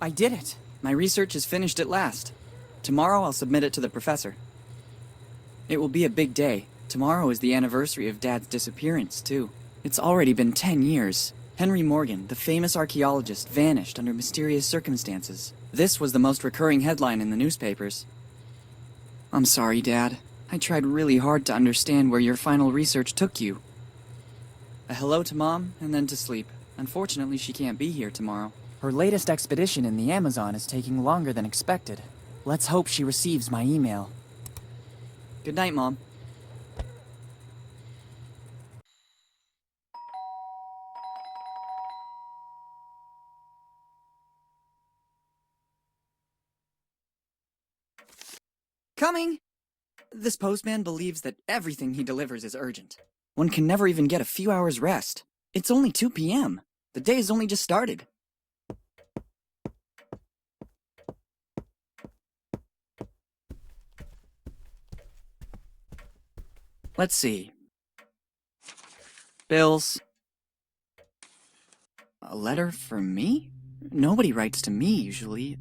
I did it. My research is finished at last. Tomorrow I'll submit it to the professor. It will be a big day. Tomorrow is the anniversary of Dad's disappearance, too. It's already been 10 years. Henry Morgan, the famous archaeologist, vanished under mysterious circumstances. This was the most recurring headline in the newspapers. I'm sorry, Dad. I tried really hard to understand where your final research took you. A hello to Mom, and then to sleep. Unfortunately, she can't be here tomorrow. Her latest expedition in the Amazon is taking longer than expected. Let's hope she receives my email. Good night, Mom. Coming! This postman believes that everything he delivers is urgent. One can never even get a few hours rest. It's only 2 p.m. The day has only just started. Let's see. Bills. A letter for me? Nobody writes to me, usually.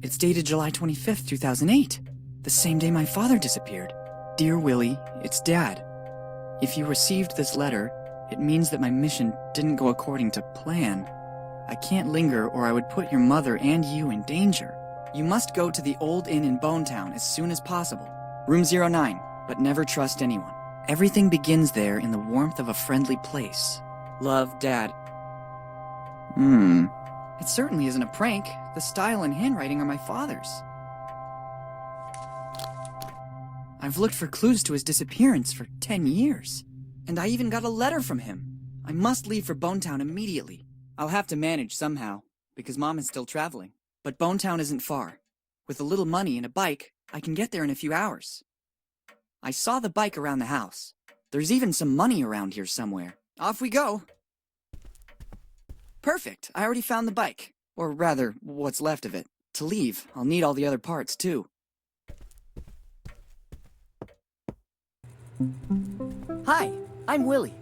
It's dated July 25th, 2008. The same day my father disappeared. Dear Willy, it's Dad. If you received this letter, it means that my mission didn't go according to plan. I can't linger or I would put your mother and you in danger. You must go to the old inn in Bonetown as soon as possible. Room 09, but never trust anyone. Everything begins there in the warmth of a friendly place. Love, Dad. It certainly isn't a prank. The style and handwriting are my father's. I've looked for clues to his disappearance for 10 years. And I even got a letter from him. I must leave for Bonetown immediately. I'll have to manage somehow, because Mom is still traveling. But Bonetown isn't far. With a little money and a bike, I can get there in a few hours. I saw the bike around the house. There's even some money around here somewhere. Off we go! Perfect, I already found the bike. Or rather, what's left of it. To leave, I'll need all the other parts too. Hi, I'm Willy.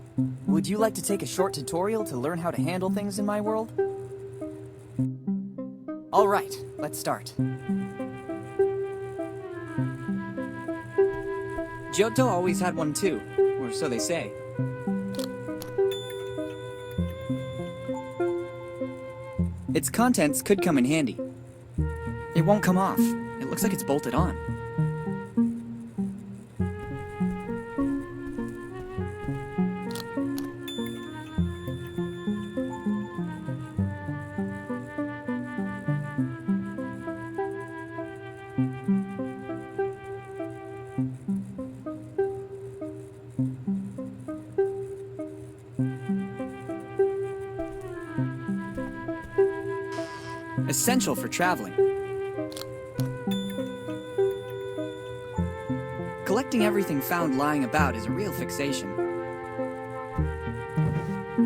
Would you like to take a short tutorial to learn how to handle things in my world? All right, let's start. Giotto always had one too, or so they say. Its contents could come in handy. It won't come off. It looks like it's bolted on. Essential for traveling. Collecting everything found lying about is a real fixation.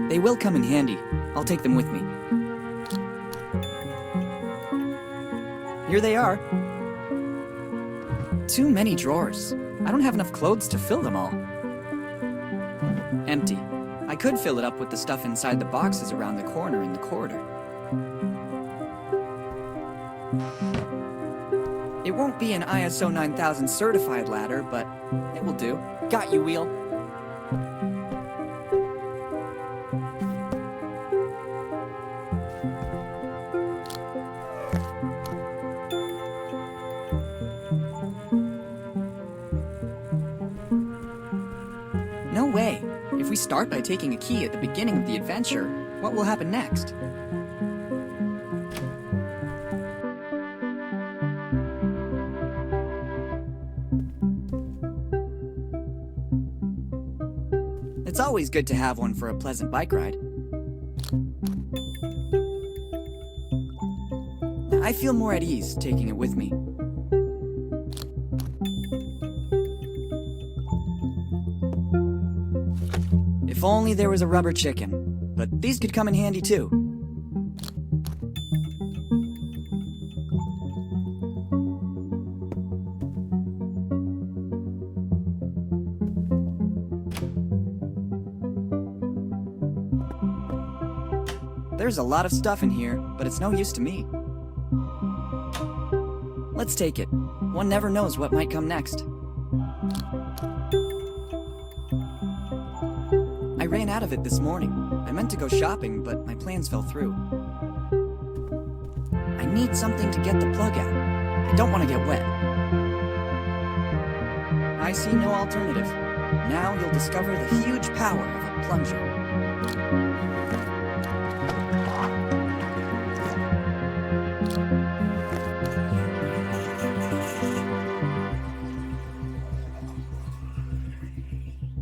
They will come in handy. I'll take them with me. Here they are. Too many drawers. I don't have enough clothes to fill them all. Empty. I could fill it up with the stuff inside the boxes around the corner in the corridor. It won't be an ISO 9000 certified ladder, but it will do. Got you, Wheel. No way. If we start by taking a key at the beginning of the adventure, what will happen next? It's always good to have one for a pleasant bike ride. I feel more at ease taking it with me. If only there was a rubber chicken, but these could come in handy too. There's a lot of stuff in here, but it's no use to me. Let's take it. One never knows what might come next. I ran out of it this morning. I meant to go shopping, but my plans fell through. I need something to get the plug out. I don't want to get wet. I see no alternative. Now you'll discover the huge power of a plunger.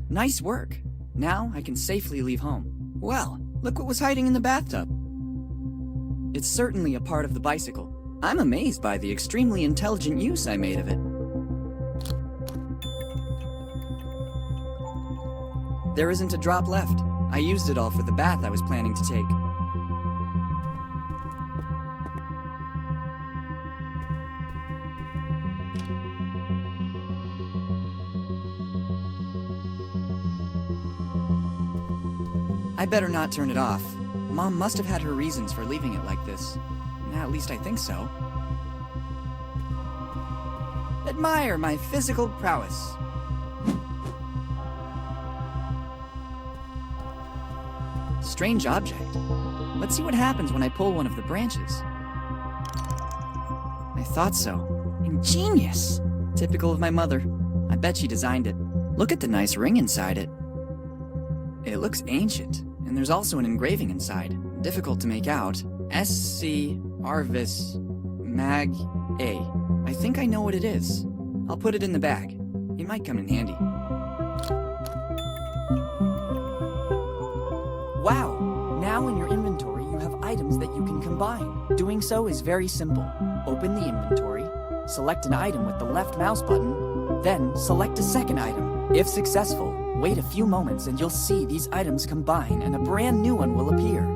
Nice work. Now I can safely leave home. Well, look what was hiding in the bathtub. It's certainly a part of the bicycle. I'm amazed by the extremely intelligent use I made of it. There isn't a drop left. I used it all for the bath I was planning to take. I better not turn it off. Mom must have had her reasons for leaving it like this. At least I think so. Admire my physical prowess. Strange object. Let's see what happens when I pull one of the branches. I thought so. Ingenious! Typical of my mother. I bet she designed it. Look at the nice ring inside it. It looks ancient, and there's also an engraving inside. Difficult to make out. S.C. Arvis Mag A. I think I know what it is. I'll put it in the bag. It might come in handy. Wow! Now in your inventory you have items that you can combine. Doing so is very simple. Open the inventory, select an item with the left mouse button, then select a second item. If successful, wait a few moments and you'll see these items combine and a brand new one will appear.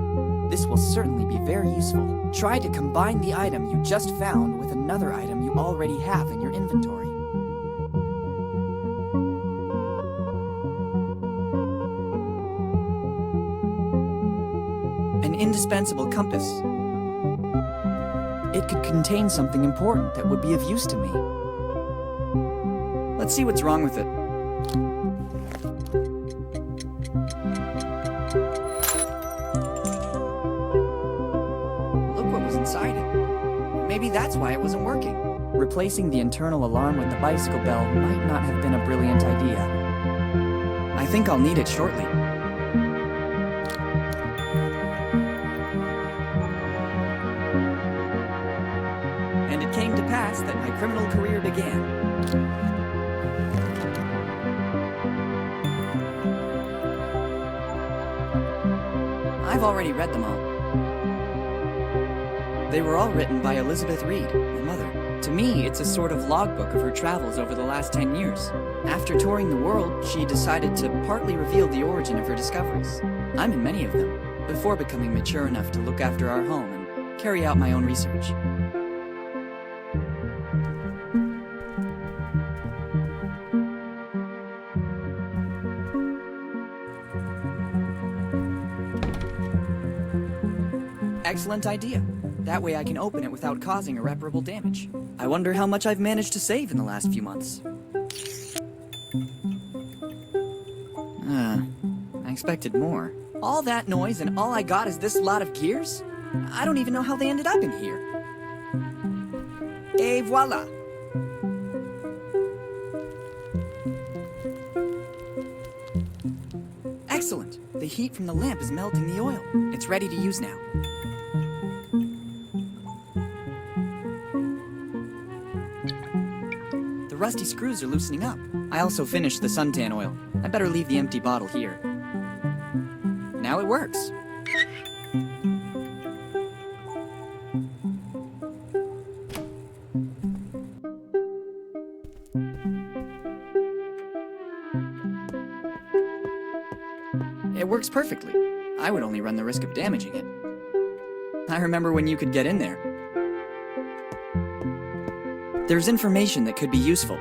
This will certainly be very useful. Try to combine the item you just found with another item you already have in your inventory. An indispensable compass. It could contain something important that would be of use to me. Let's see what's wrong with it. Look what was inside it. Maybe that's why it wasn't working. Replacing the internal alarm with the bicycle bell might not have been a brilliant idea. I think I'll need it shortly. And it came to pass that my criminal career began. I've already read them all. They were all written by Elizabeth Reed, my mother. To me, it's a sort of logbook of her travels over the last 10 years. After touring the world, she decided to partly reveal the origin of her discoveries. I'm in many of them, before becoming mature enough to look after our home and carry out my own research. Excellent idea. That way I can open it without causing irreparable damage. I wonder how much I've managed to save in the last few months. I expected more. All that noise and all I got is this lot of gears? I don't even know how they ended up in here. Et voila! Excellent! The heat from the lamp is melting the oil. It's ready to use now. The rusty screws are loosening up. I also finished the suntan oil. I better leave the empty bottle here. Now it works. It works perfectly. I would only run the risk of damaging it. I remember when you could get in there. There's information that could be useful.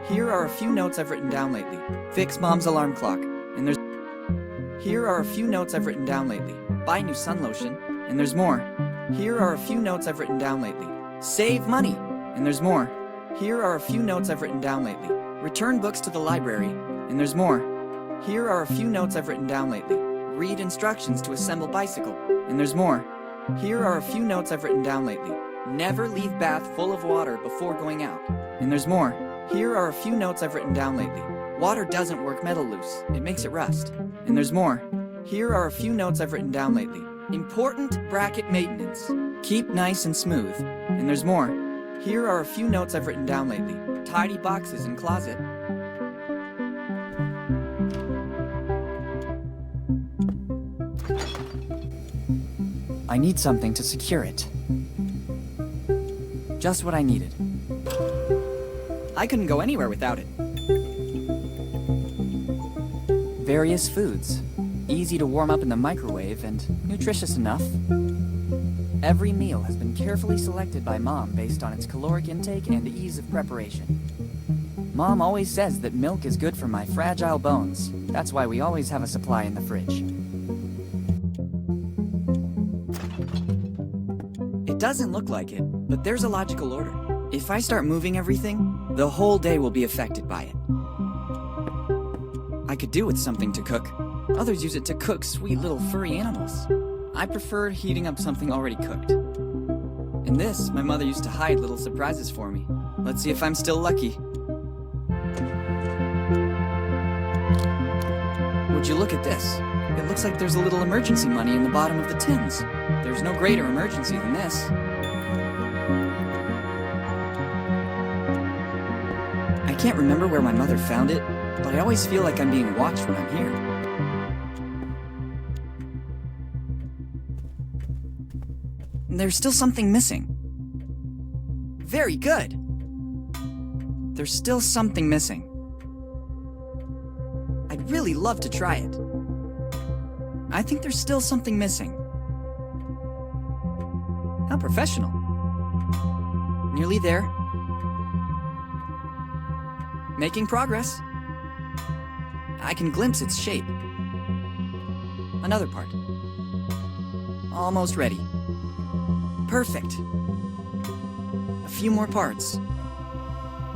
Here are a few notes I've written down lately. Fix Mom's alarm clock. and there's... Here are a few notes I've written down lately. Buy new sun lotion, and there's more. Here are a few notes I've written down lately. Save money, and there's more. Here are a few notes I've written down lately. Return books to the library, and there's more. Here are a few notes I've written down lately. Read instructions to assemble bicycle, and there's more. Here are a few notes I've written down lately. Never leave bath full of water before going out, and there's more. Here are a few notes I've written down lately. Water doesn't work metal loose, it makes it rust, and there's more. Here are a few notes I've written down lately. Important bracket maintenance. Keep nice and smooth, and there's more. Here are a few notes I've written down lately. Tidy boxes in closet. I need something to secure it. Just what I needed. I couldn't go anywhere without it. Various foods. Easy to warm up in the microwave and nutritious enough. Every meal has been carefully selected by Mom based on its caloric intake and ease of preparation. Mom always says that milk is good for my fragile bones. That's why we always have a supply in the fridge. It doesn't look like it, but there's a logical order. If I start moving everything, the whole day will be affected by it. I could do with something to cook. Others use it to cook sweet little furry animals. I prefer heating up something already cooked. In this, my mother used to hide little surprises for me. Let's see if I'm still lucky. Would you look at this? It looks like there's a little emergency money in the bottom of the tins. There's no greater emergency than this. I can't remember where my mother found it, but I always feel like I'm being watched when I'm here. There's still something missing. Very good. There's still something missing. I'd really love to try it. I think there's still something missing. How professional. Nearly there. Making progress. I can glimpse its shape. Another part. Almost ready. Perfect. A few more parts.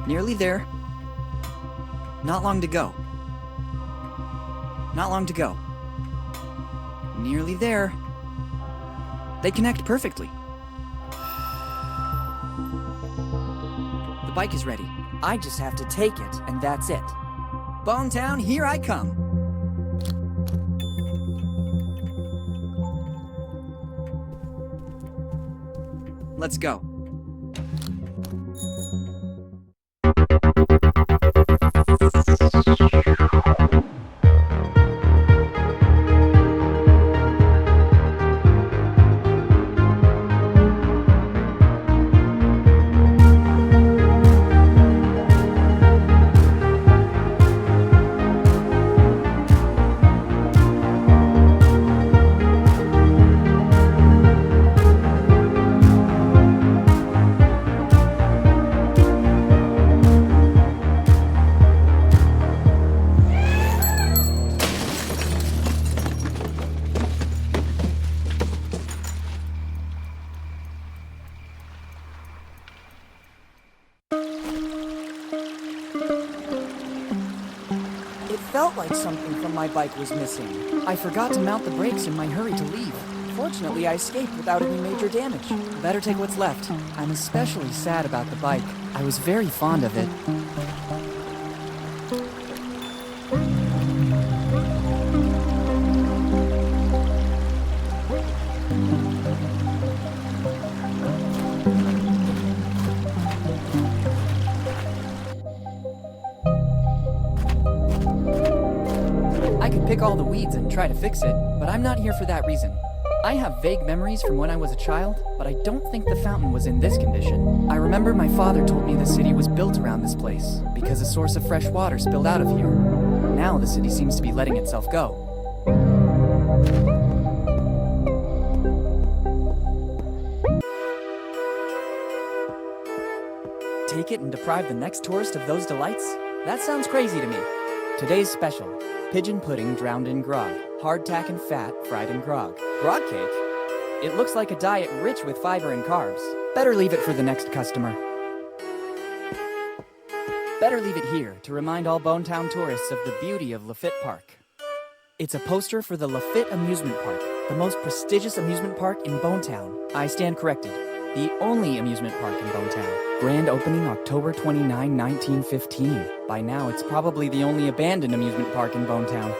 Nearly there. Not long to go. Not long to go. Nearly there. They connect perfectly. The bike is ready. I just have to take it, and that's it. Bonetown, here I come. Let's go. Felt like something from my bike was missing. I forgot to mount the brakes in my hurry to leave. Fortunately, I escaped without any major damage. Better take what's left. I'm especially sad about the bike. I was very fond of it. Pick all the weeds and try to fix it, but I'm not here for that reason. I have vague memories from when I was a child, but I don't think the fountain was in this condition. I remember my father told me the city was built around this place because a source of fresh water spilled out of here. Now the city seems to be letting itself go. Take it and deprive the next tourist of those delights? That sounds crazy to me. Today's special, pigeon pudding drowned in grog, hardtack and fat fried in grog. Grog cake? It looks like a diet rich with fiber and carbs. Better leave it for the next customer. Better leave it here to remind all Bonetown tourists of the beauty of Lafitte Park. It's a poster for the Lafitte Amusement Park, the most prestigious amusement park in Bonetown. I stand corrected. The only amusement park in Bonetown. Grand opening October 29, 1915. By now, it's probably the only abandoned amusement park in Bonetown.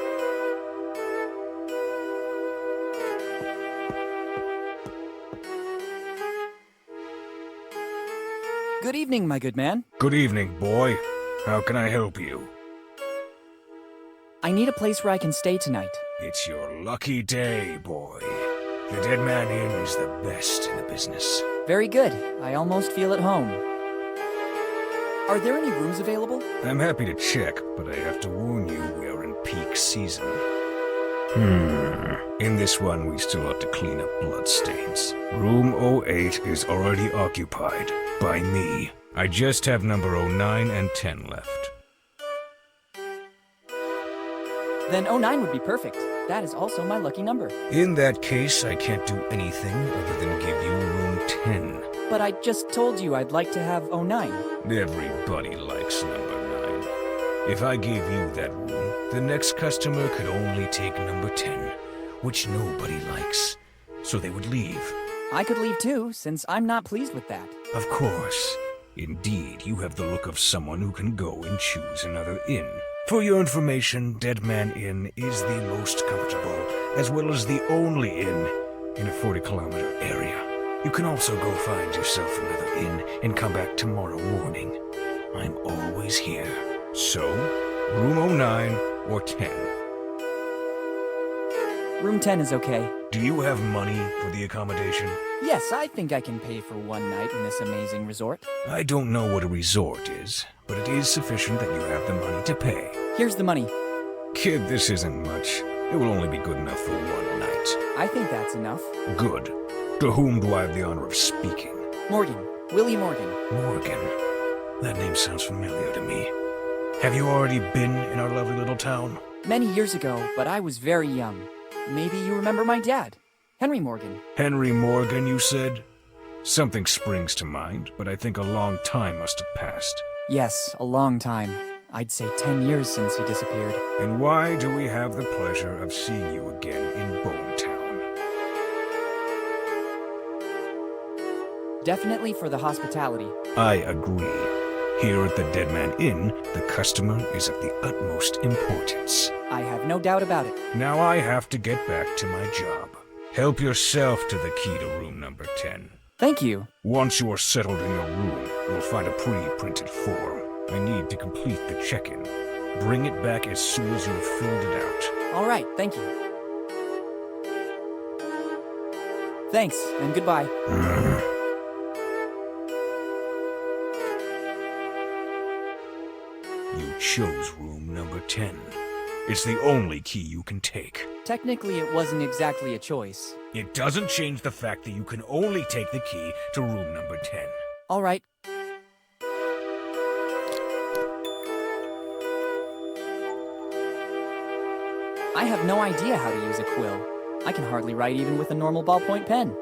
Good evening, my good man. Good evening, boy. How can I help you? I need a place where I can stay tonight. It's your lucky day, boy. The Dead Man Inn is the best in the business. Very good. I almost feel at home. Are there any rooms available? I'm happy to check, but I have to warn you, we're in peak season. In this one, we still have to clean up bloodstains. Room 08 is already occupied. By me. I just have number 09 and 10 left. Then 09 would be perfect. That is also my lucky number. In that case, I can't do anything other than give you room 10. But I just told you I'd like to have 09. Everybody likes number 9. If I gave you that room, the next customer could only take number 10, which nobody likes. So they would leave. I could leave too, since I'm not pleased with that. Of course. Indeed, you have the look of someone who can go and choose another inn. For your information, Dead Man Inn is the most comfortable, as well as the only inn in a 40-kilometer area. You can also go find yourself another inn and come back tomorrow morning. I'm always here. So, room 09 or 10. Room 10 is okay. Do you have money for the accommodation? Yes, I think I can pay for one night in this amazing resort. I don't know what a resort is, but it is sufficient that you have the money to pay. Here's the money. Kid, this isn't much. It will only be good enough for one night. I think that's enough. Good. To whom do I have the honor of speaking? Morgan. Willy Morgan. Morgan. That name sounds familiar to me. Have you already been in our lovely little town? Many years ago, but I was very young. Maybe you remember my dad, Henry Morgan. Henry Morgan, you said? Something springs to mind, but I think a long time must have passed. Yes, a long time. I'd say 10 years since he disappeared. And why do we have the pleasure of seeing you again in Bonetown? Definitely for the hospitality. I agree. Here at the Dead Man Inn, the customer is of the utmost importance. I have no doubt about it. Now I have to get back to my job. Help yourself to the key to room number 10. Thank you. Once you are settled in your room, you'll find a pre-printed form. I need to complete the check-in. Bring it back as soon as you have filled it out. All right, thank you. Thanks, and goodbye. You chose room number 10. It's the only key you can take. Technically, it wasn't exactly a choice. It doesn't change the fact that you can only take the key to room number 10. All right. I have no idea how to use a quill. I can hardly write even with a normal ballpoint pen.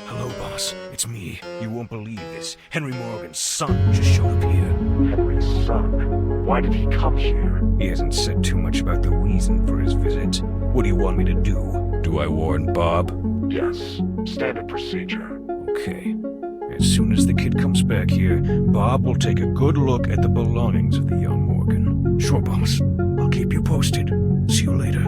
Hello, boss. It's me. You won't believe this. Henry Morgan's son just showed up here. Henry's son? Why did he come here? He hasn't said too much about the reason for his visit. What do you want me to do? Do I warn Bob? Yes. Standard procedure. Okay. As soon as the kid comes back here, Bob will take a good look at the belongings of the young Morgan. Sure, boss. I'll keep you posted. See you later.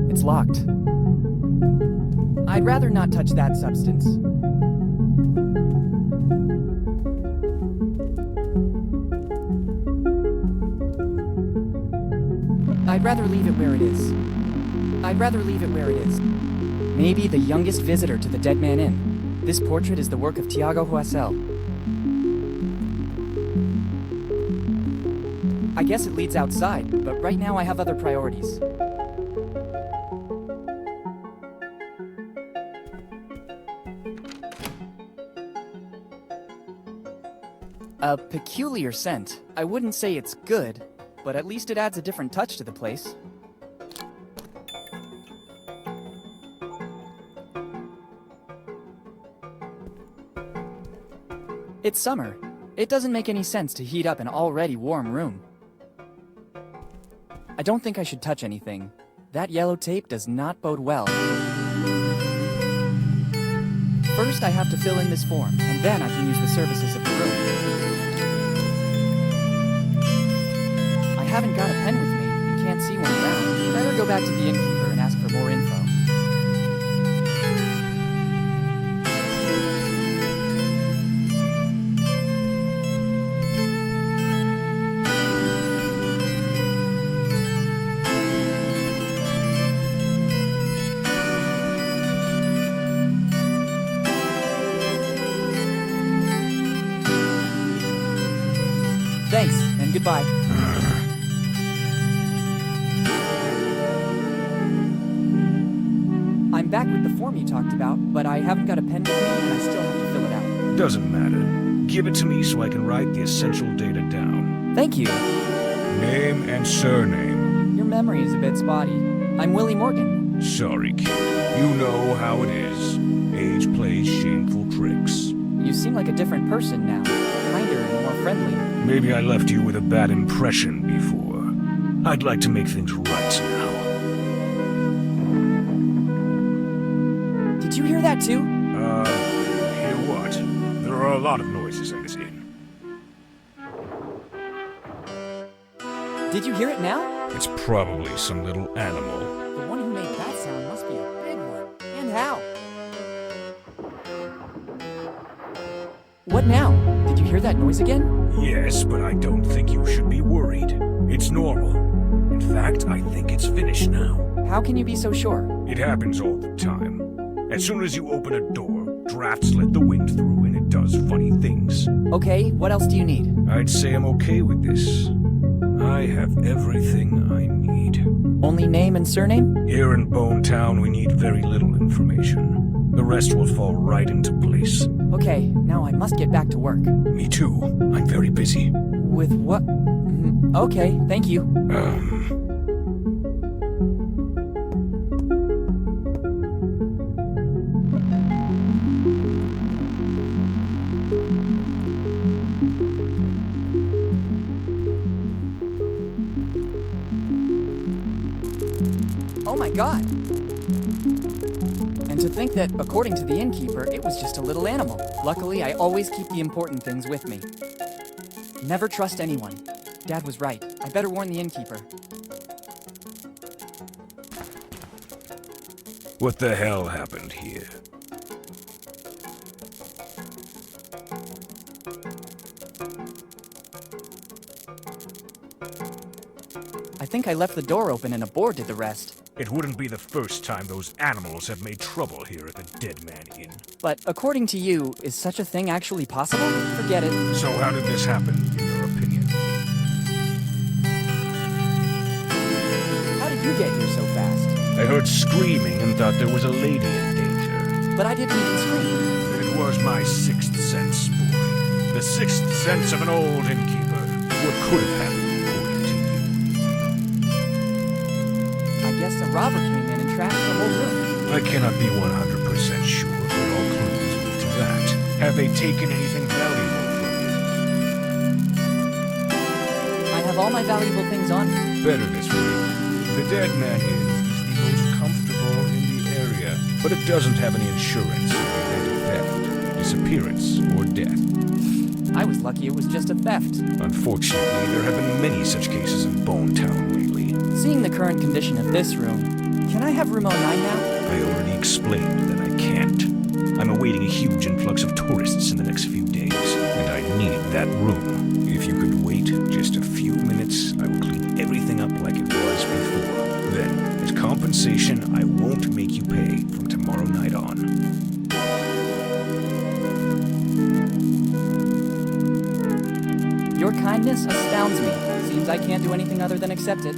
It's locked. I'd rather not touch that substance. I'd rather leave it where it is. I'd rather leave it where it is. Maybe the youngest visitor to the Dead Man Inn. This portrait is the work of Tiago Huasel. I guess it leads outside, but right now I have other priorities. A peculiar scent. I wouldn't say it's good, but at least it adds a different touch to the place. It's summer. It doesn't make any sense to heat up an already warm room. I don't think I should touch anything. That yellow tape does not bode well. First, I have to fill in this form, and then I can use the services of the room. I haven't got a pen with me and can't see one around. Better go back to the innkeeper and ask for more info. Thanks, and goodbye. I'm back with the form you talked about, but I haven't got a pen with me and I still have to fill it out. Doesn't matter. Give it to me so I can write the essential data down. Thank you. Name and surname. Your memory is a bit spotty. I'm Willy Morgan. Sorry, kid. You know how it is. Age plays shameful tricks. You seem like a different person now. Kinder and more friendly. Maybe I left you with a bad impression before. I'd like to make things right now. Did you hear that too? Hear what? There are a lot of noises in this inn. Did you hear it now? It's probably some little animal. The one who made that sound must be a big one. And how? What now? Did you hear that noise again? Yes, but I don't think you should be worried. It's normal. In fact, I think it's finished now. How can you be so sure? It happens all the time. As soon as you open a door, drafts let the wind through and it does funny things. Okay, what else do you need? I'd say I'm okay with this. I have everything I need. Only name and surname? Here in Bone Town, we need very little information. The rest will fall right into place. Okay, now I must get back to work. Me too. I'm very busy. With what? Okay, thank you. Oh my god! And to think that, according to the innkeeper, it was just a little animal. Luckily, I always keep the important things with me. Never trust anyone. Dad was right. I better warn the innkeeper. What the hell happened here? I think I left the door open and a boar did the rest. It wouldn't be the first time those animals have made trouble here at the Dead Man Inn. But according to you, is such a thing actually possible? Forget it. So how did this happen, in your opinion? How did you get here so fast? I heard screaming and thought there was a lady in danger. But I didn't even scream. Then it was my sixth sense, boy. The sixth sense of an old innkeeper. What could have happened, according to you? I guess a robber came in and trashed the whole room. I cannot be 100% sure, but all clues lead to that. Have they taken anything valuable from you? I have all my valuable things on me. Better this way. The Dead Man Inn is the most comfortable in the area, but it doesn't have any insurance in the event of theft, disappearance, or death. I was lucky it was just a theft. Unfortunately, there have been many such cases in Bone Town lately. Seeing the current condition of this room, can I have room 09 now? I already explained that I can't. I'm awaiting a huge influx of tourists in the next few days, and I need that room. If you could wait just a few minutes, I will clean everything up like it was before. Then, as compensation, I won't make you pay from tomorrow night on. Your kindness astounds me. Seems seems I can't do anything other than accept it.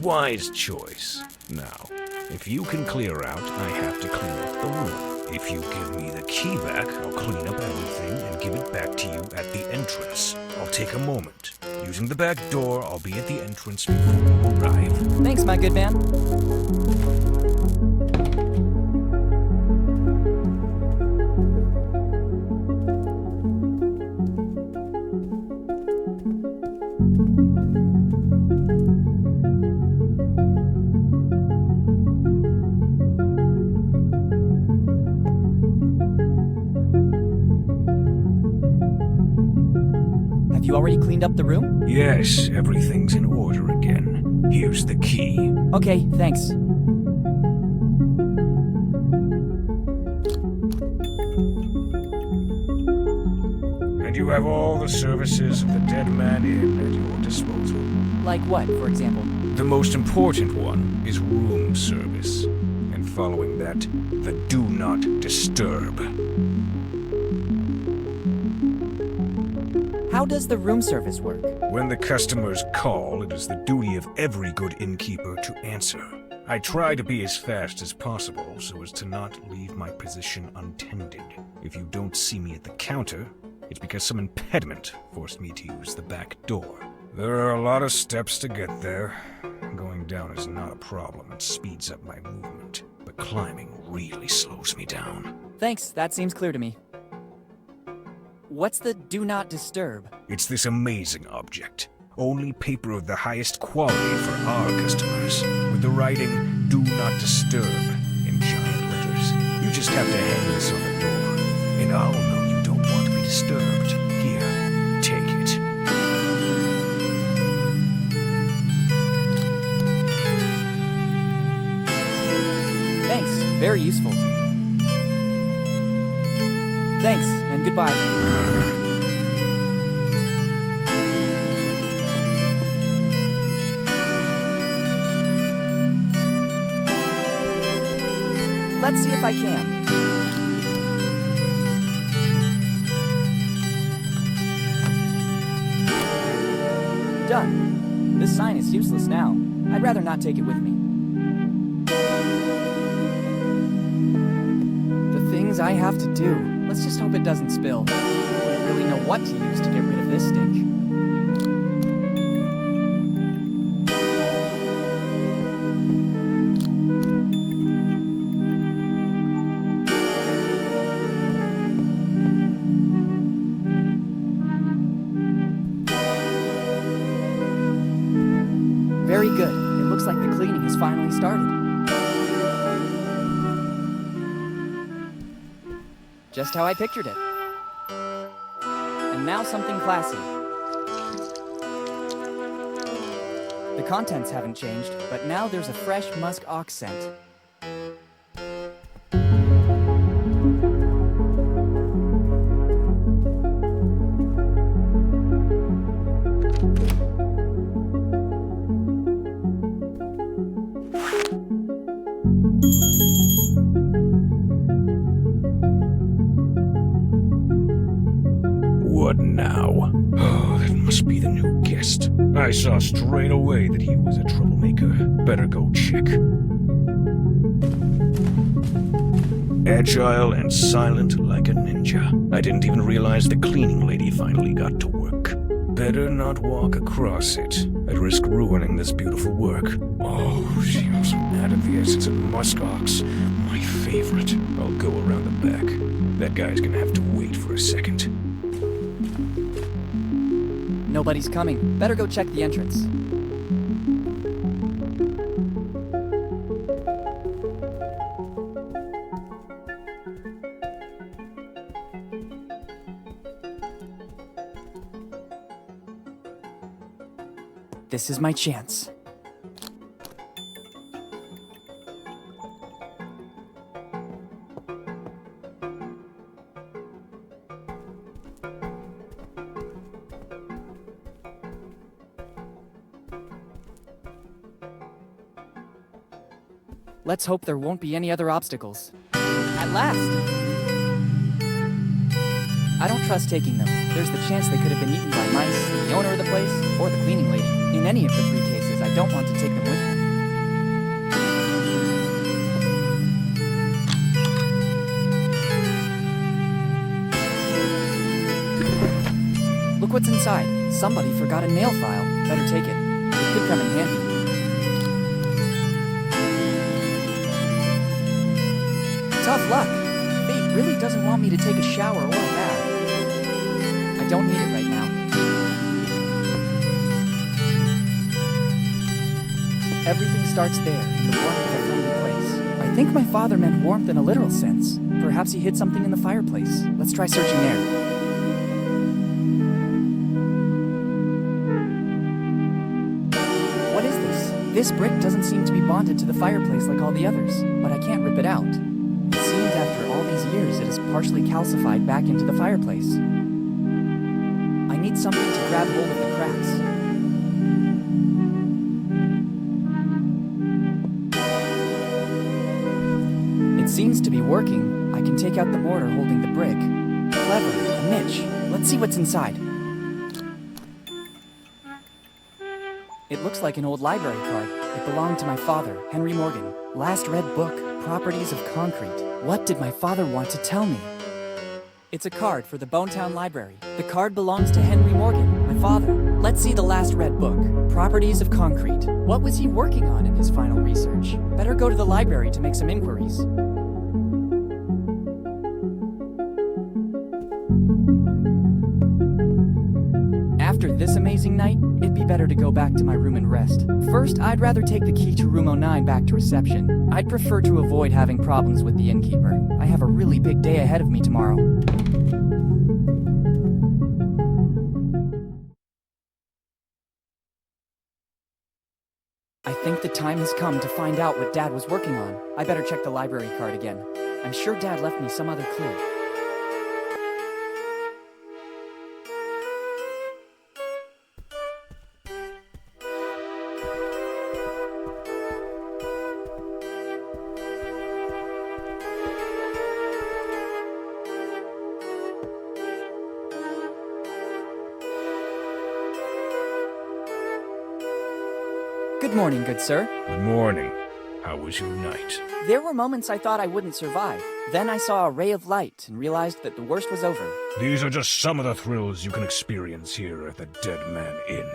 Wise choice. Now, if you can clear out, I have to clean up the room. If you give me the key back, I'll clean up everything and give it back to you at the entrance. I'll take a moment. Using the back door, I'll be at the entrance before you arrive. Thanks, my good man. Have you already cleaned up the room? Yes, everything's in order again. Here's the key. Okay, thanks. And you have all the services of the Dead Man Inn at your disposal. Like what, for example? The most important one is room service. And following that, the Do Not Disturb. How does the room service work? When the customers call, it is the duty of every good innkeeper to answer. I try to be as fast as possible so as to not leave my position untended. If you don't see me at the counter, it's because some impediment forced me to use the back door. There are a lot of steps to get there. Going down is not a problem. It speeds up my movement. But climbing really slows me down. Thanks, that seems clear to me. What's the Do Not Disturb? It's this amazing object. Only paper of the highest quality for our customers. With the writing, Do Not Disturb, in giant letters. You just have to hang this on the door. And I'll know you don't want to be disturbed. Here, take it. Thanks, very useful. Thanks, and goodbye. Let's see if I can. Done. This sign is useless now. I'd rather not take it with me. The things I have to do. Let's just hope it doesn't spill. I wouldn't really know what to use to get rid of this stink. Very good. It looks like the cleaning has finally started. Just how I pictured it. And now something classy. The contents haven't changed, but now there's a fresh musk ox scent. What now? Oh, that must be the new guest. I saw straight away that he was a troublemaker. Better go check. Agile and silent like a ninja. I didn't even realize the cleaning lady finally got to work. Better not walk across it. I'd risk ruining this beautiful work. Oh, she was mad at the essence of muskox. My favorite. I'll go around the back. That guy's gonna have to wait for a second. Nobody's coming. Better go check the entrance. This is my chance. Let's hope there won't be any other obstacles. At last! I don't trust taking them. There's the chance they could have been eaten by mice, the owner of the place, or the cleaning lady. In any of the three cases, I don't want to take them with me. Look what's inside. Somebody forgot a nail file. Better take it. It could come in handy. Tough luck. Fate really doesn't want me to take a shower or a bath. I don't need it right now. Everything starts there, in the warmth of a friendly place. I think my father meant warmth in a literal sense. Perhaps he hid something in the fireplace. Let's try searching there. This brick doesn't seem to be bonded to the fireplace like all the others, but I can't rip it out. It seems after all these years it is partially calcified back into the fireplace. I need something to grab hold of the cracks. It seems to be working. I can take out the mortar holding the brick. Clever, a niche. Let's see what's inside. It looks like an old library card. It belonged to my father, Henry Morgan. Last read book, Properties of Concrete. What did my father want to tell me? It's a card for the Bonetown Library. The card belongs to Henry Morgan, my father. Let's see the last read book, Properties of Concrete. What was he working on in his final research? Better go to the library to make some inquiries. After this amazing night, it'd be better to go back to my room and rest. First, I'd rather take the key to room 09 back to reception. I'd prefer to avoid having problems with the innkeeper. I have a really big day ahead of me tomorrow. I think the time has come to find out what Dad was working on. I better check the library card again. I'm sure Dad left me some other clue. Good morning, good sir. Good morning. How was your night? There were moments I thought I wouldn't survive. Then I saw a ray of light and realized that the worst was over. These are just some of the thrills you can experience here at the Dead Man Inn.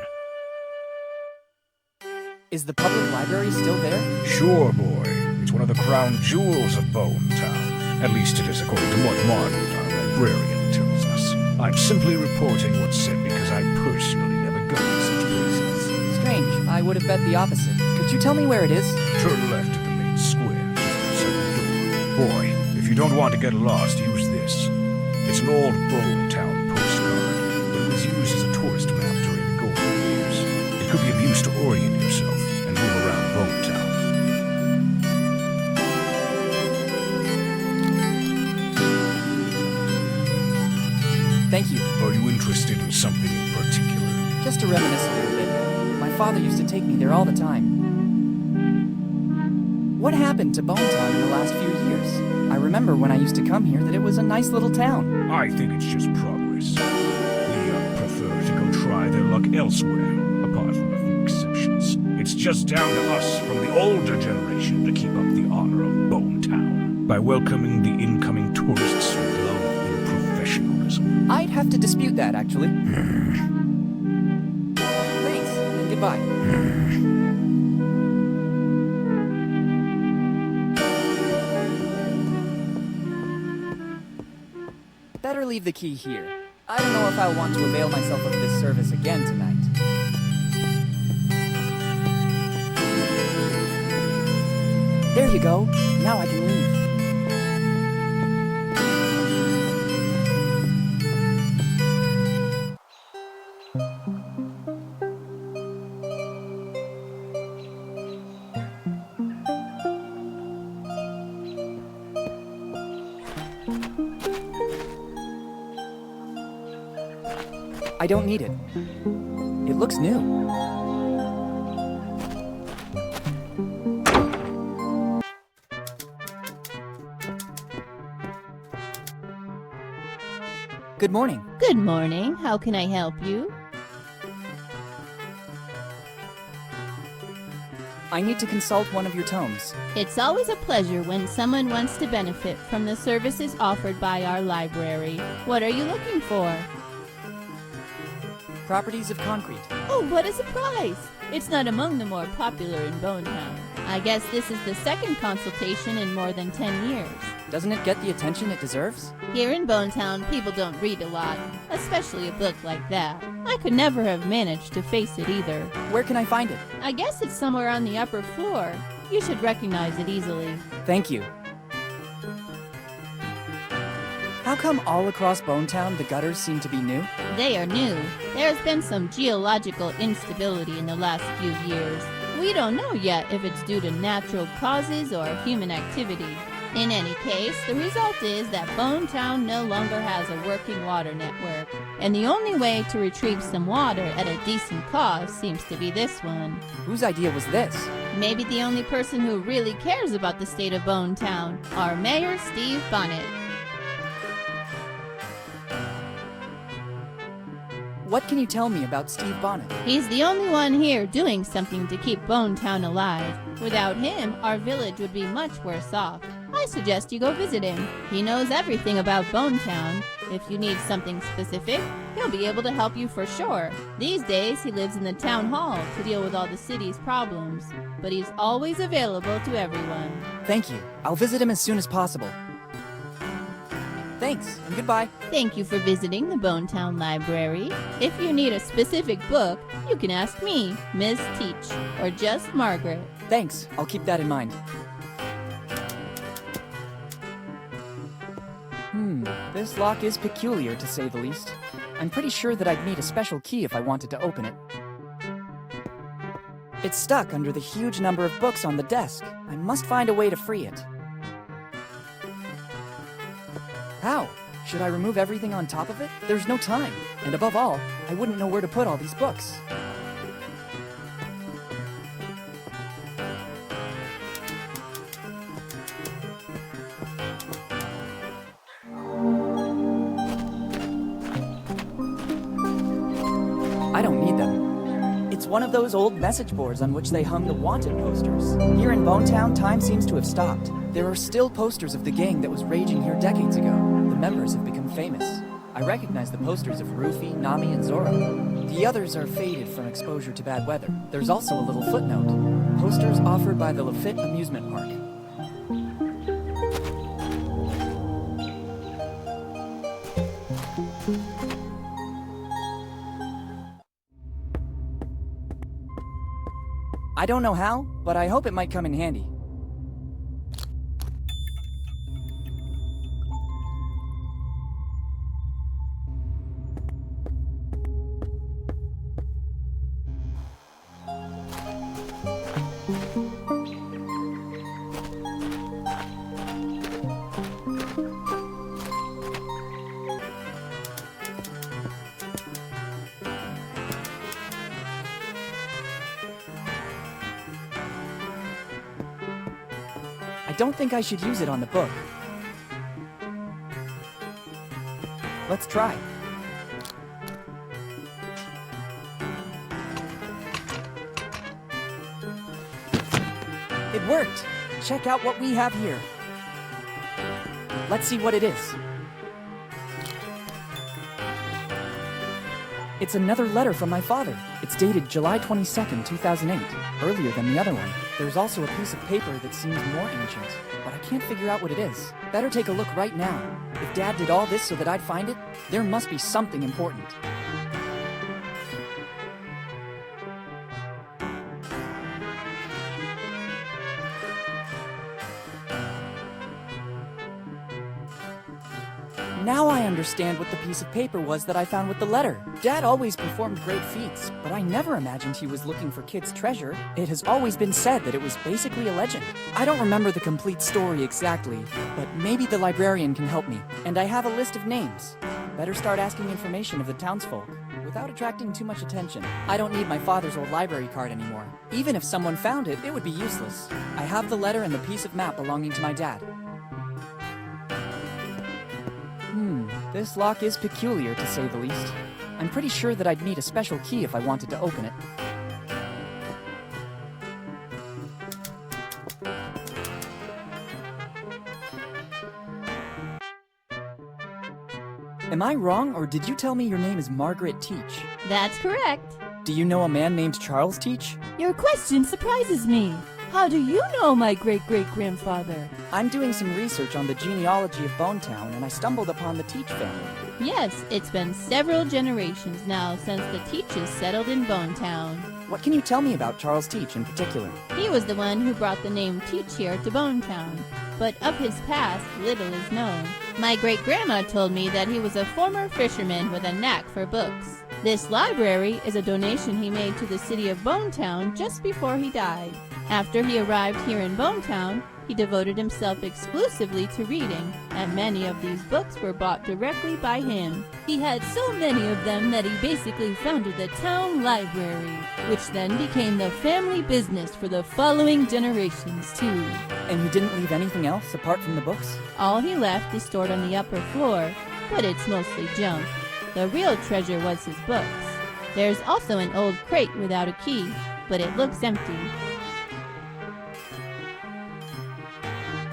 Is the public library still there? Sure, boy. It's one of the crown jewels of Bonetown. At least it is according to what Margaret, our librarian, tells us. I'm simply reporting what's said because I personally never go to such places. Strange. I would have bet the opposite. Could you tell me where it is? Turn left at the main square, just outside the door. Boy, if you don't want to get lost, use this. It's an old Bonetown postcard, but it was used as a tourist map during the golden years. It could be of use to orient yourself and move around Bonetown. Thank you. Are you interested in something in particular? Just to reminisce a little bit. My father used to take me there all the time. What happened to Bonetown in the last few years? I remember when I used to come here that it was a nice little town. I think it's just progress. The young prefer to go try their luck elsewhere, apart from a few exceptions. It's just down to us from the older generation to keep up the honor of Bonetown by welcoming the incoming tourists with love and professionalism. I'd have to dispute that, actually. Thanks, and goodbye. Better leave the key here. I don't know if I'll want to avail myself of this service again tonight. There you go. Now I can leave. I don't need it. It looks new. Good morning. Good morning. How can I help you? I need to consult one of your tomes. It's always a pleasure when someone wants to benefit from the services offered by our library. What are you looking for? Properties of concrete. Oh, what a surprise! It's not among the more popular in Bonetown. I guess this is the second consultation in more than 10 years. Doesn't it get the attention it deserves? Here in Bonetown, people don't read a lot, especially a book like that. I could never have managed to face it either. Where can I find it? I guess it's somewhere on the upper floor. You should recognize it easily. Thank you. How come all across Bonetown the gutters seem to be new? They are new. There's been some geological instability in the last few years. We don't know yet if it's due to natural causes or human activity. In any case, the result is that Bonetown no longer has a working water network, and the only way to retrieve some water at a decent cost seems to be this one. Whose idea was this? Maybe the only person who really cares about the state of Bonetown, our Mayor Steve Bonnet. What can you tell me about Steve Bonnet? He's the only one here doing something to keep Bonetown alive. Without him, our village would be much worse off. I suggest you go visit him. He knows everything about Bonetown. If you need something specific, he'll be able to help you for sure. These days, he lives in the town hall to deal with all the city's problems. But he's always available to everyone. Thank you. I'll visit him as soon as possible. Thanks, and goodbye. Thank you for visiting the Bonetown Library. If you need a specific book, you can ask me, Ms. Teach, or just Margaret. Thanks, I'll keep that in mind. This lock is peculiar to say the least. I'm pretty sure that I'd need a special key if I wanted to open it. It's stuck under the huge number of books on the desk. I must find a way to free it. How? Should I remove everything on top of it? There's no time. And above all, I wouldn't know where to put all these books. I don't need them. It's one of those old message boards on which they hung the wanted posters. Here in Bonetown, time seems to have stopped. There are still posters of the gang that was raging here decades ago. The members have become famous. I recognize the posters of Rufy, Nami, and Zoro. The others are faded from exposure to bad weather. There's also a little footnote. Posters offered by the Lafitte Amusement Park. I don't know how, but I hope it might come in handy. I don't think I should use it on the book. Let's try. It worked! Check out what we have here. Let's see what it is. It's another letter from my father. It's dated July 22nd, 2008, earlier than the other one. There's also a piece of paper that seems more ancient, but I can't figure out what it is. Better take a look right now. If Dad did all this so that I'd find it, there must be something important. Now I understand what the piece of paper was that I found with the letter. Dad always performed great feats, but I never imagined he was looking for kids' treasure. It has always been said that it was basically a legend. I don't remember the complete story exactly, but maybe the librarian can help me. And I have a list of names. Better start asking information of the townsfolk, without attracting too much attention. I don't need my father's old library card anymore. Even if someone found it, it would be useless. I have the letter and the piece of map belonging to my dad. This lock is peculiar, to say the least. I'm pretty sure that I'd need a special key if I wanted to open it. Am I wrong, or did you tell me your name is Margaret Teach? That's correct. Do you know a man named Charles Teach? Your question surprises me. How do you know my great-great-grandfather? I'm doing some research on the genealogy of Bonetown, and I stumbled upon the Teach family. Yes, it's been several generations now since the Teaches settled in Bonetown. What can you tell me about Charles Teach in particular? He was the one who brought the name Teach here to Bonetown, but of his past, little is known. My great-grandma told me that he was a former fisherman with a knack for books. This library is a donation he made to the city of Bonetown just before he died. After he arrived here in Bonetown, he devoted himself exclusively to reading, and many of these books were bought directly by him. He had so many of them that he basically founded the town library, which then became the family business for the following generations, too. And he didn't leave anything else apart from the books? All he left is stored on the upper floor, but it's mostly junk. The real treasure was his books. There's also an old crate without a key, but it looks empty.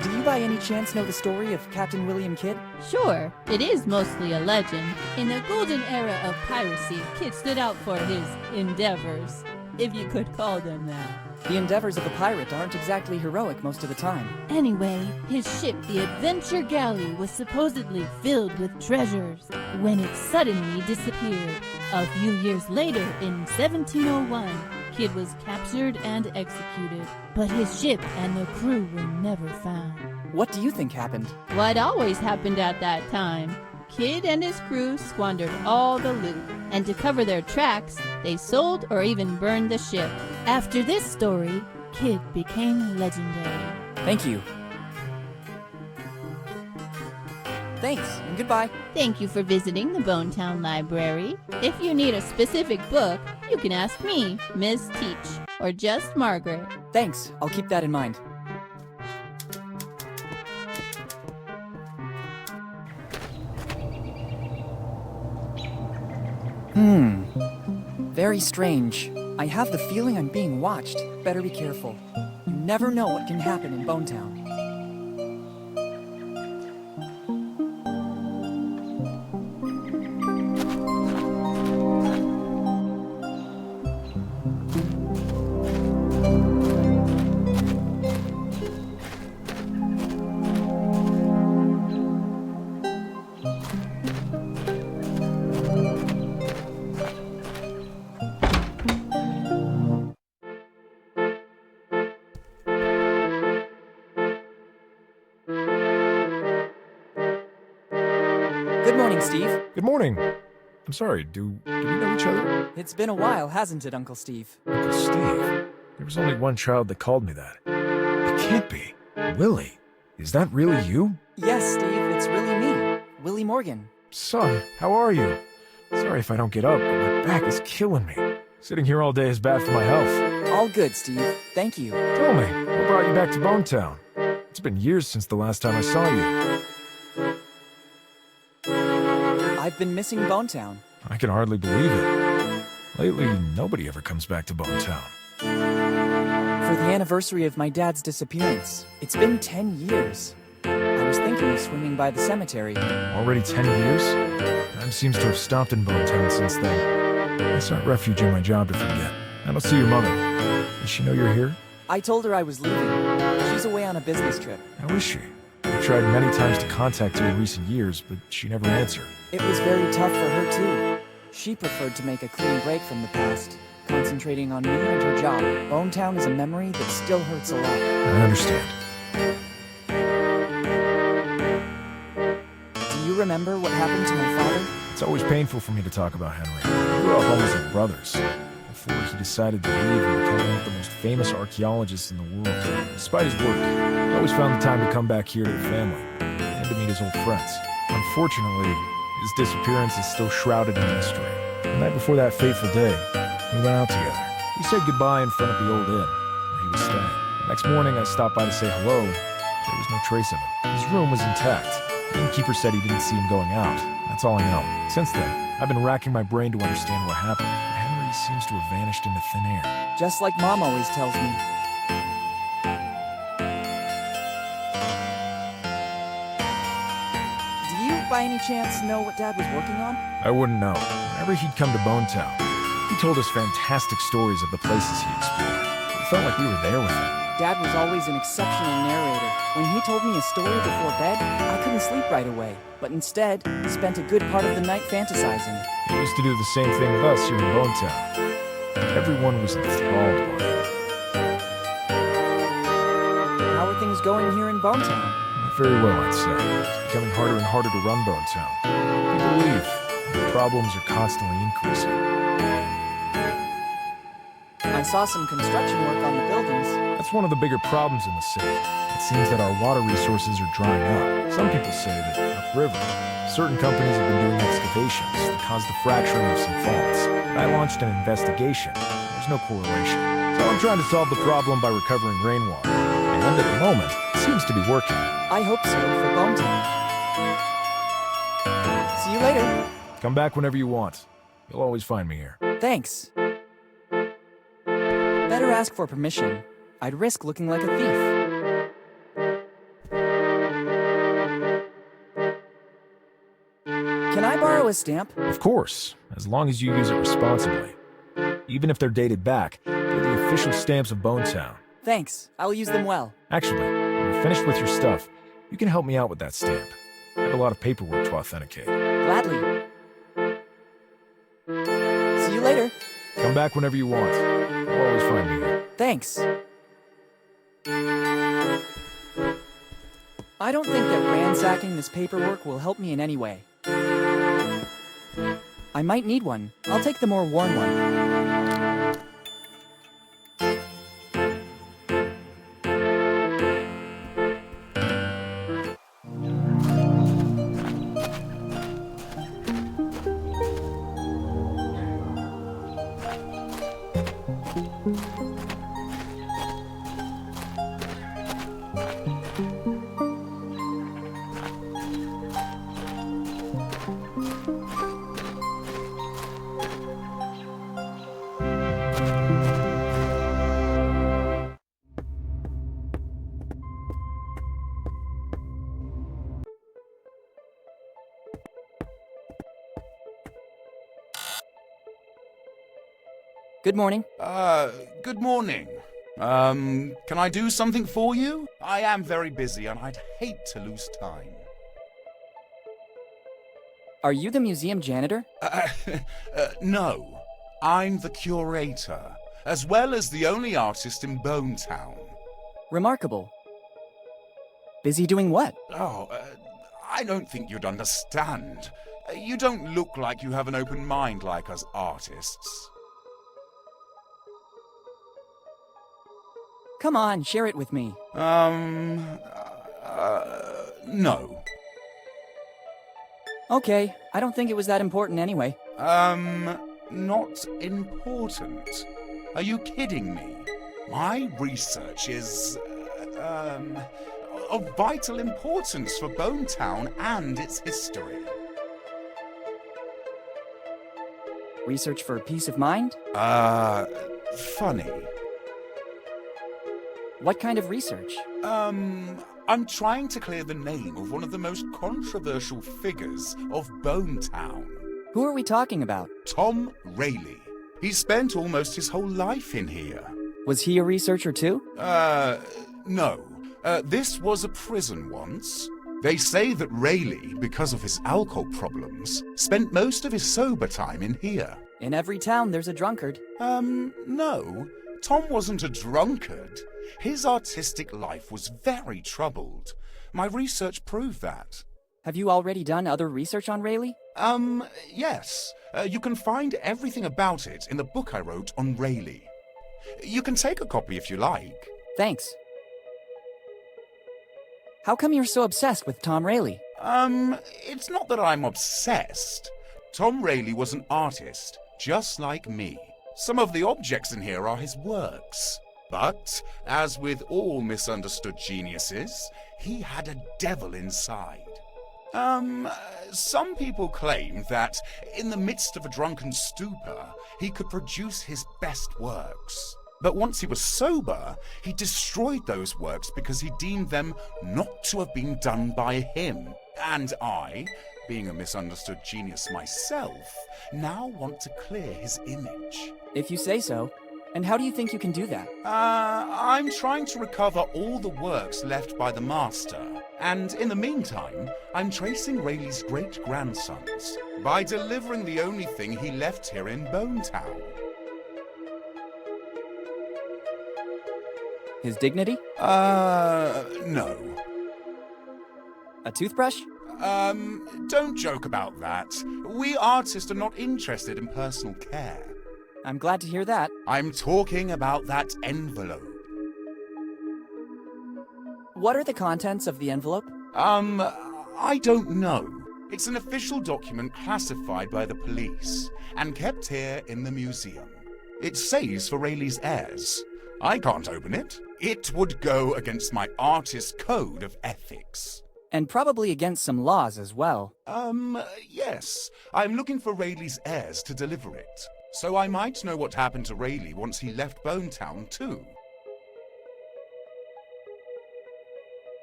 Do you by any chance know the story of Captain William Kidd? Sure, it is mostly a legend. In the golden era of piracy, Kidd stood out for his endeavors, if you could call them that. The endeavors of a pirate aren't exactly heroic most of the time. Anyway, his ship, the Adventure Galley, was supposedly filled with treasures when it suddenly disappeared. A few years later, in 1701, Kidd was captured and executed, but his ship and the crew were never found. What do you think happened? What always happened at that time? Kidd and his crew squandered all the loot, and to cover their tracks, they sold or even burned the ship. After this story, Kidd became legendary. Thank you. Thanks, and goodbye. Thank you for visiting the Bonetown Library. If you need a specific book, you can ask me, Miss Teach, or just Margaret. Thanks, I'll keep that in mind. Very strange. I have the feeling I'm being watched. Better be careful. You never know what can happen in Bonetown. Good morning, Steve. Good morning. I'm sorry, do we know each other? It's been a while, hasn't it, Uncle Steve? Uncle Steve? There was only one child that called me that. It can't be. Willy, is that really you? Yes, Steve, it's really me, Willy Morgan. Son, how are you? Sorry if I don't get up, but my back is killing me. Sitting here all day is bad for my health. All good, Steve. Thank you. Tell me, what brought you back to Bonetown? It's been years since the last time I saw you. I've been missing Bonetown. I can hardly believe it. Lately, nobody ever comes back to Bonetown. For the anniversary of my dad's disappearance, it's been 10 years. I was thinking of swinging by the cemetery. Already 10 years? Time seems to have stopped in Bonetown since then. I sought refuge in my job to forget. I don't see your mother. Does she know you're here? I told her I was leaving. She's away on a business trip. How is she? I tried many times to contact her in recent years, but she never answered. It was very tough for her, too. She preferred to make a clean break from the past, concentrating on me and her job. Bonetown is a memory that still hurts a lot. I understand. Do you remember what happened to my father? It's always painful for me to talk about Henry. We grew up almost like brothers. Before he decided to leave and become one of the most famous archaeologists in the world. Despite his work, he always found the time to come back here to the family and to meet his old friends. Unfortunately, his disappearance is still shrouded in mystery. The night before that fateful day, we went out together. We said goodbye in front of the old inn where he was staying. The next morning, I stopped by to say hello. There was no trace of him. His room was intact. The innkeeper said he didn't see him going out. That's all I know. Since then, I've been racking my brain to understand what happened. But Henry seems to have vanished into thin air. Just like Mom always tells me. Do you, by any chance, know what Dad was working on? I wouldn't know. Whenever he'd come to Bonetown, he told us fantastic stories of the places he explored. It felt like we were there with him. Dad was always an exceptional narrator. When he told me a story before bed, I couldn't sleep right away, but instead spent a good part of the night fantasizing. He used to do the same thing with us here in Bonetown. Everyone was enthralled by it. How are things going here in Bonetown? Not very well, I'd say. It's becoming harder and harder to run Bonetown. People leave, and the problems are constantly increasing. I saw some construction work on the buildings. That's one of the bigger problems in the city. It seems that our water resources are drying up. Some people say that upriver, certain companies have been doing excavations that caused the fracturing of some faults. I launched an investigation. There's no correlation. So I'm trying to solve the problem by recovering rainwater. And at the moment, it seems to be working. I hope so for Bonetown. See you later. Come back whenever you want. You'll always find me here. Thanks. Better ask for permission. I'd risk looking like a thief. Can I borrow a stamp? Of course, as long as you use it responsibly. Even if they're dated back, they're the official stamps of Bonetown. Thanks. I'll use them well. Actually, when you're finished with your stuff, you can help me out with that stamp. I have a lot of paperwork to authenticate. Gladly. See you later. Come back whenever you want. You'll always find me here. Thanks. I don't think that ransacking this paperwork will help me in any way. I might need one. I'll take the more worn one. Good morning. Good morning. Can I do something for you? I am very busy and I'd hate to lose time. Are you the museum janitor? No. I'm the curator, as well as the only artist in Bonetown. Remarkable. Busy doing what? I don't think you'd understand. You don't look like you have an open mind like us artists. Come on, share it with me. No. Okay, I don't think it was that important anyway. Not important? Are you kidding me? My research is, of vital importance for Bonetown and its history. Research for peace of mind? Funny. What kind of research? I'm trying to clear the name of one of the most controversial figures of Bonetown. Who are we talking about? Tom Rayleigh. He spent almost his whole life in here. Was he a researcher too? No. This was a prison once. They say that Rayleigh, because of his alcohol problems, spent most of his sober time in here. In every town there's a drunkard. No. Tom wasn't a drunkard. His artistic life was very troubled. My research proved that. Have you already done other research on Rayleigh? Yes. You can find everything about it in the book I wrote on Rayleigh. You can take a copy if you like. Thanks. How come you're so obsessed with Tom Rayleigh? It's not that I'm obsessed. Tom Rayleigh was an artist, just like me. Some of the objects in here are his works. But, as with all misunderstood geniuses, he had a devil inside. Some people claim that in the midst of a drunken stupor, he could produce his best works. But once he was sober, he destroyed those works because he deemed them not to have been done by him. And I, being a misunderstood genius myself, now want to clear his image. If you say so. And how do you think you can do that? I'm trying to recover all the works left by the master. And in the meantime, I'm tracing Rayleigh's great-grandsons by delivering the only thing he left here in Bone Town. His dignity? No. A toothbrush? Don't joke about that. We artists are not interested in personal care. I'm glad to hear that. I'm talking about that envelope. What are the contents of the envelope? I don't know. It's an official document classified by the police and kept here in the museum. It says for Rayleigh's heirs. I can't open it. It would go against my artist code of ethics. And probably against some laws as well. Yes. I'm looking for Rayleigh's heirs to deliver it. So I might know what happened to Rayleigh once he left Bone Town, too.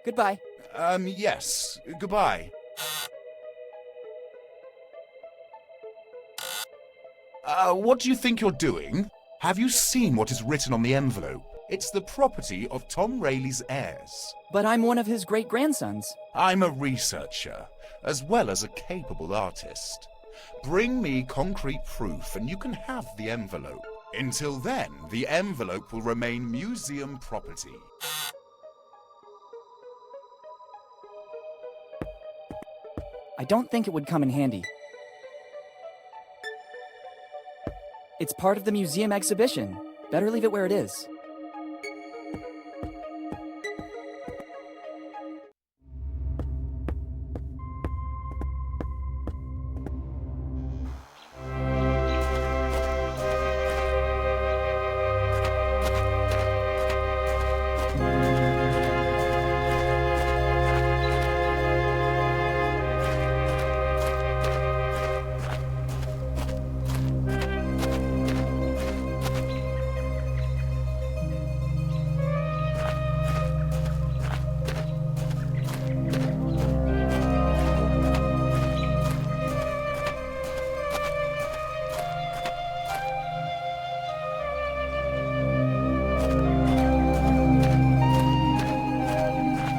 Goodbye. Yes. Goodbye. What do you think you're doing? Have you seen what is written on the envelope? It's the property of Tom Rayleigh's heirs. But I'm one of his great-grandsons. I'm a researcher, as well as a capable artist. Bring me concrete proof and you can have the envelope. Until then, the envelope will remain museum property. I don't think it would come in handy. It's part of the museum exhibition. Better leave it where it is.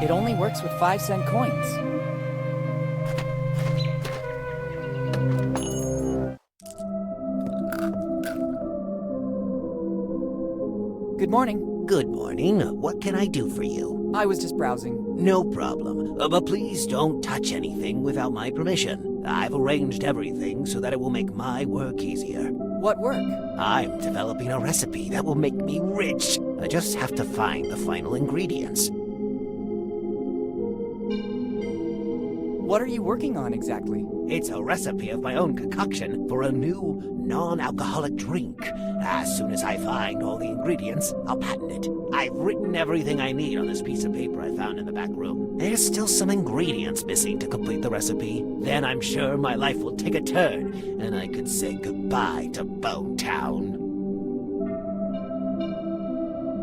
It only works with 5-cent coins. Good morning. Good morning. What can I do for you? I was just browsing. No problem. But please don't touch anything without my permission. I've arranged everything so that it will make my work easier. What work? I'm developing a recipe that will make me rich. I just have to find the final ingredients. What are you working on exactly? It's a recipe of my own concoction for a new non-alcoholic drink. As soon as I find all the ingredients, I'll patent it. I've written everything I need on this piece of paper I found in the back room. There's still some ingredients missing to complete the recipe. Then I'm sure my life will take a turn, and I could say goodbye to Bone Town.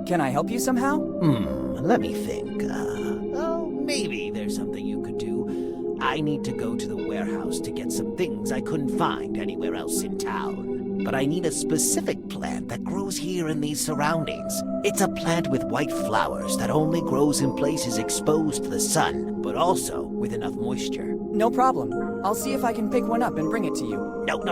Can I help you somehow? Let me think. Maybe there's something you could do. I need to go to the warehouse to get some things I couldn't find anywhere else in town. But I need a specific plant that grows here in these surroundings. It's a plant with white flowers that only grows in places exposed to the sun, but also with enough moisture. No problem. I'll see if I can pick one up and bring it to you. No.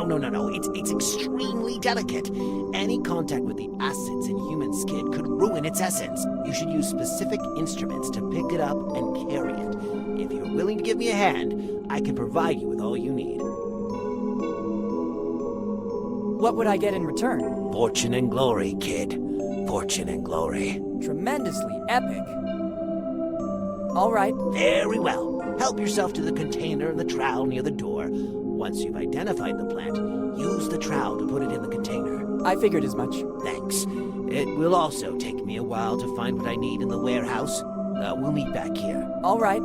It's extremely delicate. Any contact with the acids in human skin could ruin its essence. You should use specific instruments to pick it up and carry it. If you're willing to give me a hand, I can provide you with all you need. What would I get in return? Fortune and glory, kid. Fortune and glory. Tremendously epic. All right. Very well. Help yourself to the container and the trowel near the door. Once you've identified the plant, use the trowel to put it in the container. I figured as much. Thanks. It will also take me a while to find what I need in the warehouse. We'll meet back here. All right.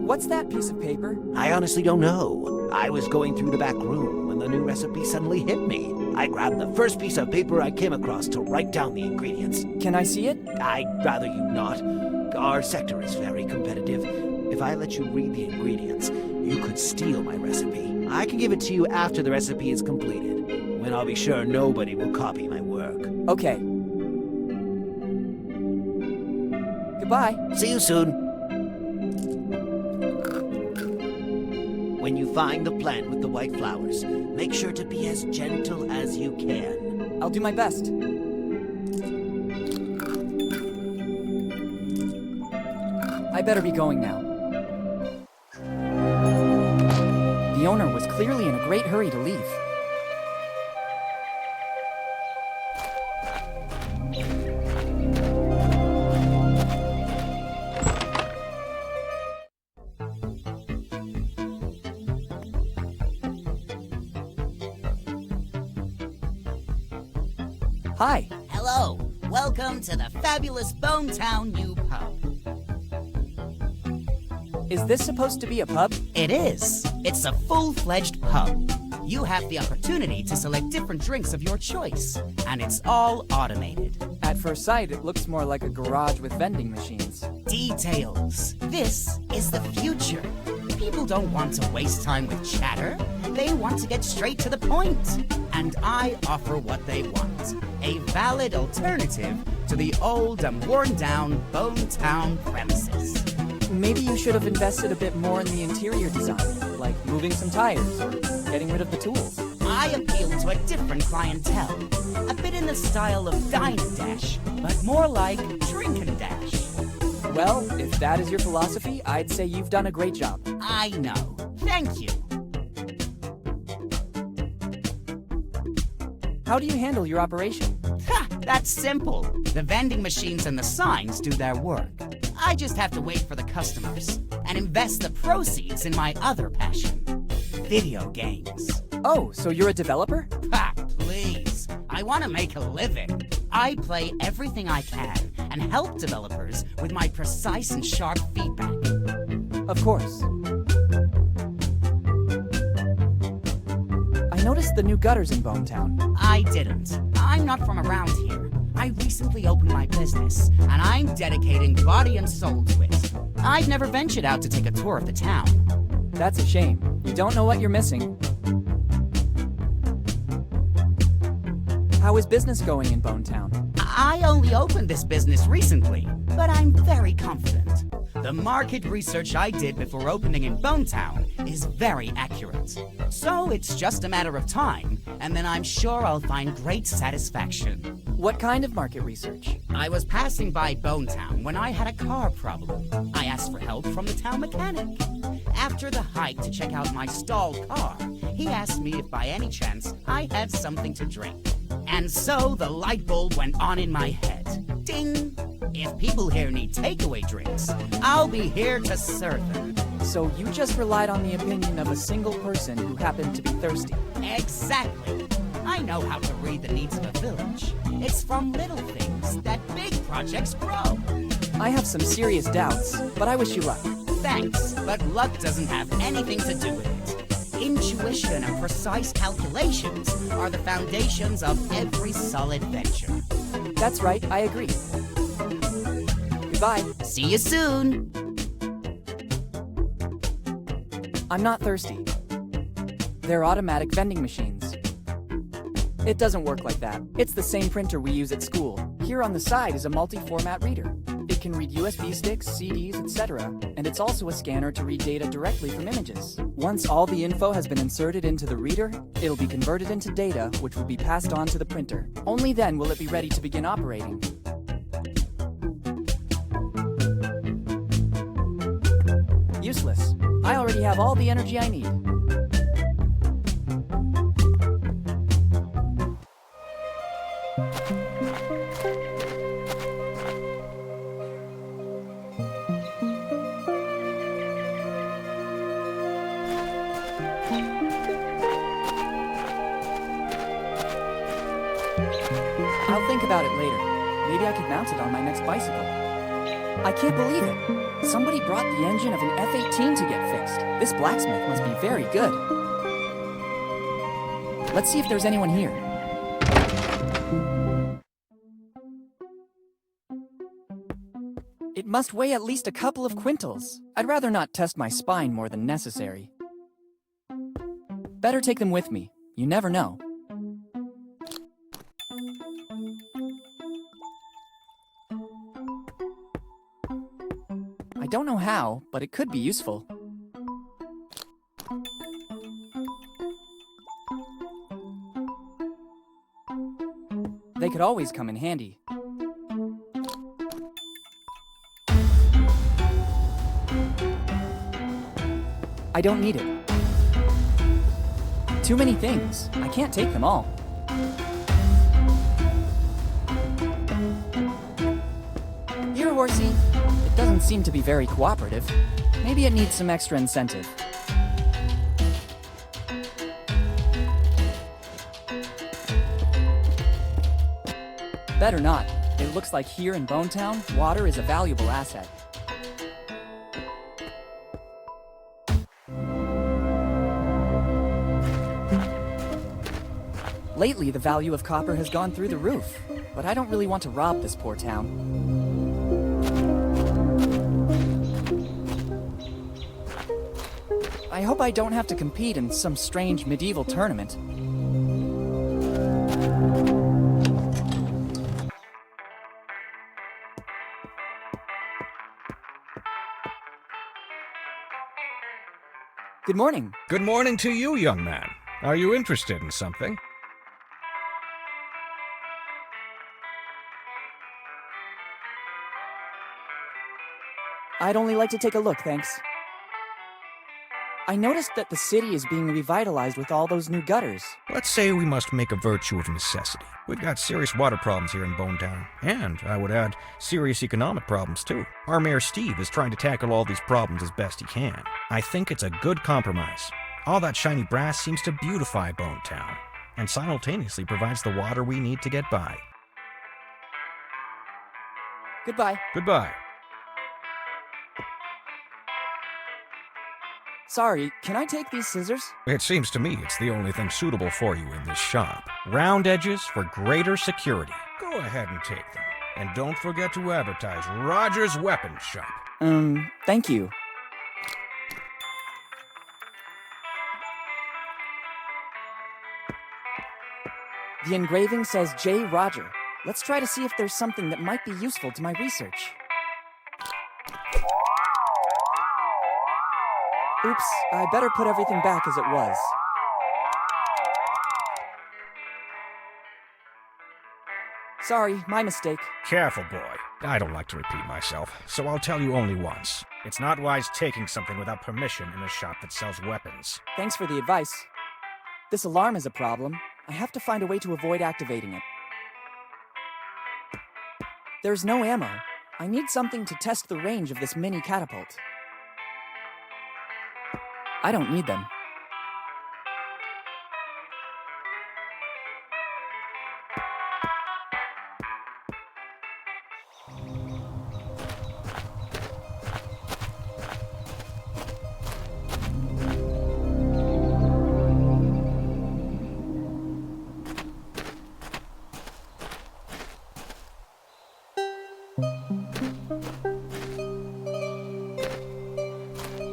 What's that piece of paper? I honestly don't know. I was going through the back room when the new recipe suddenly hit me. I grabbed the first piece of paper I came across to write down the ingredients. Can I see it? I'd rather you not. Our sector is very competitive. If I let you read the ingredients, you could steal my recipe. I can give it to you after the recipe is completed, when I'll be sure nobody will copy my work. Okay. Goodbye. See you soon. When you find the plant with the white flowers, make sure to be as gentle as you can. I'll do my best. I better be going now. The owner was clearly in a great hurry to leave. Hi. Hello. Welcome to the fabulous Bonetown New Pub. Is this supposed to be a pub? It is. It's a full-fledged pub. You have the opportunity to select different drinks of your choice, and it's all automated. At first sight, it looks more like a garage with vending machines. Details. This is the future. People don't want to waste time with chatter. They want to get straight to the point. And I offer what they want. A valid alternative to the old and worn-down Bonetown premises. Maybe you should have invested a bit more in the interior design, like moving some tires or getting rid of the tools. I appeal to a different clientele. A bit in the style of Dine and Dash, but more like Drink and Dash. Well, if that is your philosophy, I'd say you've done a great job. I know. Thank you. How do you handle your operation? Ha! That's simple. The vending machines and the signs do their work. I just have to wait for the customers and invest the proceeds in my other passion, video games. Oh, so you're a developer? Ha! Please. I want to make a living. I play everything I can and help developers with my precise and sharp feedback. Of course. I noticed the new gutters in Bonetown. I didn't. I'm not from around here. I recently opened my business, and I'm dedicating body and soul to it. I've never ventured out to take a tour of the town. That's a shame. You don't know what you're missing. How is business going in Bonetown? I only opened this business recently, but I'm very confident. The market research I did before opening in Bonetown is very accurate. So it's just a matter of time, and then I'm sure I'll find great satisfaction. What kind of market research? I was passing by Bonetown when I had a car problem. I asked for help from the town mechanic. After the hike to check out my stalled car, he asked me if by any chance I had something to drink. And so the light bulb went on in my head. Ding! If people here need takeaway drinks, I'll be here to serve them. So you just relied on the opinion of a single person who happened to be thirsty. Exactly. I know how to read the needs of a village. It's from little things that big projects grow. I have some serious doubts, but I wish you luck. Thanks, but luck doesn't have anything to do with it. Intuition and precise calculations are the foundations of every solid venture. That's right, I agree. Goodbye. See you soon. I'm not thirsty. They're automatic vending machines. It doesn't work like that. It's the same printer we use at school. Here on the side is a multi-format reader. It can read USB sticks, CDs, etc. And it's also a scanner to read data directly from images. Once all the info has been inserted into the reader, it'll be converted into data, which will be passed on to the printer. Only then will it be ready to begin operating. Useless. I already have all the energy I need. I'll think about it later. Maybe I could mount it on my next bicycle. I can't believe it. Somebody brought the engine of an F-18 to get fixed. This blacksmith must be very good. Let's see if there's anyone here. It must weigh at least a couple of quintals. I'd rather not test my spine more than necessary. Better take them with me. You never know. I don't know how, but it could be useful. They could always come in handy. I don't need it. Too many things. I can't take them all. Here, horsey. It doesn't seem to be very cooperative. Maybe it needs some extra incentive. Better not. It looks like here in Bonetown, water is a valuable asset. Lately, the value of copper has gone through the roof, but I don't really want to rob this poor town. I hope I don't have to compete in some strange medieval tournament. Good morning. Good morning to you, young man. Are you interested in something? I'd only like to take a look, thanks. I noticed that the city is being revitalized with all those new gutters. Let's say we must make a virtue of necessity. We've got serious water problems here in Bonetown, and, I would add, serious economic problems too. Our Mayor Steve is trying to tackle all these problems as best he can. I think it's a good compromise. All that shiny brass seems to beautify Bonetown, and simultaneously provides the water we need to get by. Goodbye. Goodbye. Sorry, can I take these scissors? It seems to me it's the only thing suitable for you in this shop. Round edges for greater security. Go ahead and take them. And don't forget to advertise Roger's Weapon Shop. Thank you. The engraving says J. Roger. Let's try to see if there's something that might be useful to my research. Oops, I better put everything back as it was. Sorry, my mistake. Careful, boy. I don't like to repeat myself, so I'll tell you only once. It's not wise taking something without permission in a shop that sells weapons. Thanks for the advice. This alarm is a problem. I have to find a way to avoid activating it. There's no ammo. I need something to test the range of this mini catapult. I don't need them.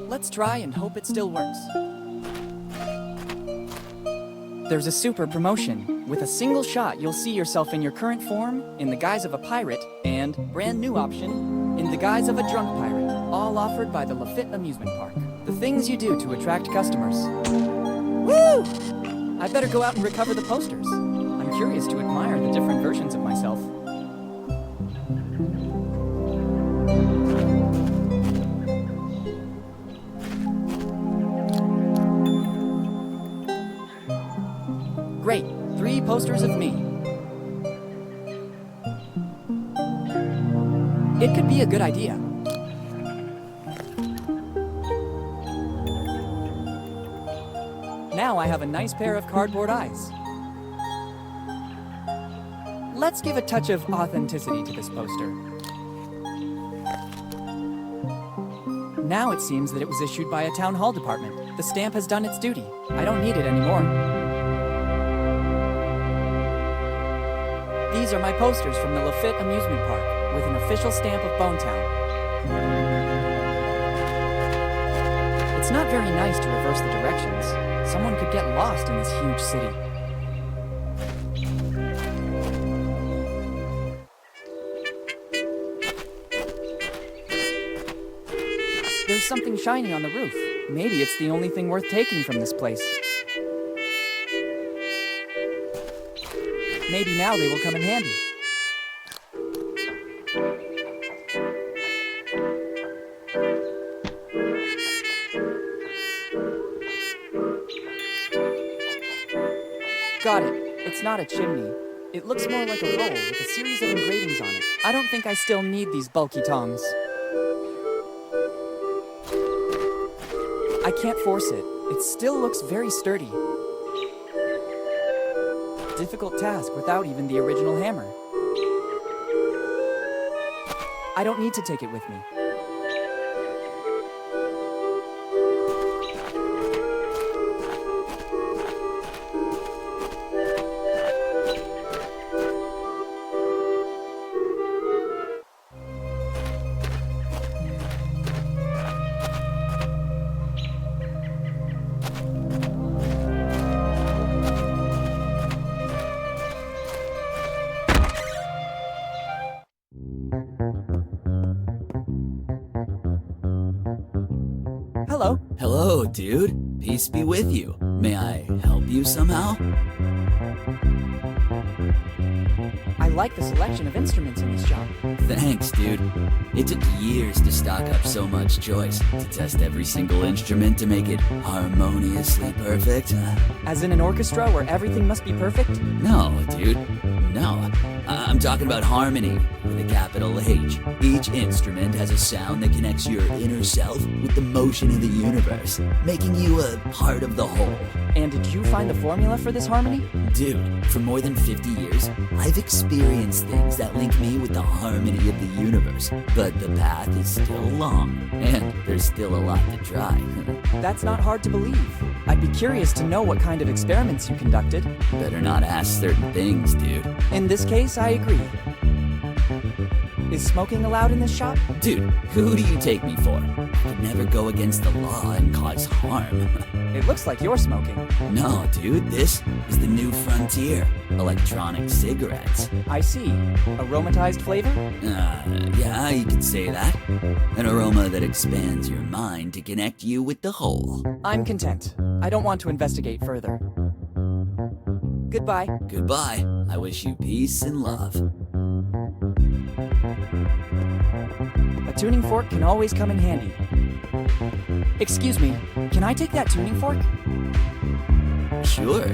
Let's try and hope it still works. There's a super promotion. With a single shot, you'll see yourself in your current form, in the guise of a pirate, and, brand new option, in the guise of a drunk pirate. All offered by the Lafitte Amusement Park. The things you do to attract customers. Woo! I better go out and recover the posters. I'm curious to admire the different versions of myself. Great, 3 posters of me. It could be a good idea. Now I have a nice pair of cardboard eyes. Let's give a touch of authenticity to this poster. Now it seems that it was issued by a town hall department. The stamp has done its duty. I don't need it anymore. These are my posters from the Lafitte Amusement Park, with an official stamp of Bonetown. It's not very nice to reverse the directions. Someone could get lost in this huge city. There's something shiny on the roof. Maybe it's the only thing worth taking from this place. Maybe now they will come in handy. Got it. It's not a chimney. It looks more like a roll with a series of engravings on it. I don't think I still need these bulky tongs. I can't force it. It still looks very sturdy. Difficult task without even the original hammer. I don't need to take it with me. Hello. Hello, dude. Peace be with you. May I help you somehow? I like the selection of instruments in this shop. Thanks, dude. It took years to stock up so much choice, to test every single instrument to make it harmoniously perfect. As in an orchestra where everything must be perfect? No, dude. No. I'm talking about harmony, with a capital H. Each instrument has a sound that connects your inner self with the motion of the universe, making you a part of the whole. And did you find the formula for this harmony? Dude, for more than 50 years, I've experienced things that link me with the harmony of the universe. But the path is still long, and there's still a lot to try. That's not hard to believe. I'd be curious to know what kind of experiments you conducted. Better not ask certain things, dude. In this case, I agree. Is smoking allowed in this shop? Dude, who do you take me for? I could never go against the law and cause harm. It looks like you're smoking. No, dude, this is the new frontier. Electronic cigarettes. I see. Aromatized flavor? Yeah, you could say that. An aroma that expands your mind to connect you with the whole. I'm content. I don't want to investigate further. Goodbye. Goodbye. I wish you peace and love. A tuning fork can always come in handy. Excuse me, can I take that tuning fork? Sure.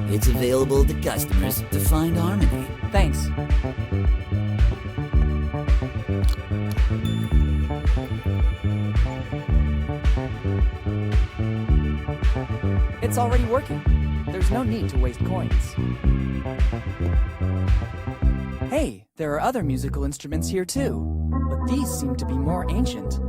It's available to customers to find harmony. Thanks. It's already working. There's no need to waste coins. Hey, there are other musical instruments here too, but these seem to be more ancient.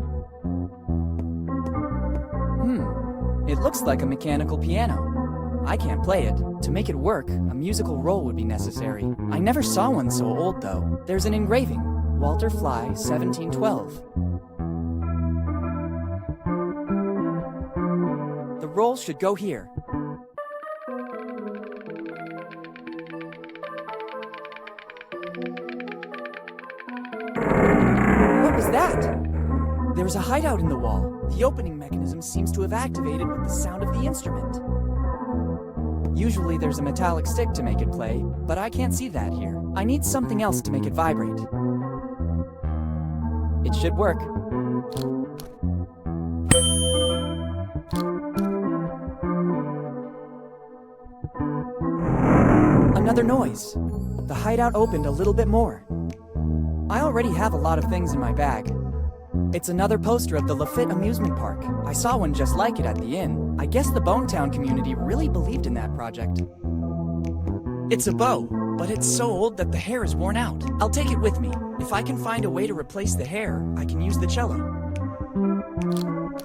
It looks like a mechanical piano. I can't play it. To make it work, a musical roll would be necessary. I never saw one so old, though. There's an engraving. Walter Fly, 1712. The roll should go here. What was that? There's a hideout in the wall. The opening mechanism seems to have activated with the sound of the instrument. Usually there's a metallic stick to make it play, but I can't see that here. I need something else to make it vibrate. It should work. Another noise. The hideout opened a little bit more. I already have a lot of things in my bag. It's another poster of the Lafitte Amusement Park. I saw one just like it at the inn. I guess the Bonetown community really believed in that project. It's a bow, but it's so old that the hair is worn out. I'll take it with me. If I can find a way to replace the hair, I can use the cello. Have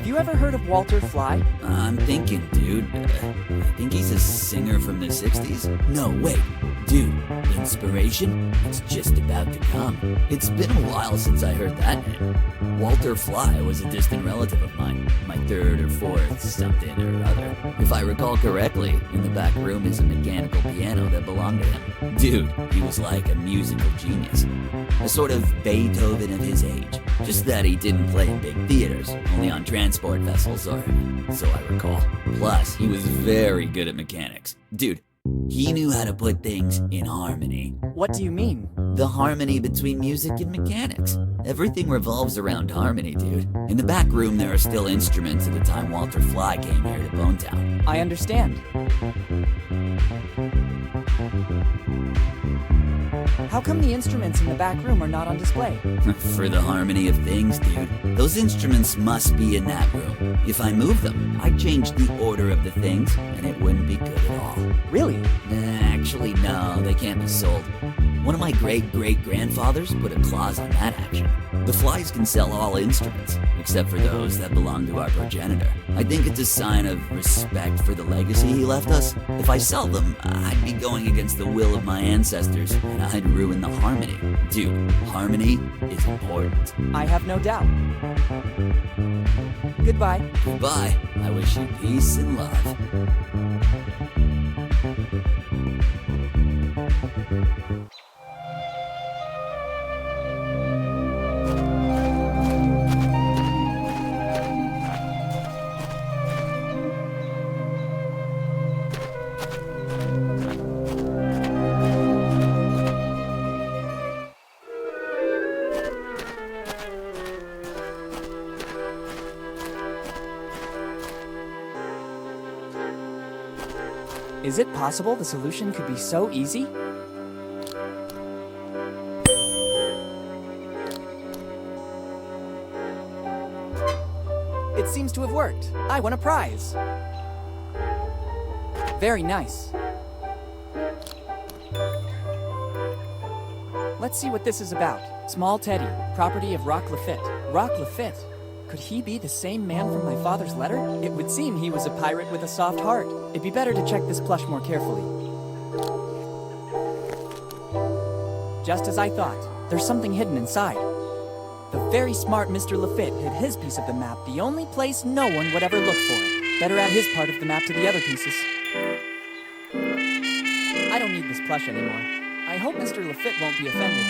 you ever heard of Walter Fly? I'm thinking, dude. I think he's a singer from the 60s. No, wait. Dude, inspiration? It's just about to come. It's been a while since I heard that name. Walter Fly was a distant relative of mine. My third or fourth something or other. If I recall correctly, in the back room is a mechanical piano that belonged to him. Dude, he was like a musical genius. A sort of Beethoven of his age. Just that he didn't play in big theaters, only on transport vessels, or so I recall. Plus, he was very good at mechanics. Dude, he knew how to put things in harmony. What do you mean? The harmony between music and mechanics. Everything revolves around harmony, dude. In the back room, there are still instruments at the time Walter Fly came here to Bonetown. I understand. How come the instruments in the back room are not on display? For the harmony of things, dude. Those instruments must be in that room. If I move them, I'd change the order of the things, and it wouldn't be good at all. Really? Actually, no, they can't be sold. One of my great-great-grandfathers put a clause on that action. The Flies can sell all instruments, except for those that belong to our progenitor. I think it's a sign of respect for the legacy he left us. If I sell them, I'd be going against the will of my ancestors, and I'd ruin the harmony. Dude, harmony is important. I have no doubt. Goodbye. Goodbye. I wish you peace and love. Is it possible the solution could be so easy? It seems to have worked. I won a prize. Very nice. Let's see what this is about. Small Teddy, property of Rock Lafitte. Rock Lafitte? Could he be the same man from my father's letter? It would seem he was a pirate with a soft heart. It'd be better to check this plush more carefully. Just as I thought, there's something hidden inside. The very smart Mr. Lafitte hid his piece of the map the only place no one would ever look for it. Better add his part of the map to the other pieces. I don't need this plush anymore. I hope Mr. Lafitte won't be offended.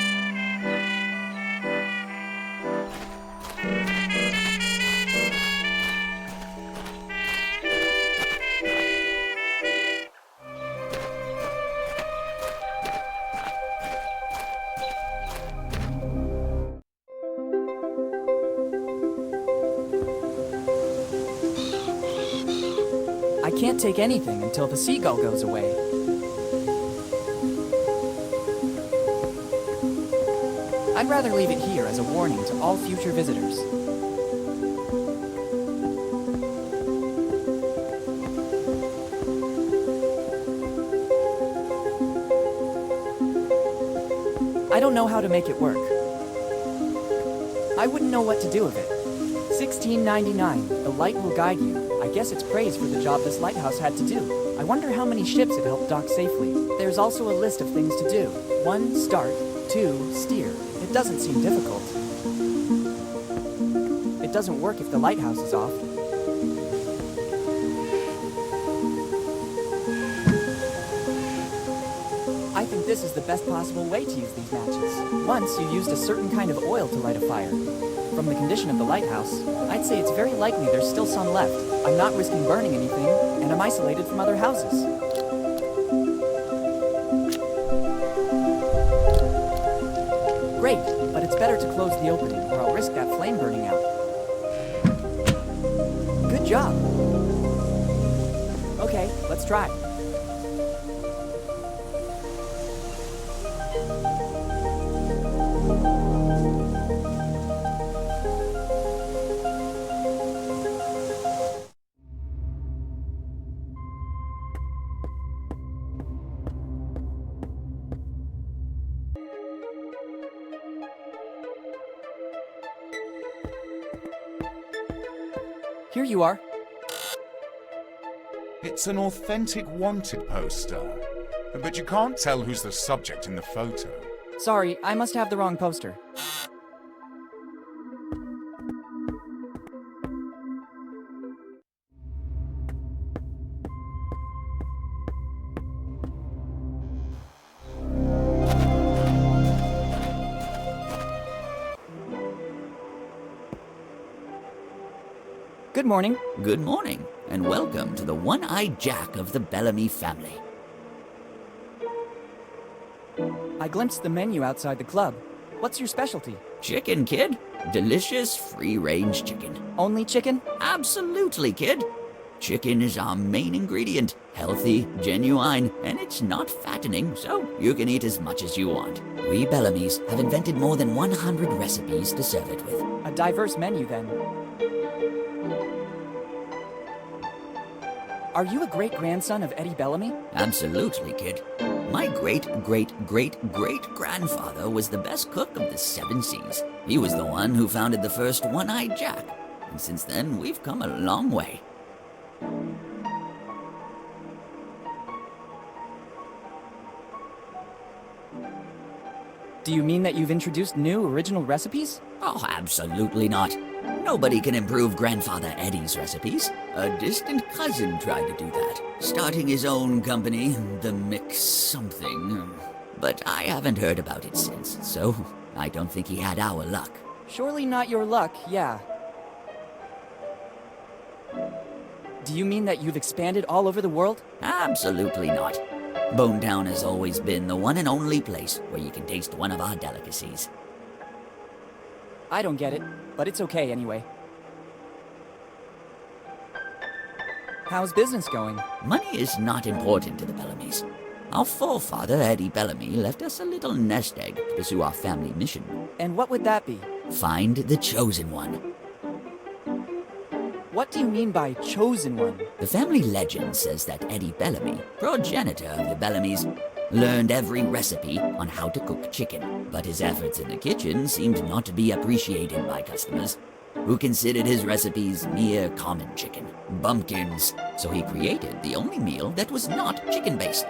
I can't take anything until the seagull goes away. I'd rather leave it here as a warning to all future visitors. I don't know how to make it work. I wouldn't know what to do with it. 1699, the light will guide you. I guess it's praise for the job this lighthouse had to do. I wonder how many ships it helped dock safely. There's also a list of things to do. 1, start. 2, steer. It doesn't seem difficult. It doesn't work if the lighthouse is off. I think this is the best possible way to use these matches. Once you used a certain kind of oil to light a fire. From the condition of the lighthouse, I'd say it's very likely there's still some left. I'm not risking burning anything, and I'm isolated from other houses. Great, but it's better to close the opening, or I'll risk that flame burning out. Good job. Okay, let's try. Here you are. It's an authentic wanted poster, but you can't tell who's the subject in the photo. Sorry, I must have the wrong poster. Good morning. Good morning, and welcome to the One-Eyed Jack of the Bellamy family. I glimpsed the menu outside the club. What's your specialty? Chicken, kid. Delicious, free-range chicken. Only chicken? Absolutely, kid. Chicken is our main ingredient. Healthy, genuine, and it's not fattening, so you can eat as much as you want. We Bellamys have invented more than 100 recipes to serve it with. A diverse menu, then. Are you a great-grandson of Eddie Bellamy? Absolutely, kid. My great-great-great-great-grandfather was the best cook of the 7 seas. He was the one who founded the first One-Eyed Jack. And since then, we've come a long way. Do you mean that you've introduced new, original recipes? Oh, absolutely not. Nobody can improve Grandfather Eddie's recipes. A distant cousin tried to do that, starting his own company, the Mix something. But I haven't heard about it since, so I don't think he had our luck. Surely not your luck, yeah. Do you mean that you've expanded all over the world? Absolutely not. Bonetown has always been the one and only place where you can taste one of our delicacies. I don't get it, but it's okay anyway. How's business going? Money is not important to the Bellamys. Our forefather, Eddie Bellamy, left us a little nest egg to pursue our family mission. And what would that be? Find the chosen one. What do you mean by chosen one? The family legend says that Eddie Bellamy, progenitor of the Bellamys, learned every recipe on how to cook chicken, but his efforts in the kitchen seemed not to be appreciated by customers, who considered his recipes mere common chicken, bumpkins, so he created the only meal that was not chicken-based,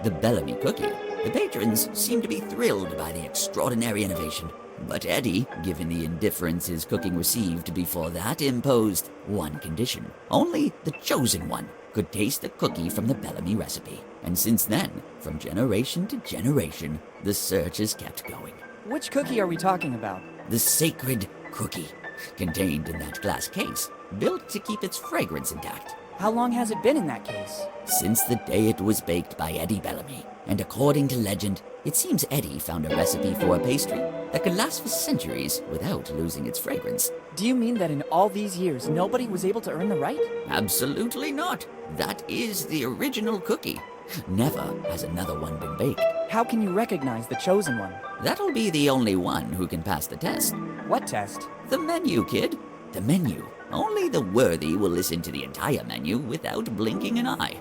the Bellamy cookie. The patrons seemed to be thrilled by the extraordinary innovation, but Eddie, given the indifference his cooking received before that, imposed one condition. Only the chosen one could taste the cookie from the Bellamy recipe. And since then, from generation to generation, the search has kept going. Which cookie are we talking about? The sacred cookie, contained in that glass case, built to keep its fragrance intact. How long has it been in that case? Since the day it was baked by Eddie Bellamy. And according to legend, it seems Eddie found a recipe for a pastry that could last for centuries without losing its fragrance. Do you mean that in all these years, nobody was able to earn the right? Absolutely not. That is the original cookie. Never has another one been baked. How can you recognize the chosen one? That'll be the only one who can pass the test. What test? The menu, kid. The menu. Only the worthy will listen to the entire menu without blinking an eye.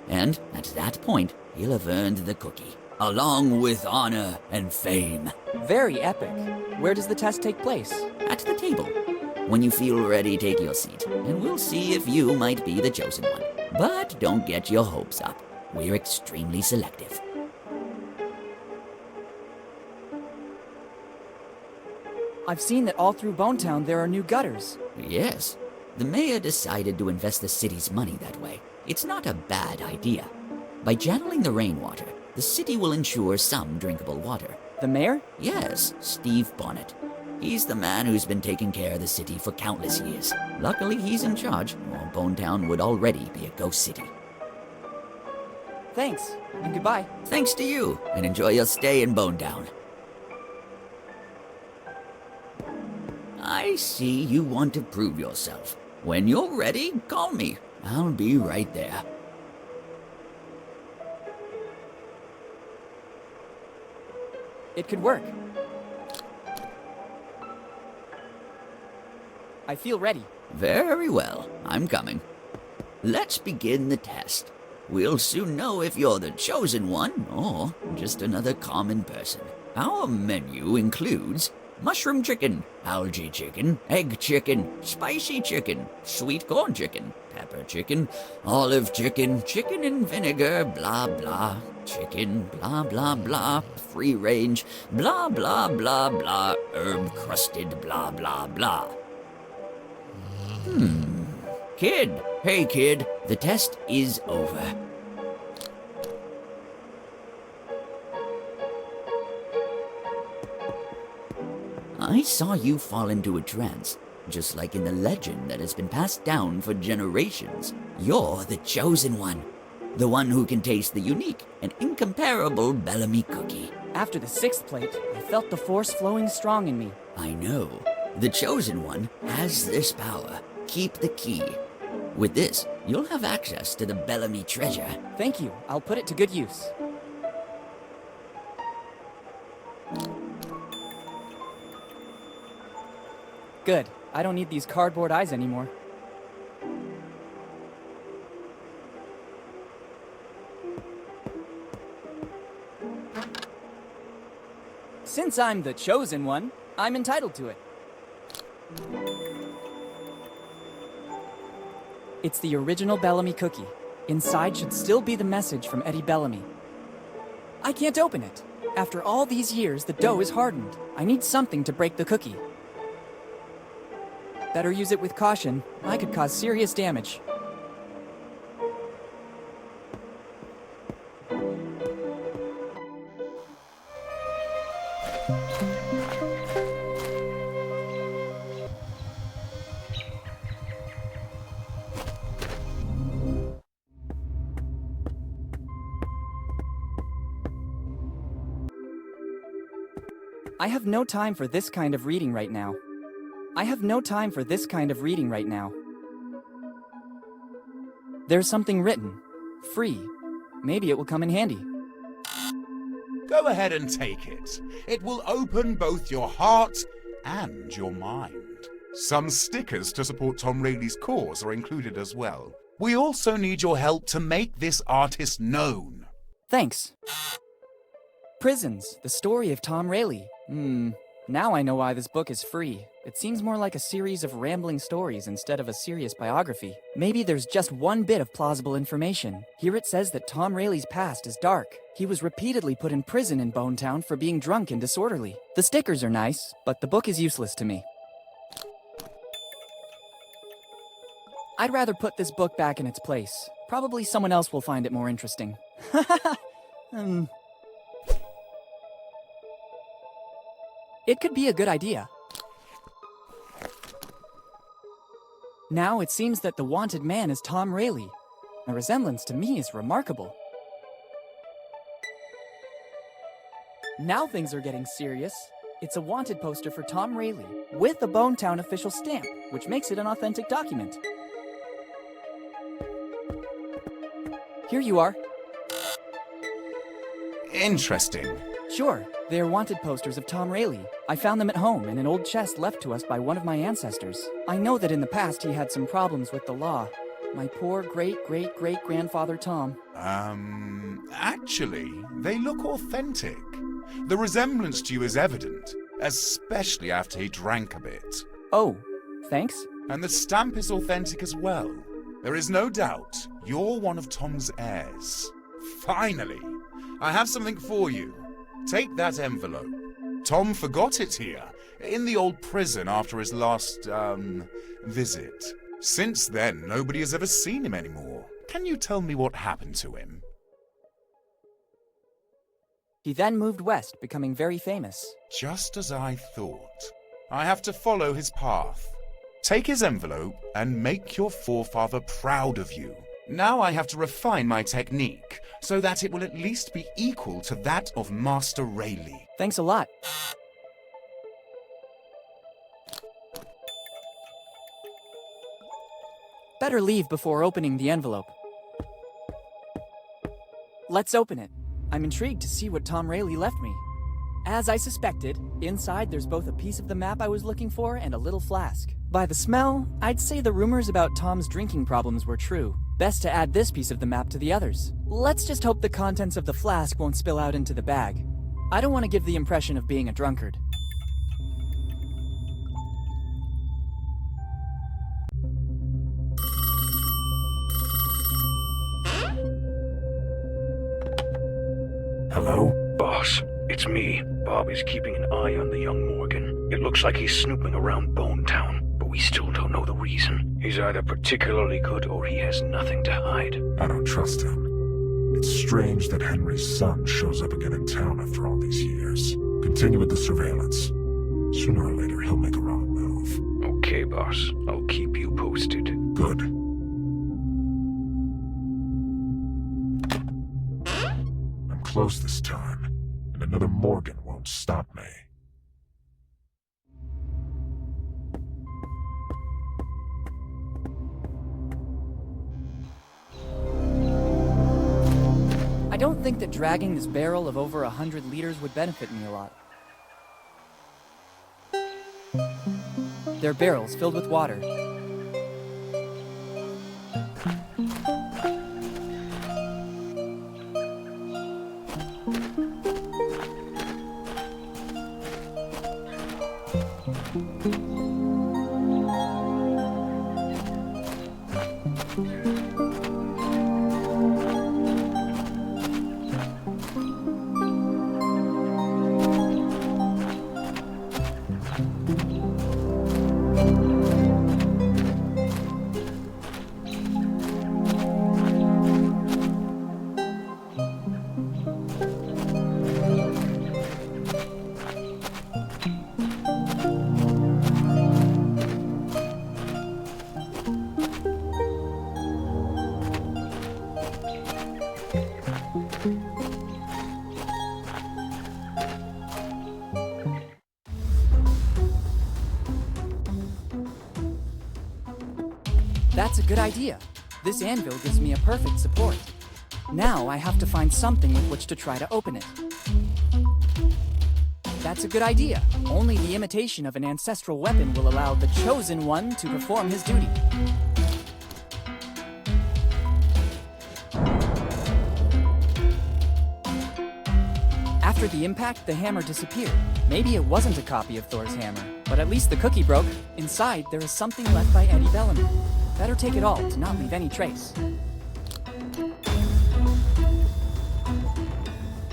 And at that point, he'll have earned the cookie, along with honor and fame. Very epic. Where does the test take place? At the table. When you feel ready, take your seat, and we'll see if you might be the chosen one. But don't get your hopes up. We're extremely selective. I've seen that all through Bonetown there are new gutters. Yes. The mayor decided to invest the city's money that way. It's not a bad idea. By channeling the rainwater, the city will ensure some drinkable water. The mayor? Yes, Steve Bonnet. He's the man who's been taking care of the city for countless years. Luckily, he's in charge, or Bonetown would already be a ghost city. Thanks, and goodbye. Thanks to you, and enjoy your stay in Bonetown. I see you want to prove yourself. When you're ready, call me. I'll be right there. It could work. I feel ready. Very well, I'm coming. Let's begin the test. We'll soon know if you're the chosen one or just another common person. Our menu includes mushroom chicken, algae chicken, egg chicken, spicy chicken, sweet corn chicken, pepper chicken, olive chicken, chicken and vinegar, blah blah, chicken, blah blah blah, free range, blah blah blah blah, herb crusted, blah blah blah. Kid, hey kid, the test is over. I saw you fall into a trance, just like in the legend that has been passed down for generations. You're the chosen one, the one who can taste the unique and incomparable Bellamy cookie. After the 6th plate, I felt the force flowing strong in me. I know. The chosen one has this power. Keep the key. With this, you'll have access to the Bellamy treasure. Thank you. I'll put it to good use. Good. I don't need these cardboard eyes anymore. Since I'm the chosen one, I'm entitled to it. It's the original Bellamy cookie. Inside should still be the message from Eddie Bellamy. I can't open it. After all these years, the dough is hardened. I need something to break the cookie. Better use it with caution. I could cause serious damage. I have no time for this kind of reading right now. There's something written. Free. Maybe it will come in handy. Go ahead and take it. It will open both your heart and your mind. Some stickers to support Tom Rayleigh's cause are included as well. We also need your help to make this artist known. Thanks. Prisons, the story of Tom Rayleigh. Now I know why this book is free. It seems more like a series of rambling stories instead of a serious biography. Maybe there's just one bit of plausible information. Here it says that Tom Rayleigh's past is dark. He was repeatedly put in prison in Bonetown for being drunk and disorderly. The stickers are nice, but the book is useless to me. I'd rather put this book back in its place. Probably someone else will find it more interesting. It could be a good idea. Now it seems that the wanted man is Tom Rayleigh. The resemblance to me is remarkable. Now things are getting serious. It's a wanted poster for Tom Rayleigh with a Bonetown official stamp, which makes it an authentic document. Here you are. Interesting. Sure, they are wanted posters of Tom Rayleigh. I found them at home in an old chest left to us by one of my ancestors. I know that in the past he had some problems with the law. My poor great-great-great-grandfather Tom. Actually, they look authentic. The resemblance to you is evident, especially after he drank a bit. Oh, thanks. And the stamp is authentic as well. There is no doubt you're one of Tom's heirs. Finally, I have something for you. Take that envelope. Tom forgot it here, in the old prison after his last, visit. Since then, nobody has ever seen him anymore. Can you tell me what happened to him? He then moved west, becoming very famous. Just as I thought. I have to follow his path. Take his envelope and make your forefather proud of you. Now I have to refine my technique, so that it will at least be equal to that of Master Rayleigh. Thanks a lot. Better leave before opening the envelope. Let's open it. I'm intrigued to see what Tom Rayleigh left me. As I suspected, inside there's both a piece of the map I was looking for and a little flask. By the smell, I'd say the rumors about Tom's drinking problems were true. Best to add this piece of the map to the others. Let's just hope the contents of the flask won't spill out into the bag. I don't want to give the impression of being a drunkard. Hello? Boss, it's me. Bob is keeping an eye on the young Morgan. It looks like he's snooping around Bone Town, but we still don't know the reason. He's either particularly good or he has nothing to hide. I don't trust him. It's strange that Henry's son shows up again in town after all these years. Continue with the surveillance. Sooner or later, he'll make a wrong move. Okay, boss. I'll keep you posted. Good. I'm close this time, and another Morgan won't stop me. I don't think that dragging this barrel of over 100 liters would benefit me a lot. They're barrels filled with water. That's a good idea. This anvil gives me a perfect support. Now I have to find something with which to try to open it. That's a good idea. Only the imitation of an ancestral weapon will allow the chosen one to perform his duty. After the impact, the hammer disappeared. Maybe it wasn't a copy of Thor's hammer, but at least the cookie broke. Inside, there is something left by Eddie Bellamy. Better take it all to not leave any trace.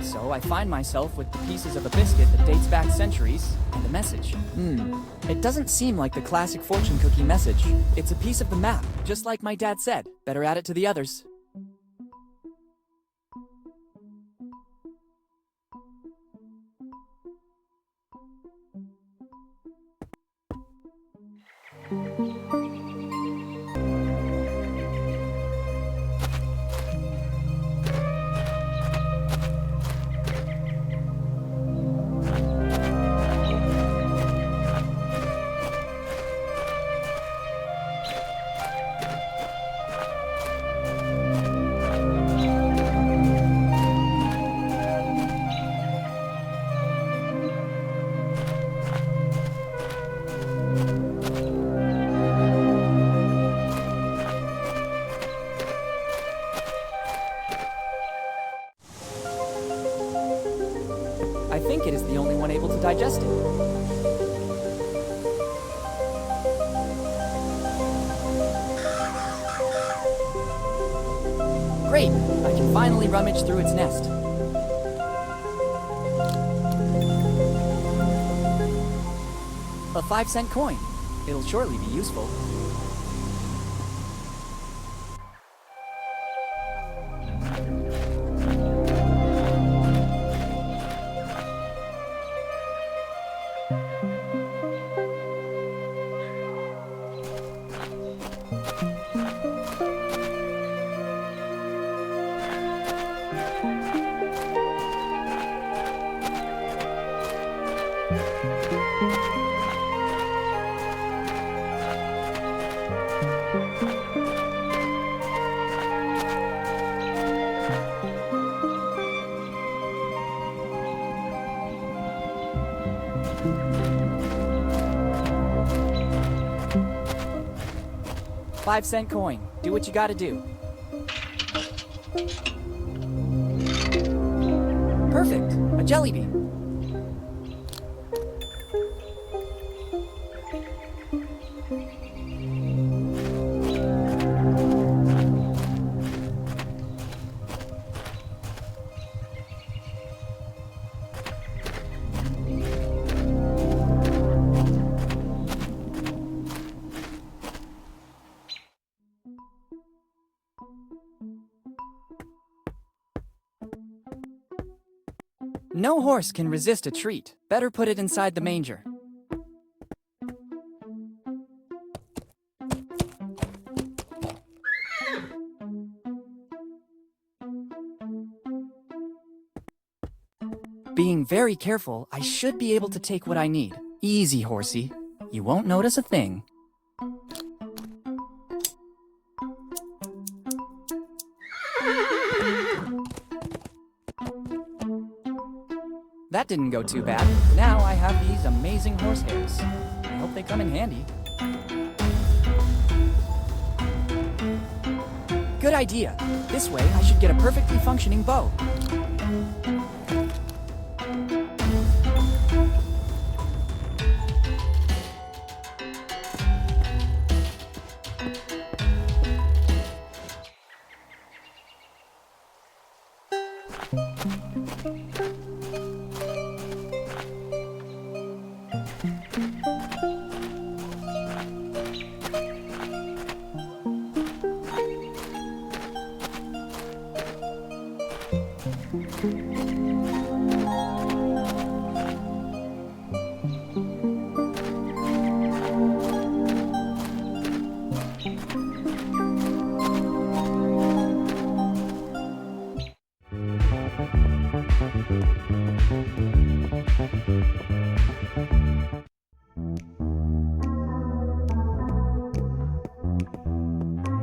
So I find myself with the pieces of a biscuit that dates back centuries, and a message. It doesn't seem like the classic fortune cookie message. It's a piece of the map, just like my dad said. Better add it to the others. I think it is the only one able to digest it. Great! I can finally rummage through its nest. A 5-cent coin. It'll surely be useful. $5-cent coin. Do what you gotta do. Perfect! A jelly bean. No horse can resist a treat. Better put it inside the manger. Being very careful, I should be able to take what I need. Easy, horsey. You won't notice a thing. That didn't go too bad. Now I have these amazing horse hairs. I hope they come in handy. Good idea. This way I should get a perfectly functioning bow.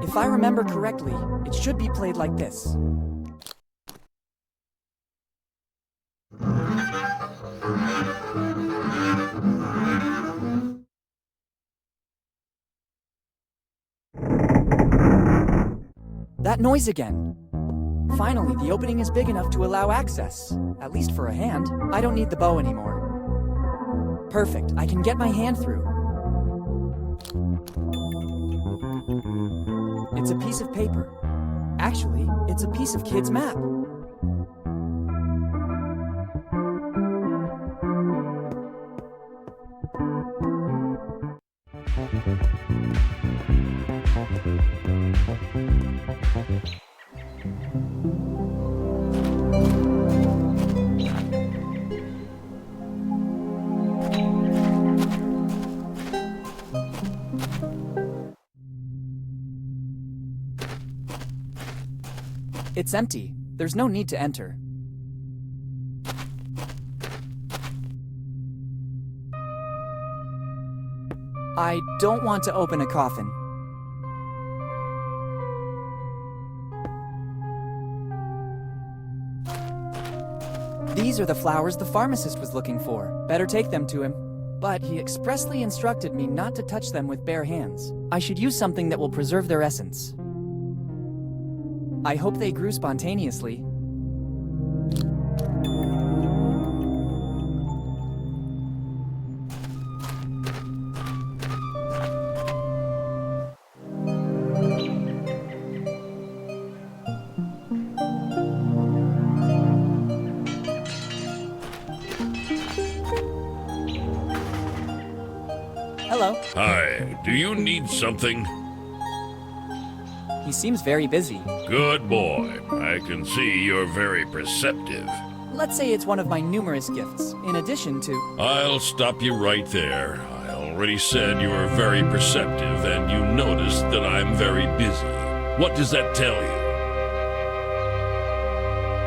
If I remember correctly, it should be played like this. That noise again. Finally, the opening is big enough to allow access. At least for a hand. I don't need the bow anymore. Perfect, I can get my hand through. It's a piece of paper. Actually, it's a piece of Kid's map. It's empty. There's no need to enter. I don't want to open a coffin. These are the flowers the pharmacist was looking for. Better take them to him. But he expressly instructed me not to touch them with bare hands. I should use something that will preserve their essence. I hope they grew spontaneously. Hello. Hi, do you need something? He seems very busy. Good boy. I can see you're very perceptive. Let's say it's one of my numerous gifts, in addition to... I'll stop you right there. I already said you were very perceptive, and you noticed that I'm very busy. What does that tell you?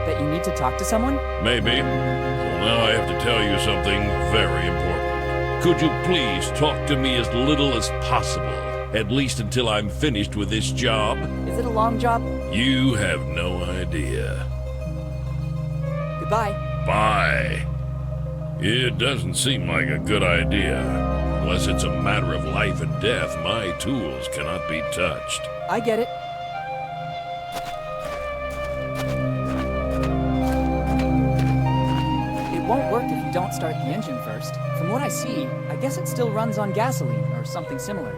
That you need to talk to someone? Maybe. So now I have to tell you something very important. Could you please talk to me as little as possible? At least until I'm finished with this job. Is it a long job? You have no idea. Goodbye. Bye. It doesn't seem like a good idea. Unless it's a matter of life and death, my tools cannot be touched. I get it. It won't work if you don't start the engine first. From what I see, I guess it still runs on gasoline or something similar.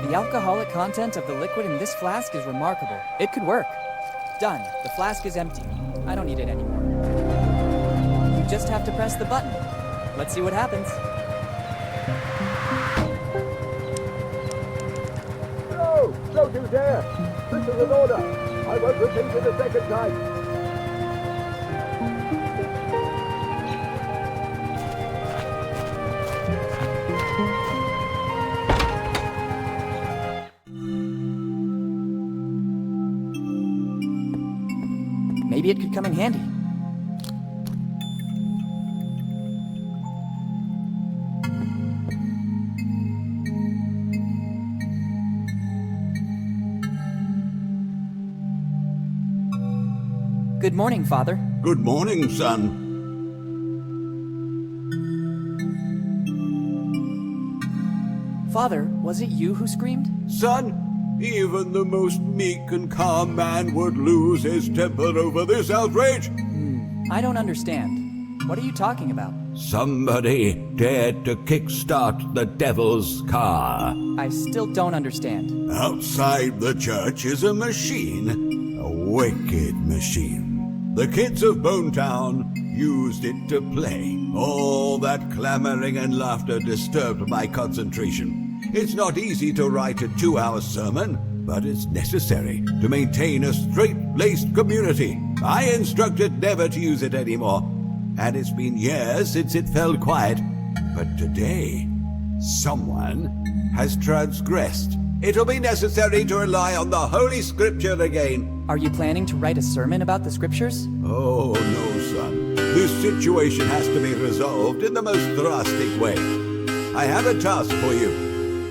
The alcoholic content of the liquid in this flask is remarkable. It could work. Done. The flask is empty. I don't need it anymore. You just have to press the button. Let's see what happens. Don't you dare! This is an order! I won't repeat it a second time! Maybe it could come in handy. Good morning, Father. Good morning, son. Father, was it you who screamed? Son, even the most meek and calm man would lose his temper over this outrage. I don't understand. What are you talking about? Somebody dared to kickstart the devil's car. I still don't understand. Outside the church is a machine, a wicked machine. The kids of Bonetown used it to play. All that clamoring and laughter disturbed my concentration. It's not easy to write a 2-hour sermon, but it's necessary to maintain a straight-laced community. I instructed never to use it anymore, and it's been years since it fell quiet. But today, someone has transgressed. It'll be necessary to rely on the Holy Scripture again. Are you planning to write a sermon about the scriptures? Oh, no, son. This situation has to be resolved in the most drastic way. I have a task for you.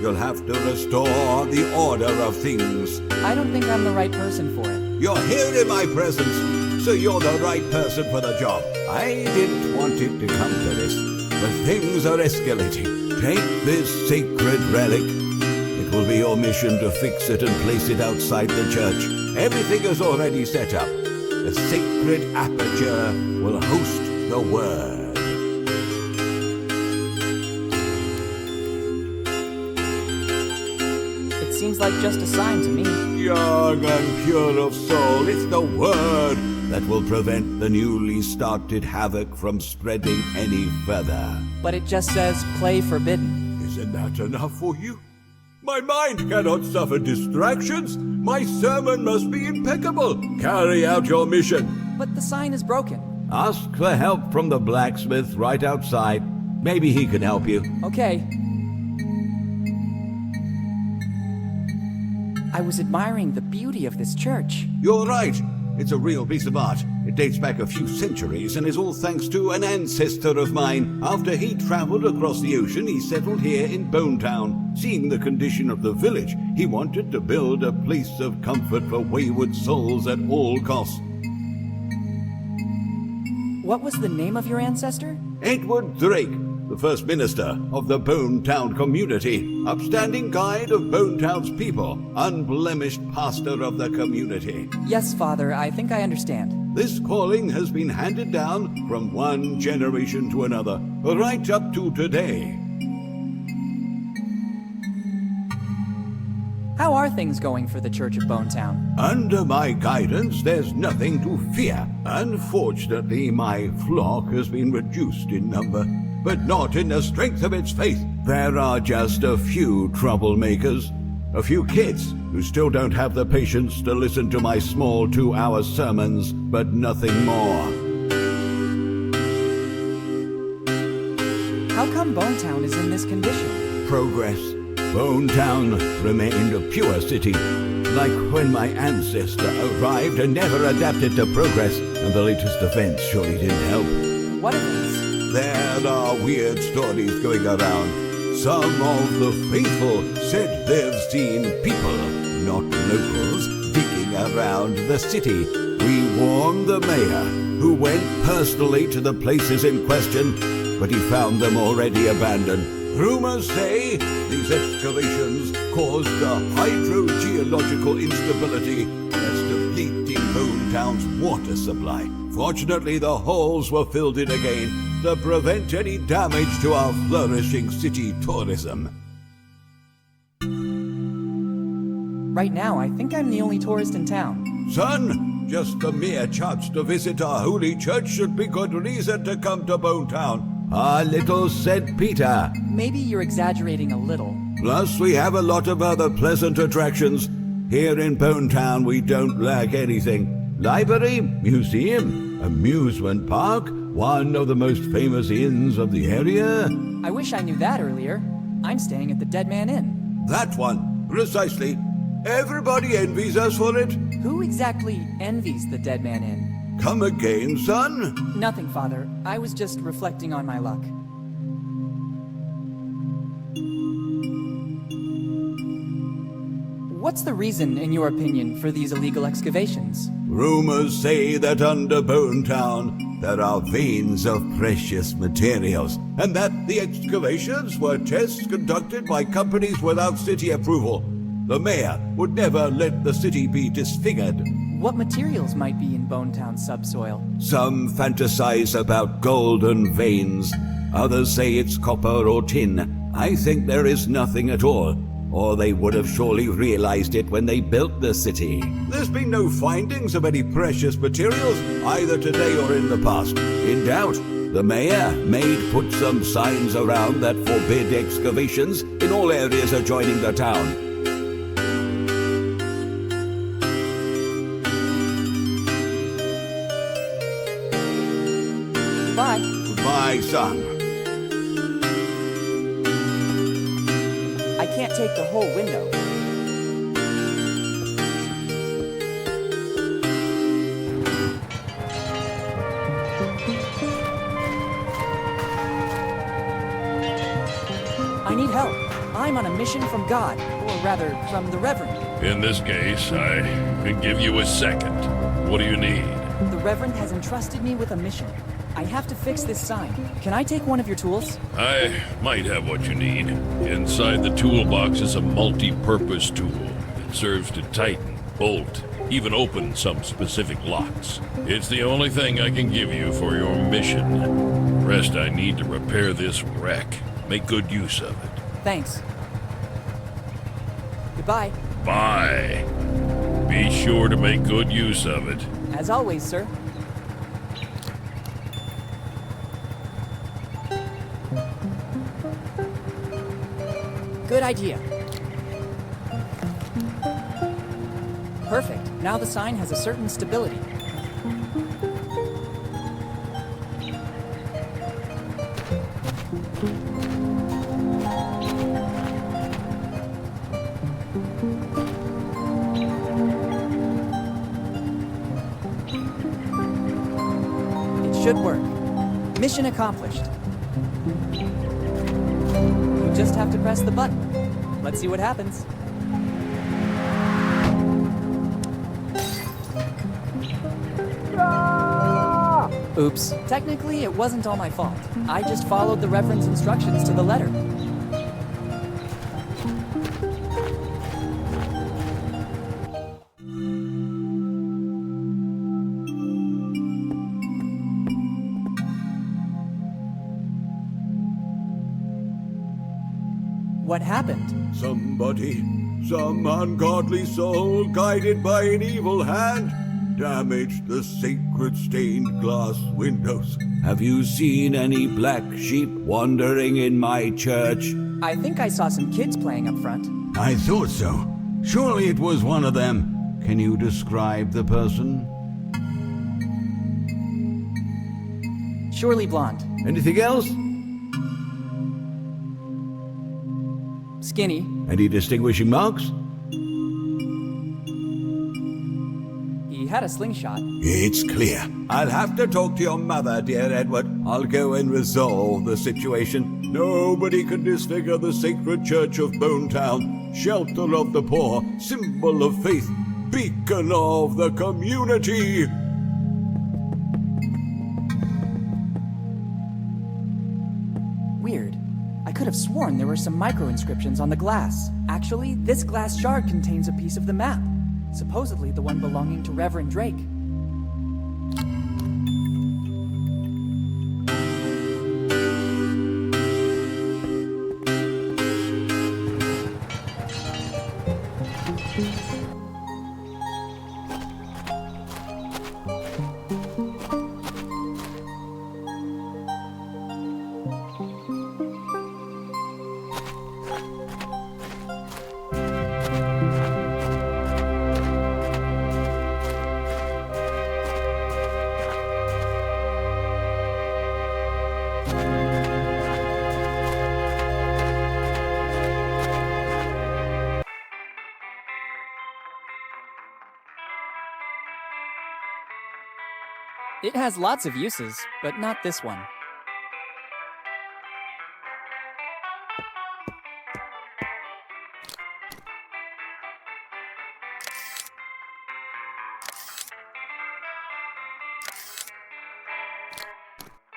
You'll have to restore the order of things. I don't think I'm the right person for it. You're here in my presence, so you're the right person for the job. I didn't want it to come to this, but things are escalating. Take this sacred relic. It will be your mission to fix it and place it outside the church. Everything is already set up. The sacred aperture will host the word. It seems like just a sign to me. Young and pure of soul, it's the word that will prevent the newly started havoc from spreading any further. But it just says, play forbidden. Isn't that enough for you? My mind cannot suffer distractions. My sermon must be impeccable. Carry out your mission. But the sign is broken. Ask for help from the blacksmith right outside. Maybe he can help you. Okay. I was admiring the beauty of this church. You're right. It's a real piece of art. It dates back a few centuries and is all thanks to an ancestor of mine. After he traveled across the ocean, he settled here in Bonetown. Seeing the condition of the village, he wanted to build a place of comfort for wayward souls at all costs. What was the name of your ancestor? Edward Drake, the first minister of the Bonetown community, upstanding guide of Bonetown's people, unblemished pastor of the community. Yes, Father, I think I understand. This calling has been handed down from one generation to another, right up to today. How are things going for the Church of Bonetown? Under my guidance, there's nothing to fear. Unfortunately, my flock has been reduced in number, but not in the strength of its faith. There are just a few troublemakers, a few kids who still don't have the patience to listen to my small 2-hour sermons, but nothing more. How come Bonetown is in this condition? Progress. Bonetown remained a pure city, like when my ancestor arrived and never adapted to progress, and the latest events surely didn't help. What events? There are weird stories going around. Some of the faithful said they've seen people, not locals, digging around the city. We warned the mayor, who went personally to the places in question, but he found them already abandoned. Rumors say these excavations caused the hydrogeological instability that's depleting Bonetown's water supply. Fortunately, the holes were filled in again to prevent any damage to our flourishing city tourism. Right now, I think I'm the only tourist in town. Son, just the mere chance to visit our holy church should be good reason to come to Bonetown. Our little St. Peter. Maybe you're exaggerating a little. Plus, we have a lot of other pleasant attractions. Here in Bone Town, we don't lack anything. Library, museum, amusement park, one of the most famous inns of the area. I wish I knew that earlier. I'm staying at the Dead Man Inn. That one, precisely. Everybody envies us for it. Who exactly envies the Dead Man Inn? Come again, son? Nothing, Father. I was just reflecting on my luck. What's the reason, in your opinion, for these illegal excavations? Rumors say that under Bone Town there are veins of precious materials, and that the excavations were tests conducted by companies without city approval. The mayor would never let the city be disfigured. What materials might be in Bone Town's subsoil? Some fantasize about golden veins. Others say it's copper or tin. I think there is nothing at all, or they would have surely realized it when they built the city. There's been no findings of any precious materials, either today or in the past. In doubt, the mayor may put some signs around that forbid excavations in all areas adjoining the town. Bye. Goodbye, son. I can't take the whole window. I need help. I'm on a mission from God, or rather, from the Reverend. In this case, I can give you a second. What do you need? The Reverend has entrusted me with a mission. I have to fix this sign. Can I take one of your tools? I might have what you need. Inside the toolbox is a multi-purpose tool that serves to tighten, bolt, even open some specific locks. It's the only thing I can give you for your mission. Rest I need to repair this wreck. Make good use of it. Thanks. Goodbye. Bye. Be sure to make good use of it. As always, sir. Good idea. Perfect. Now the sign has a certain stability. It should work. Mission accomplished. You just have to press the button. Let's see what happens. Oops. Technically, it wasn't all my fault. I just followed the Reverend's instructions to the letter. What happened? Somebody, some ungodly soul guided by an evil hand, damaged the sacred stained glass windows. Have you seen any black sheep wandering in my church? I think I saw some kids playing up front. I thought so. Surely it was one of them. Can you describe the person? Surely blonde. Anything else? Skinny. Any distinguishing marks? He had a slingshot. It's clear. I'll have to talk to your mother, dear Edward. I'll go and resolve the situation. Nobody can disfigure the sacred church of Bone Town, shelter of the poor, symbol of faith, beacon of the community. Weird. I could have sworn there were some micro-inscriptions on the glass. Actually, this glass shard contains a piece of the map. Supposedly the one belonging to Reverend Drake. It has lots of uses, but not this one.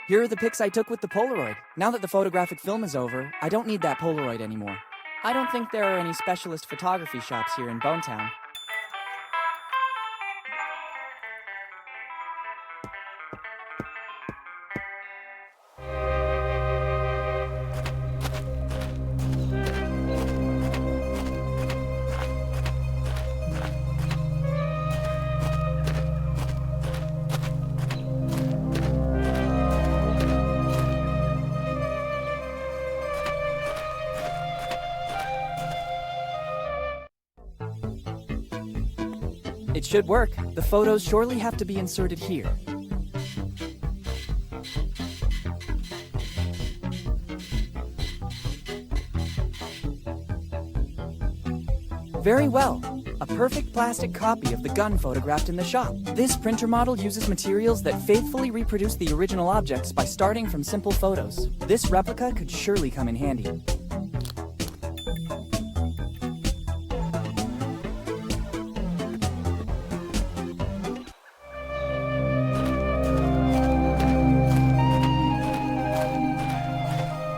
Here are the pics I took with the Polaroid. Now that the photographic film is over, I don't need that Polaroid anymore. I don't think there are any specialist photography shops here in Bonetown. It should work. The photos surely have to be inserted here. Very well. A perfect plastic copy of the gun photographed in the shop. This printer model uses materials that faithfully reproduce the original objects by starting from simple photos. This replica could surely come in handy.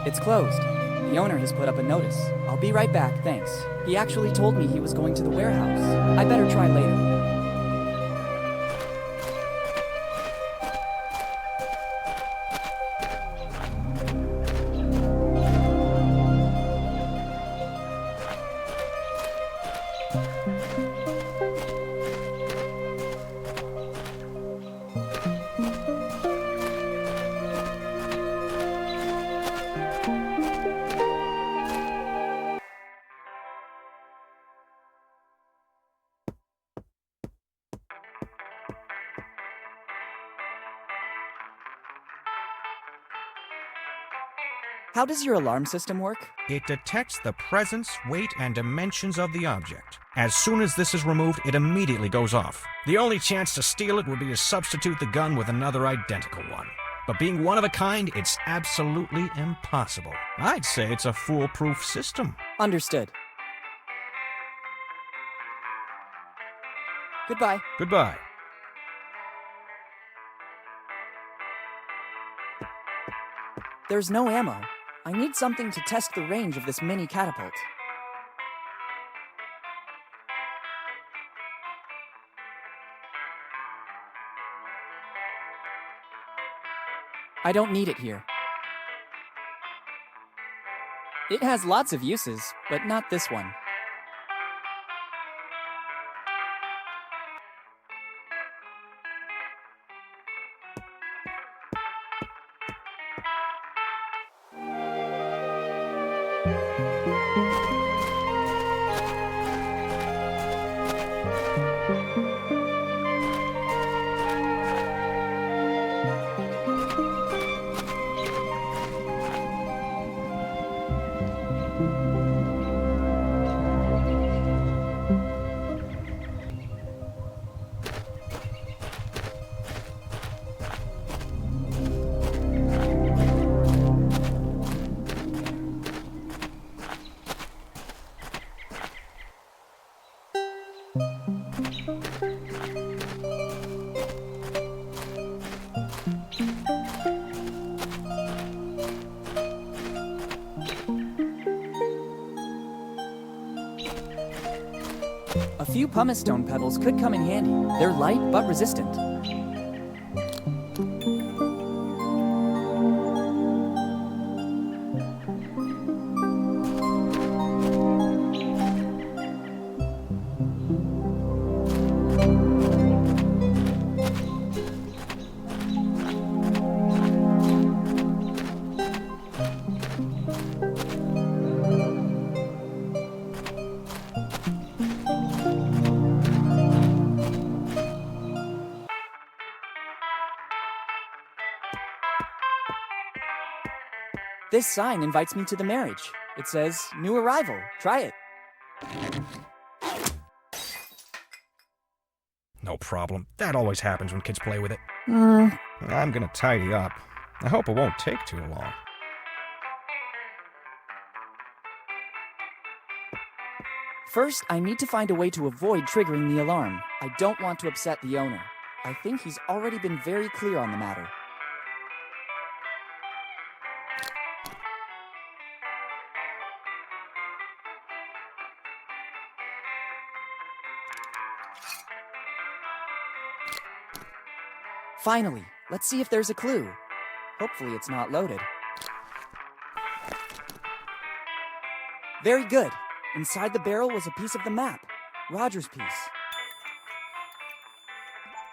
It's closed. The owner has put up a notice. I'll be right back, thanks. He actually told me he was going to the warehouse. I better try later. How does your alarm system work? It detects the presence, weight, and dimensions of the object. As soon as this is removed, it immediately goes off. The only chance to steal it would be to substitute the gun with another identical one. But being one of a kind, it's absolutely impossible. I'd say it's a foolproof system. Understood. Goodbye. Goodbye. There's no ammo. I need something to test the range of this mini catapult. I don't need it here. It has lots of uses, but not this one. A few pumice stone pebbles could come in handy. They're light but resistant. This sign invites me to the marriage. It says, "New arrival. Try it." No problem. That always happens when kids play with it. I'm gonna tidy up. I hope it won't take too long. First, I need to find a way to avoid triggering the alarm. I don't want to upset the owner. I think he's already been very clear on the matter. Finally, let's see if there's a clue. Hopefully it's not loaded. Very good. Inside the barrel was a piece of the map. Roger's piece.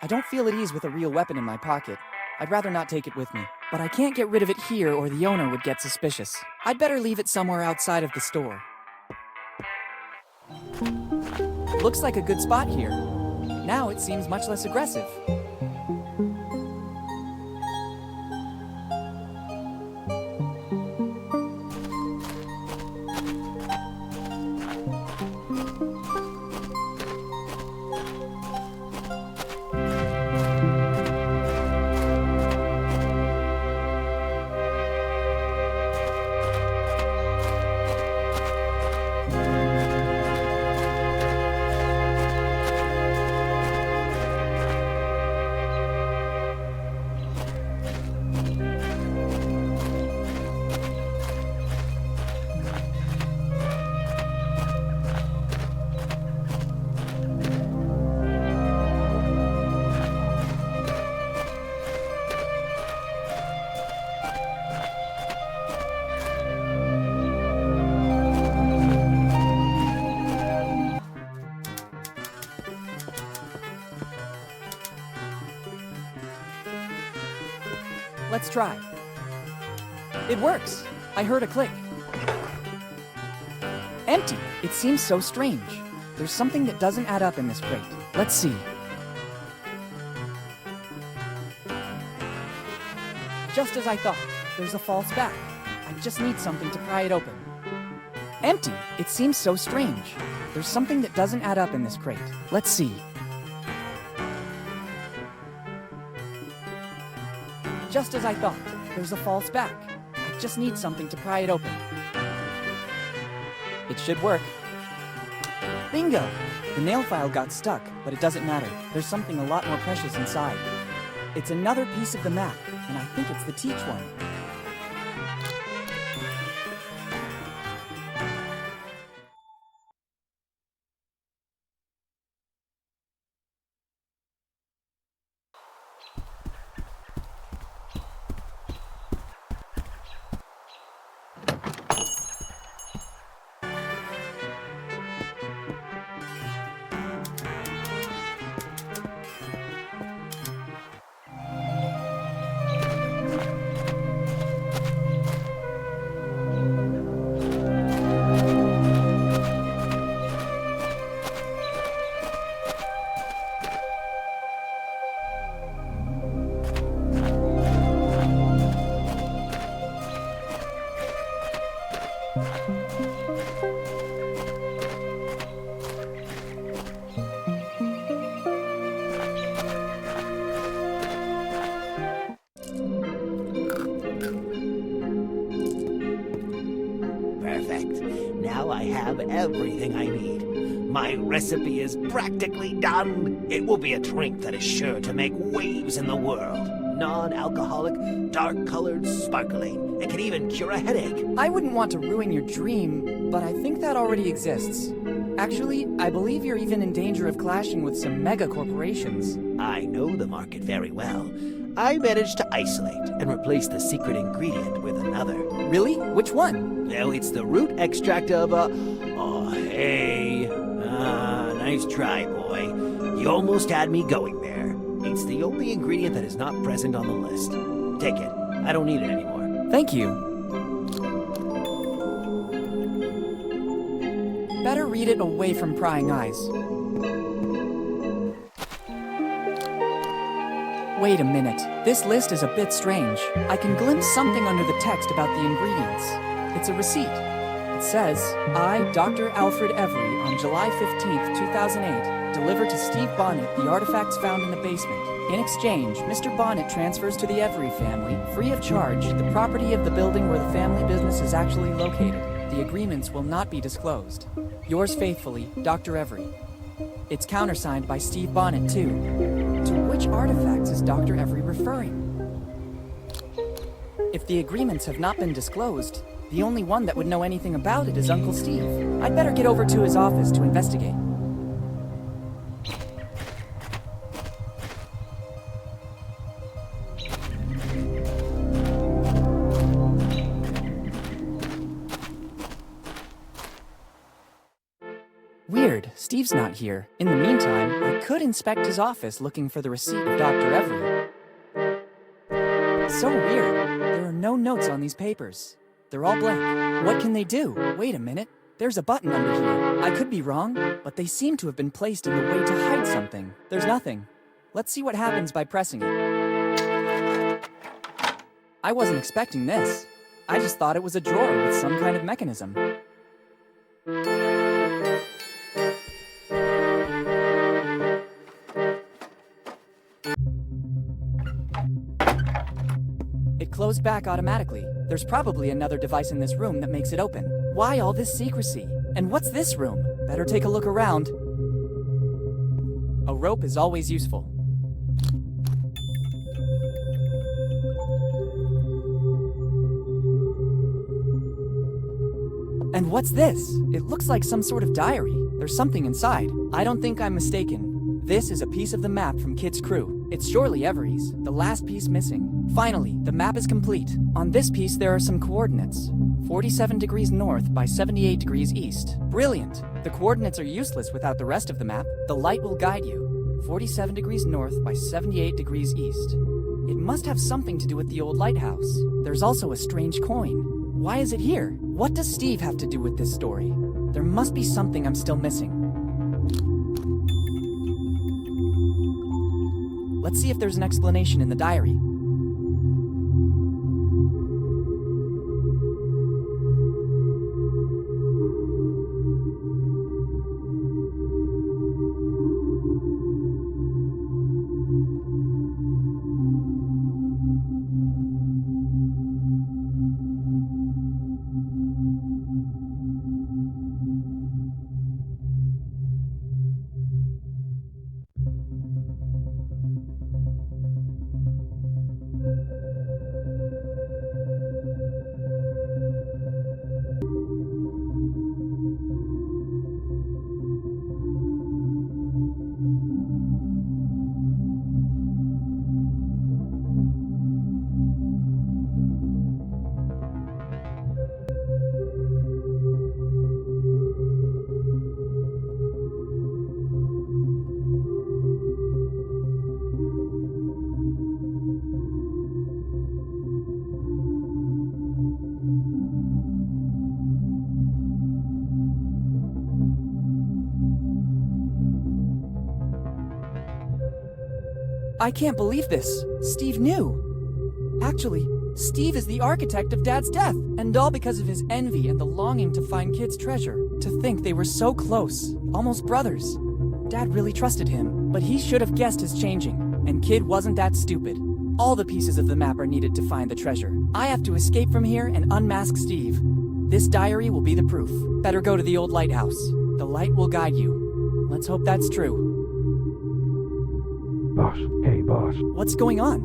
I don't feel at ease with a real weapon in my pocket. I'd rather not take it with me. But I can't get rid of it here or the owner would get suspicious. I'd better leave it somewhere outside of the store. Looks like a good spot here. Now it seems much less aggressive. Let's try. It works. I heard a click. Empty. It seems so strange. There's something that doesn't add up in this crate. Let's see. Just as I thought. There's a false back. I just need something to pry it open. Empty. It seems so strange. There's something that doesn't add up in this crate. Let's see. Just as I thought. There's a false back. I just need something to pry it open. It should work. Bingo! The nail file got stuck, but it doesn't matter. There's something a lot more precious inside. It's another piece of the map, and I think it's the teach one. Perfect. Now I have everything I need. My recipe is practically done. It will be a drink that is sure to make waves in the world. Non-alcoholic, dark-colored, sparkling. It can even cure a headache. I wouldn't want to ruin your dream, but I think that already exists. Actually, I believe you're even in danger of clashing with some mega corporations. I know the market very well. I managed to isolate and replace the secret ingredient with another. Really? Which one? Well, it's the root extract of Oh, hey. Nice try, boy. You almost had me going there. It's the only ingredient that is not present on the list. Take it. I don't need it anymore. Thank you. Better read it away from prying eyes. Wait a minute. This list is a bit strange. I can glimpse something under the text about the ingredients. It's a receipt. It says, I, Dr. Alfred Every, on July 15th, 2008, deliver to Steve Bonnet the artifacts found in the basement. In exchange, Mr. Bonnet transfers to the Every family, free of charge, the property of the building where the family business is actually located. The agreements will not be disclosed. Yours faithfully, Dr. Every. It's countersigned by Steve Bonnet, too. To which artifacts is Dr. Every referring? If the agreements have not been disclosed, the only one that would know anything about it is Uncle Steve. I'd better get over to his office to investigate. Weird, Steve's not here. In the meantime, I could inspect his office looking for the receipt of Dr. Every. So weird. There are no notes on these papers. They're all blank. What can they do? Wait a minute. There's a button under here. I could be wrong, but they seem to have been placed in the way to hide something. There's nothing. Let's see what happens by pressing it. I wasn't expecting this. I just thought it was a drawer with some kind of mechanism. It closed back automatically. There's probably another device in this room that makes it open. Why all this secrecy? And what's this room? Better take a look around. A rope is always useful. And what's this? It looks like some sort of diary. There's something inside. I don't think I'm mistaken. This is a piece of the map from Kid's crew. It's surely Every's, the last piece missing. Finally, the map is complete. On this piece, there are some coordinates. 47 degrees north by 78 degrees east. Brilliant! The coordinates are useless without the rest of the map. The light will guide you. 47 degrees north by 78 degrees east. It must have something to do with the old lighthouse. There's also a strange coin. Why is it here? What does Steve have to do with this story? There must be something I'm still missing. Let's see if there's an explanation in the diary. I can't believe this. Steve knew. Actually, Steve is the architect of Dad's death, and all because of his envy and the longing to find Kid's treasure. To think they were so close, almost brothers. Dad really trusted him, but he should have guessed his changing, and Kid wasn't that stupid. All the pieces of the map are needed to find the treasure. I have to escape from here and unmask Steve. This diary will be the proof. Better go to the old lighthouse. The light will guide you. Let's hope that's true. Boss, hey boss. What's going on?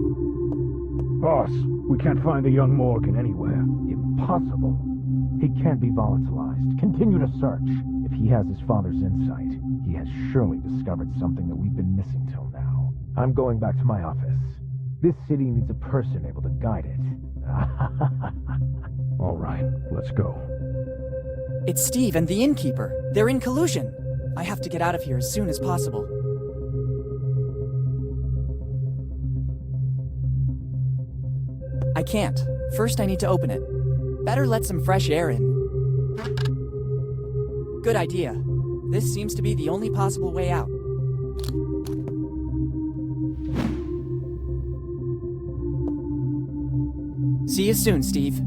Boss, we can't find the young Morgan anywhere. Impossible. He can't be volatilized. Continue to search. If he has his father's insight, he has surely discovered something that we've been missing till now. I'm going back to my office. This city needs a person able to guide it. All right, let's go. It's Steve and the innkeeper. They're in collusion. I have to get out of here as soon as possible. I can't. First I need to open it. Better let some fresh air in. Good idea. This seems to be the only possible way out. See you soon, Steve.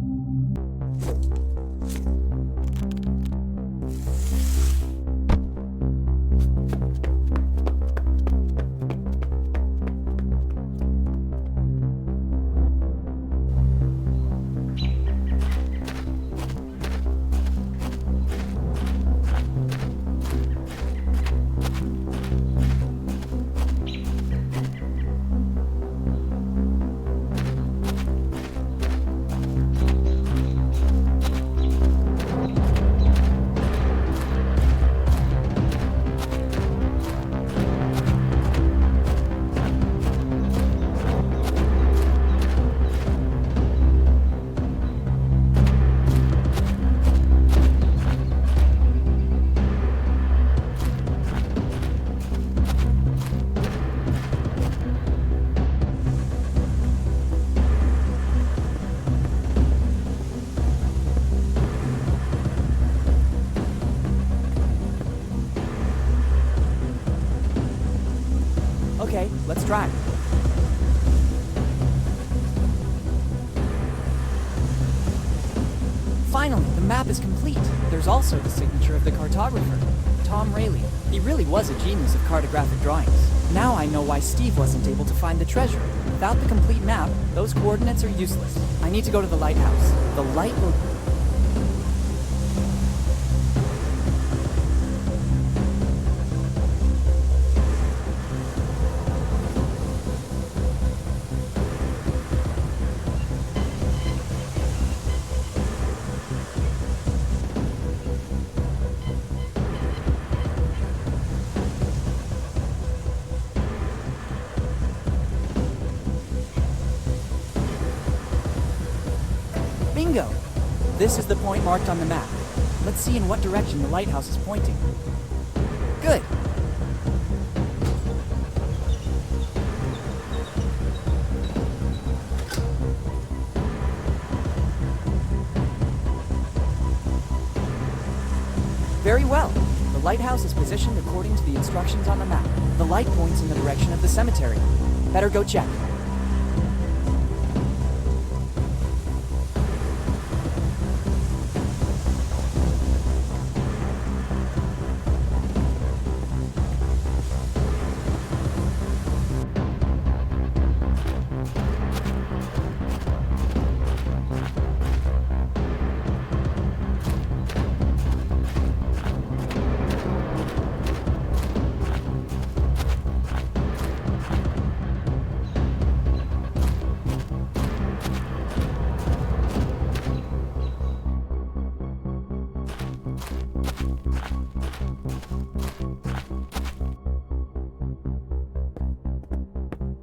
Okay, let's try. Finally, the map is complete. There's also the signature of the cartographer, Tom Rayleigh. He really was a genius of cartographic drawings. Now I know why Steve wasn't able to find the treasure. Without the complete map, those coordinates are useless. I need to go to the lighthouse. The light will... Bingo! This is the point marked on the map. Let's see in what direction the lighthouse is pointing. Good! Very well. The lighthouse is positioned according to the instructions on the map. The light points in the direction of the cemetery. Better go check.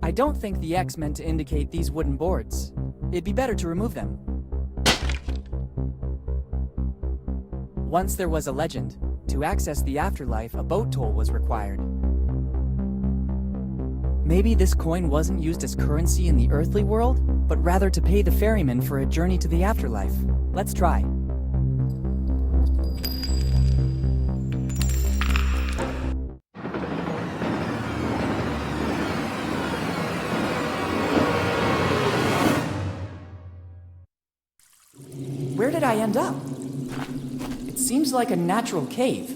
I don't think the X meant to indicate these wooden boards. It'd be better to remove them. Once there was a legend. To access the afterlife, a boat toll was required. Maybe this coin wasn't used as currency in the earthly world, but rather to pay the ferryman for a journey to the afterlife. Let's try. Where did I end up? It seems like a natural cave.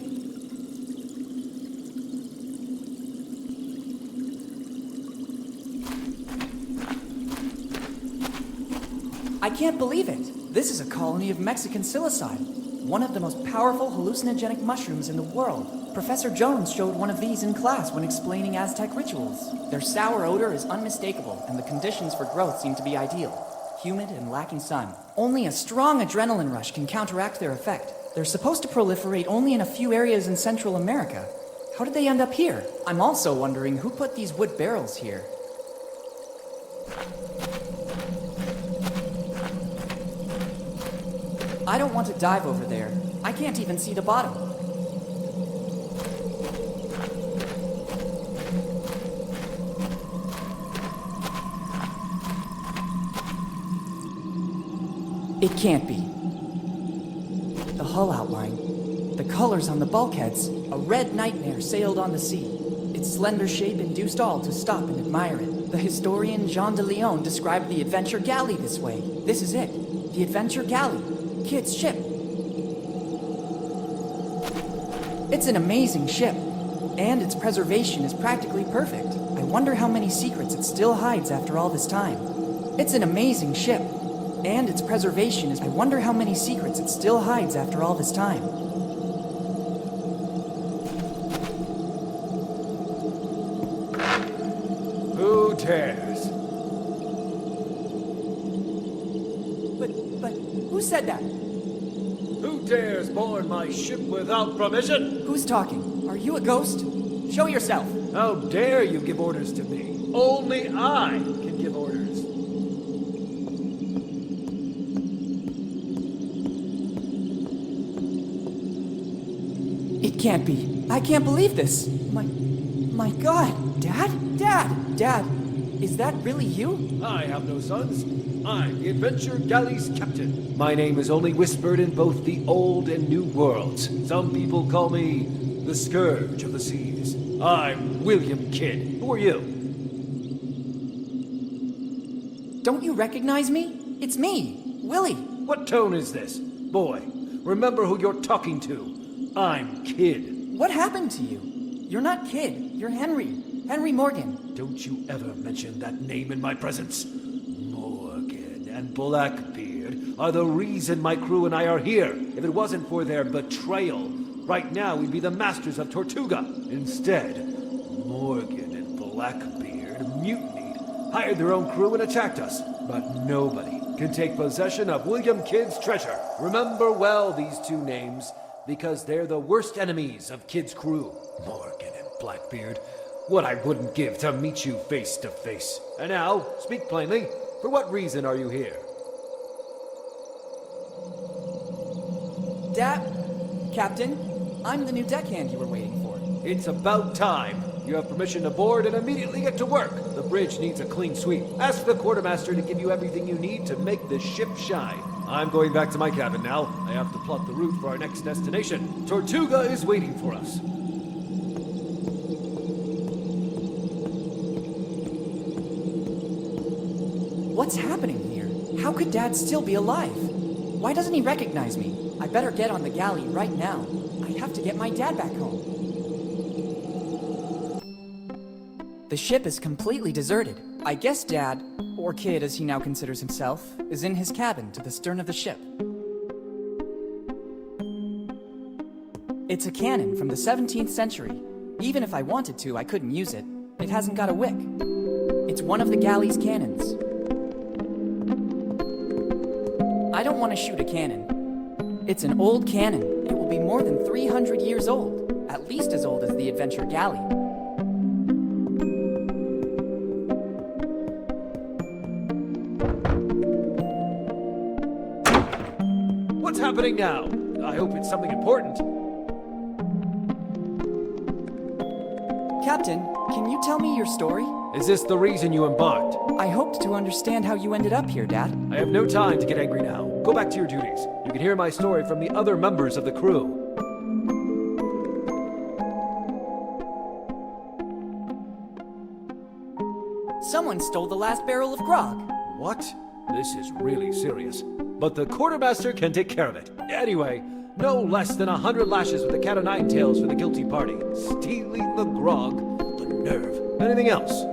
I can't believe it. This is a colony of Mexican psilocybin, one of the most powerful hallucinogenic mushrooms in the world. Professor Jones showed one of these in class when explaining Aztec rituals. Their sour odor is unmistakable, and the conditions for growth seem to be ideal. Humid and lacking sun. Only a strong adrenaline rush can counteract their effect. They're supposed to proliferate only in a few areas in Central America. How did they end up here? I'm also wondering who put these wood barrels here. I don't want to dive over there. I can't even see the bottom. It can't be. The hull outline, the colors on the bulkheads, a red nightmare sailed on the sea. Its slender shape induced all to stop and admire it. The historian Jean de Leon described the Adventure Galley this way. This is it, the Adventure Galley, Kid's ship. It's an amazing ship, and its preservation is practically perfect. I wonder how many secrets it still hides after all this time. It's an amazing ship. And its preservation is... I wonder how many secrets it still hides after all this time. Who dares? But, who said that? Who dares board my ship without permission? Who's talking? Are you a ghost? Show yourself! How dare you give orders to me? Only I can give orders. It can't be. I can't believe this. My God. Dad, is that really you? I have no sons. I'm the Adventure Galley's captain. My name is only whispered in both the old and new worlds. Some people call me the Scourge of the Seas. I'm William Kidd. Who are you? Don't you recognize me? It's me, Willy. What tone is this? Boy, remember who you're talking to. I'm Kid. What happened to you? You're not Kid, you're Henry. Henry Morgan. Don't you ever mention that name in my presence. Morgan and Blackbeard are the reason my crew and I are here. If it wasn't for their betrayal, right now we'd be the masters of Tortuga. Instead, Morgan and Blackbeard mutinied, hired their own crew and attacked us. But nobody can take possession of William Kidd's treasure. Remember well these two names, because they're the worst enemies of Kidd's crew. Morgan and Blackbeard. What I wouldn't give to meet you face to face. And now, speak plainly. For what reason are you here? Captain, I'm the new deckhand you were waiting for. It's about time. You have permission to board and immediately get to work. The bridge needs a clean sweep. Ask the quartermaster to give you everything you need to make the ship shine. I'm going back to my cabin now. I have to plot the route for our next destination. Tortuga is waiting for us. What's happening here? How could Dad still be alive? Why doesn't he recognize me? I better get on the galley right now. I have to get my dad back home. The ship is completely deserted. I guess Dad, or Kid as he now considers himself, is in his cabin to the stern of the ship. It's a cannon from the 17th century. Even if I wanted to, I couldn't use it. It hasn't got a wick. It's one of the galley's cannons. I don't want to shoot a cannon. It's an old cannon. It will be more than 300 years old, at least as old as the Adventure Galley. What's happening now? I hope it's something important. Captain, can you tell me your story? Is this the reason you embarked? I hoped to understand how you ended up here, Dad. I have no time to get angry now. Go back to your duties. You can hear my story from the other members of the crew. Someone stole the last barrel of grog. What? This is really serious. But the quartermaster can take care of it. Anyway, no less than 100 lashes with the cat o' nine tails for the guilty party. Stealing the grog, the nerve. Anything else?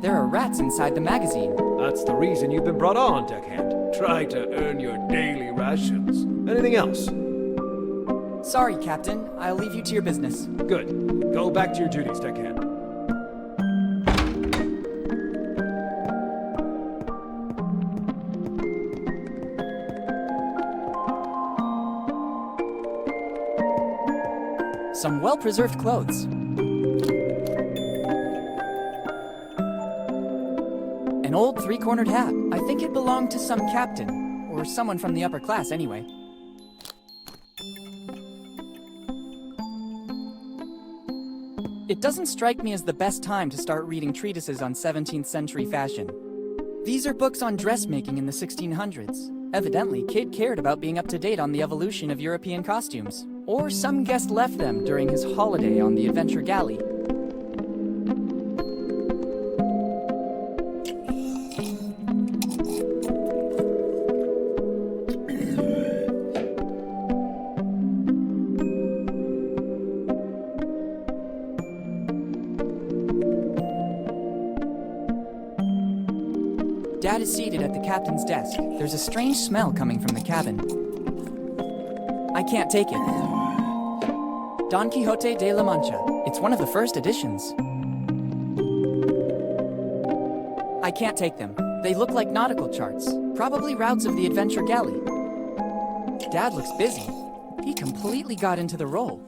There are rats inside the magazine. That's the reason you've been brought on, deckhand. Try to earn your daily rations. Anything else? Sorry, Captain. I'll leave you to your business. Good. Go back to your duties, deckhand. Some well-preserved clothes. An old three-cornered hat. I think it belonged to some captain, or someone from the upper class anyway. It doesn't strike me as the best time to start reading treatises on 17th century fashion. These are books on dressmaking in the 1600s. Evidently, Kid cared about being up to date on the evolution of European costumes. Or some guest left them during his holiday on the Adventure Galley. Dad is seated at the captain's desk. There's a strange smell coming from the cabin. I can't take it. Don Quixote de la Mancha. It's one of the first editions. I can't take them. They look like nautical charts. Probably routes of the Adventure Galley. Dad looks busy. He completely got into the role.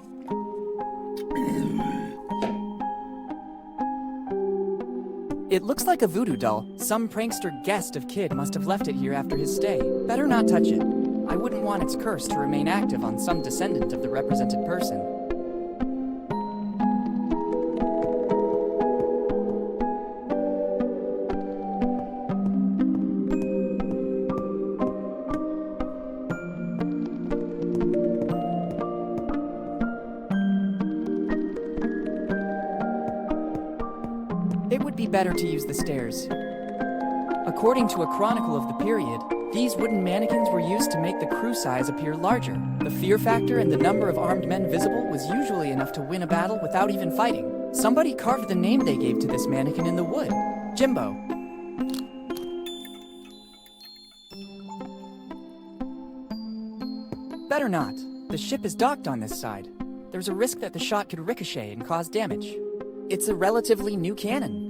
It looks like a voodoo doll. Some prankster guest of Kid must have left it here after his stay. Better not touch it. I wouldn't want its curse to remain active on some descendant of the represented person. It would be better to use the stairs. According to a chronicle of the period, these wooden mannequins were used to make the crew size appear larger. The fear factor and the number of armed men visible was usually enough to win a battle without even fighting. Somebody carved the name they gave to this mannequin in the wood. Jimbo. Better not. The ship is docked on this side. There's a risk that the shot could ricochet and cause damage. It's a relatively new cannon.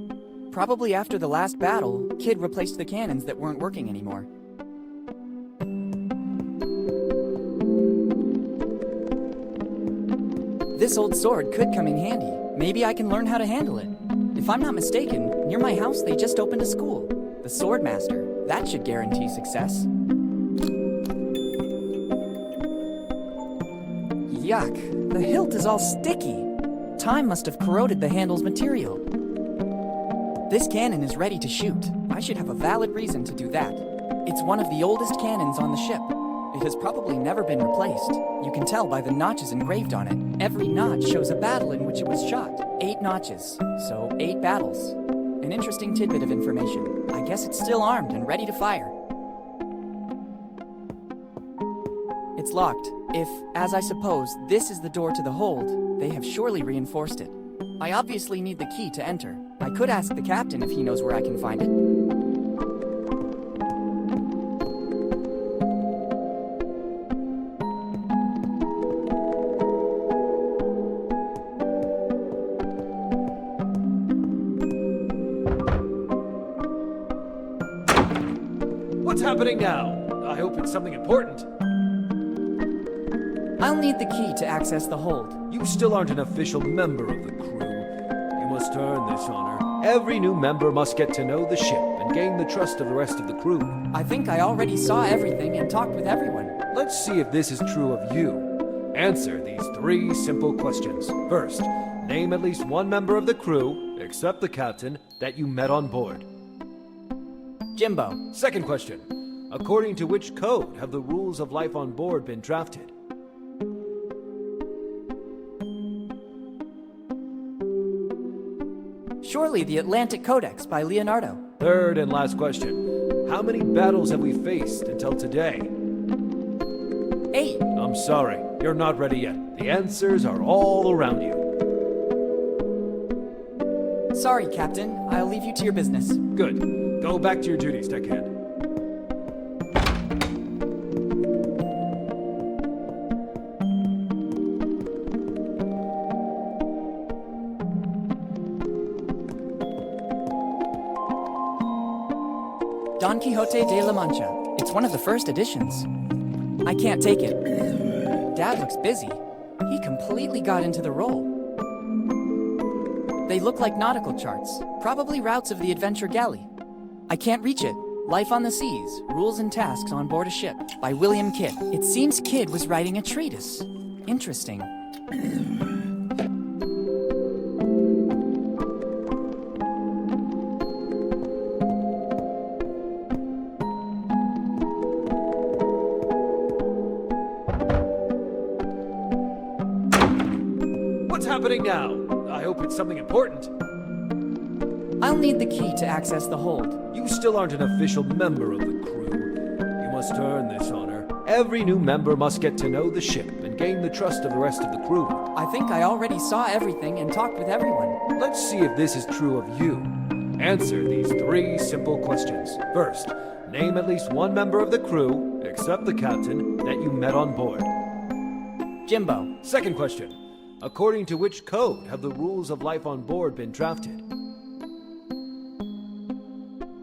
Probably after the last battle, Kid replaced the cannons that weren't working anymore. This old sword could come in handy. Maybe I can learn how to handle it. If I'm not mistaken, near my house they just opened a school. The Swordmaster. That should guarantee success. Yuck, the hilt is all sticky. Time must have corroded the handle's material. This cannon is ready to shoot. I should have a valid reason to do that. It's one of the oldest cannons on the ship. It has probably never been replaced. You can tell by the notches engraved on it. Every notch shows a battle in which it was shot. 8 notches, so 8 battles. An interesting tidbit of information. I guess it's still armed and ready to fire. It's locked. If, as I suppose, this is the door to the hold, they have surely reinforced it. I obviously need the key to enter. I could ask the captain if he knows where I can find it. What's happening now? I hope it's something important. I'll need the key to access the hold. You still aren't an official member of the crew. You must earn this honor. Every new member must get to know the ship and gain the trust of the rest of the crew. I think I already saw everything and talked with everyone. Let's see if this is true of you. Answer these 3 simple questions. First, name at least one member of the crew, except the captain, that you met on board. Jimbo. Second question. According to which code have the rules of life on board been drafted? Surely the Atlantic Codex by Leonardo. Third and last question. How many battles have we faced until today? 8. I'm sorry, you're not ready yet. The answers are all around you. Sorry, Captain. I'll leave you to your business. Good. Go back to your duties, deckhand. Don Quixote de la Mancha. It's one of the first editions. I can't take it. Dad looks busy. He completely got into the role. They look like nautical charts, probably routes of the adventure galley. I can't reach it. Life on the Seas, Rules and Tasks on Board a Ship by William Kidd. It seems Kidd was writing a treatise. Interesting. What's happening now? I hope it's something important. I'll need the key to access the hold. You still aren't an official member of the crew. You must earn this honor. Every new member must get to know the ship and gain the trust of the rest of the crew. I think I already saw everything and talked with everyone. Let's see if this is true of you. Answer these 3 simple questions. First, name at least one member of the crew, except the captain, that you met on board. Jimbo. Second question. According to which code have the rules of life on board been drafted?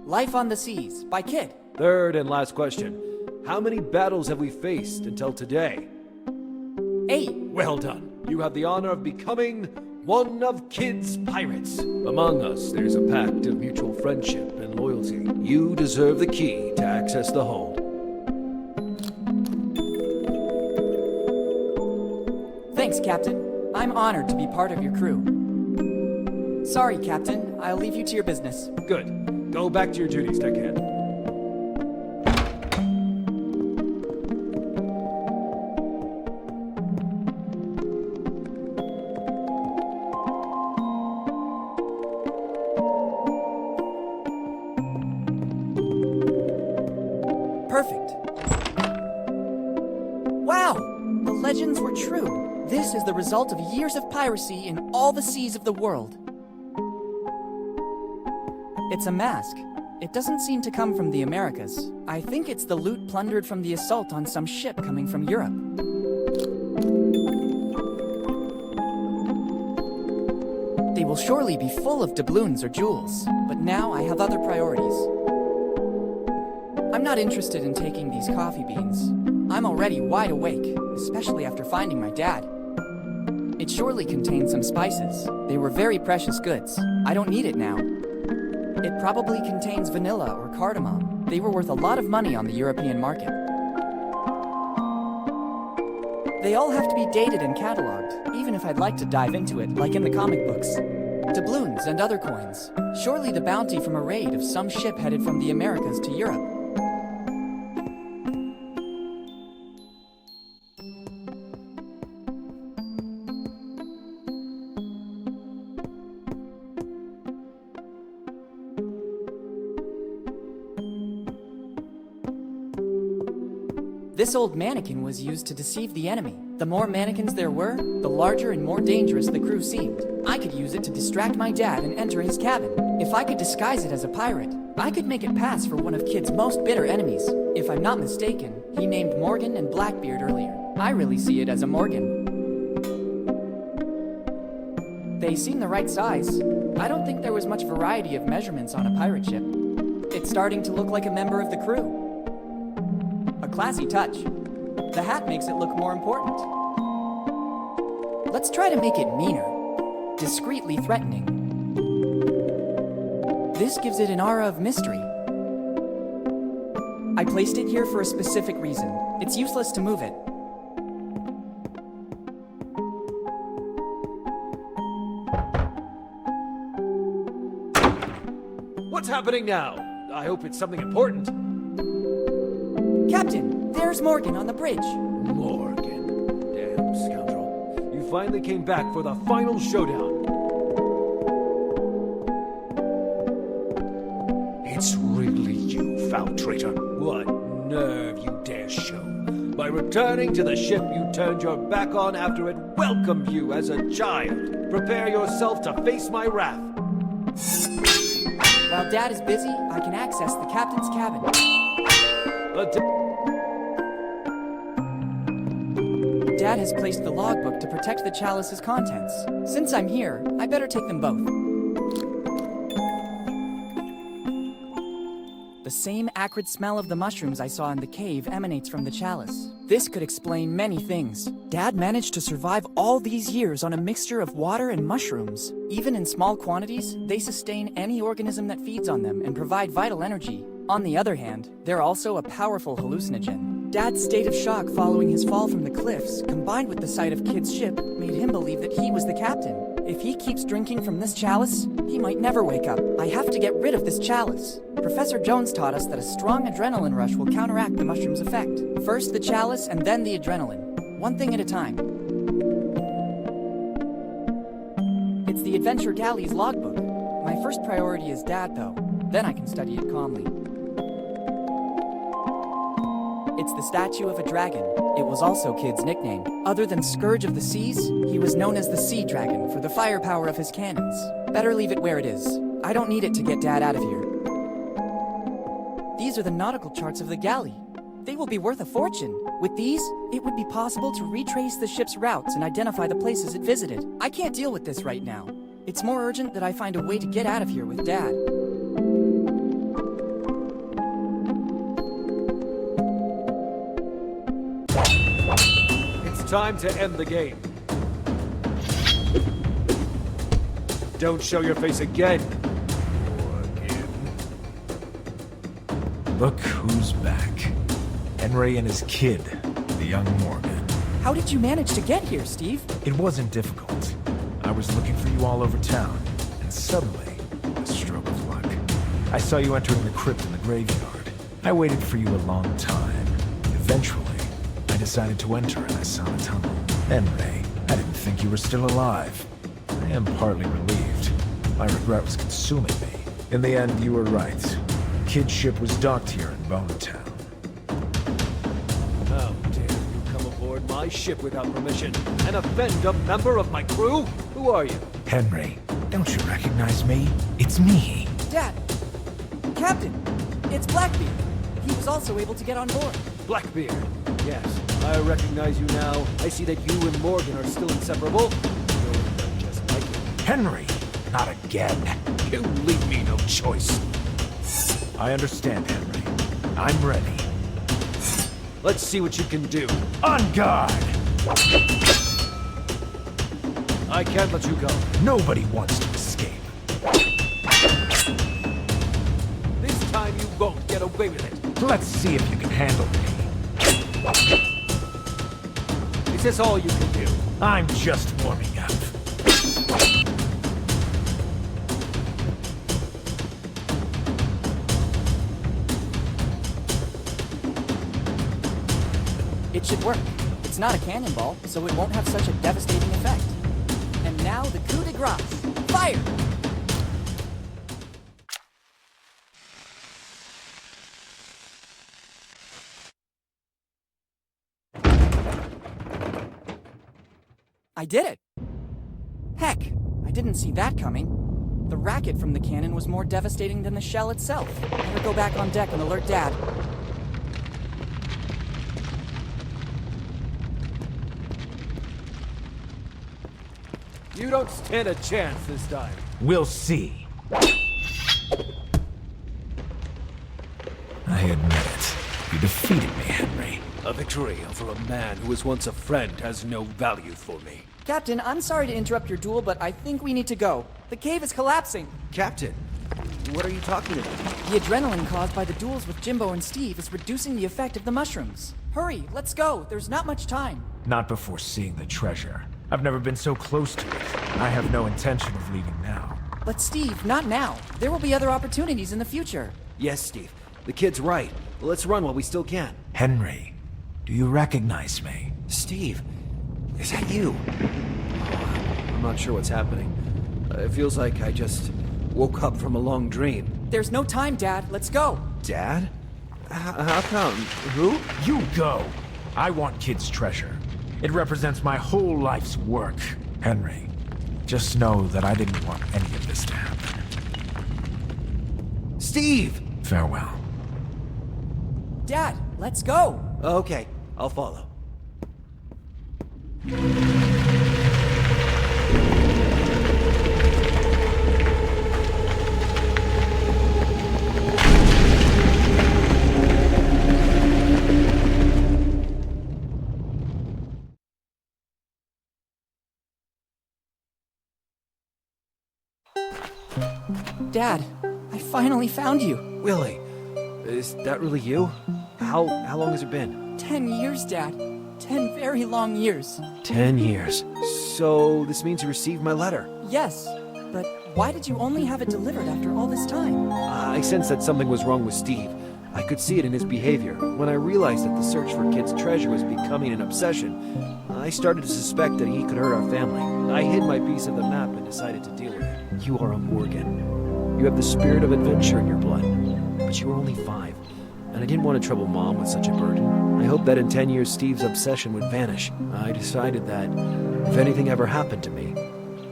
Life on the Seas by Kidd. Third and last question. How many battles have we faced until today? 8. Well done. You have the honor of becoming one of Kidd's pirates. Among us, there's a pact of mutual friendship and loyalty. You deserve the key to access the hold. Thanks, Captain. I'm honored to be part of your crew. Sorry, Captain. I'll leave you to your business. Good. Go back to your duties, deckhand. Perfect. Wow! The legends were true. This is the result of years of piracy in all the seas of the world. It's a mask. It doesn't seem to come from the Americas. I think it's the loot plundered from the assault on some ship coming from Europe. They will surely be full of doubloons or jewels, but now I have other priorities. I'm not interested in taking these coffee beans. I'm already wide awake, especially after finding my dad. It surely contained some spices. They were very precious goods. I don't need it now. It probably contains vanilla or cardamom. They were worth a lot of money on the European market. They all have to be dated and cataloged, even if I'd like to dive into it, like in the comic books. Doubloons and other coins. Surely the bounty from a raid of some ship headed from the Americas to Europe. This old mannequin was used to deceive the enemy. The more mannequins there were, the larger and more dangerous the crew seemed. I could use it to distract my dad and enter his cabin. If I could disguise it as a pirate, I could make it pass for one of Kid's most bitter enemies. If I'm not mistaken, he named Morgan and Blackbeard earlier. I really see it as a Morgan. They seem the right size. I don't think there was much variety of measurements on a pirate ship. It's starting to look like a member of the crew. A classy touch. The hat makes it look more important. Let's try to make it meaner. Discreetly threatening. This gives it an aura of mystery. I placed it here for a specific reason. It's useless to move it. What's happening now? I hope it's something important. Captain, there's Morgan on the bridge. Morgan. Damn scoundrel. You finally came back for the final showdown. It's really you, foul traitor. What nerve you dare show. By returning to the ship you turned your back on after it welcomed you as a child. Prepare yourself to face my wrath. While Dad is busy, I can access the captain's cabin. Dad has placed the logbook to protect the chalice's contents. Since I'm here, I better take them both. The same acrid smell of the mushrooms I saw in the cave emanates from the chalice. This could explain many things. Dad managed to survive all these years on a mixture of water and mushrooms. Even in small quantities, they sustain any organism that feeds on them and provide vital energy. On the other hand, they're also a powerful hallucinogen. Dad's state of shock following his fall from the cliffs, combined with the sight of Kid's ship, made him believe that he was the captain. If he keeps drinking from this chalice, he might never wake up. I have to get rid of this chalice. Professor Jones taught us that a strong adrenaline rush will counteract the mushroom's effect. First the chalice and then the adrenaline. One thing at a time. It's the Adventure Galley's logbook. My first priority is Dad, though. Then I can study it calmly. It's the statue of a dragon. It was also Kid's nickname. Other than Scourge of the Seas, he was known as the Sea Dragon for the firepower of his cannons. Better leave it where it is. I don't need it to get Dad out of here. These are the nautical charts of the galley. They will be worth a fortune. With these, it would be possible to retrace the ship's routes and identify the places it visited. I can't deal with this right now. It's more urgent that I find a way to get out of here with Dad. Time to end the game. Don't show your face again. Look who's back. Henry and his kid, the young Morgan. How did you manage to get here, Steve? It wasn't difficult. I was looking for you all over town, and suddenly, a stroke of luck. I saw you entering the crypt in the graveyard. I waited for you a long time. Eventually, I decided to enter and I saw a tunnel. Henry, I didn't think you were still alive. I am partly relieved. My regret was consuming me. In the end, you were right. Kid's ship was docked here in Bone Town. my ship without permission and offend a member of my crew? Who are you? Henry, don't you recognize me? It's me. Dad! Captain! It's Blackbeard! He was also able to get on board. Blackbeard. Yes, I recognize you now. I see that you and Morgan are still inseparable. You're just like him. Henry! Not again. You leave me no choice. I understand, Henry. I'm ready. Let's see what you can do. On guard! I can't let you go. Nobody wants to escape. This time you won't get away with it. Let's see if you can handle me. Is this all you can do? I'm just warming up. It should work. It's not a cannonball, so it won't have such a devastating effect. And now the coup de grace. Fire! I did it! Heck, I didn't see that coming. The racket from the cannon was more devastating than the shell itself. Better go back on deck and alert Dad. You don't stand a chance this time. We'll see. I admit it. You defeated me, Henry. A victory over a man who was once a friend has no value for me. Captain, I'm sorry to interrupt your duel, but I think we need to go. The cave is collapsing. Captain, what are you talking about? The adrenaline caused by the duels with Jimbo and Steve is reducing the effect of the mushrooms. Hurry, let's go. There's not much time. Not before seeing the treasure. I've never been so close to it. I have no intention of leaving now. But Steve, not now. There will be other opportunities in the future. Yes, Steve. The kid's right. Let's run while we still can. Henry, do you recognize me? Steve, is that you? I'm not sure what's happening. It feels like I just woke up from a long dream. There's no time, Dad. Let's go. Dad? How come? Who? You go. I want Kid's treasure. It represents my whole life's work. Henry, just know that I didn't want any of this to happen. Steve! Farewell. Dad, let's go. Okay, I'll follow. Dad, I finally found you. Willy, is that really you? How long has it been? 10 years, Dad. 10 very long years. 10 years. So this means you received my letter. Yes, but why did you only have it delivered after all this time? I sensed that something was wrong with Steve. I could see it in his behavior. When I realized that the search for Kid's treasure was becoming an obsession, I started to suspect that he could hurt our family. I hid my piece of the map and decided to deal with it. You are a Morgan. You have the spirit of adventure in your blood. But you were only 5, and I didn't want to trouble Mom with such a burden. I hoped that in 10 years Steve's obsession would vanish. I decided that if anything ever happened to me,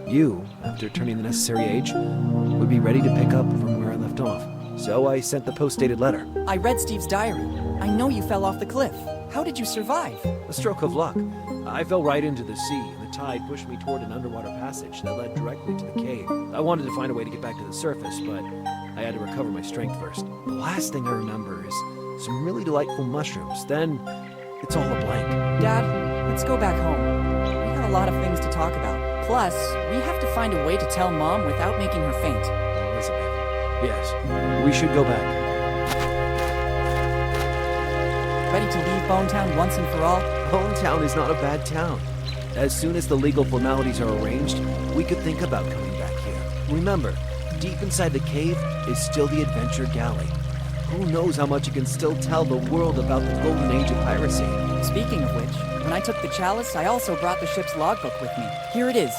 you, after turning the necessary age, would be ready to pick up from where I left off. So I sent the post-dated letter. I read Steve's diary. I know you fell off the cliff. How did you survive? A stroke of luck. I fell right into the sea, and the tide pushed me toward an underwater passage that led directly to the cave. I wanted to find a way to get back to the surface, but I had to recover my strength first. The last thing I remember is some really delightful mushrooms. Then, it's all a blank. Dad, let's go back home. We got a lot of things to talk about. Plus, we have to find a way to tell Mom without making her faint. Elizabeth. Yes, we should go back. Ready to leave Bone Town once and for all? Bone Town is not a bad town. As soon as the legal formalities are arranged, we could think about coming back here. Remember, deep inside the cave is still the Adventure Galley. Who knows how much it can still tell the world about the golden age of piracy. Speaking of which, when I took the chalice, I also brought the ship's logbook with me. Here it is.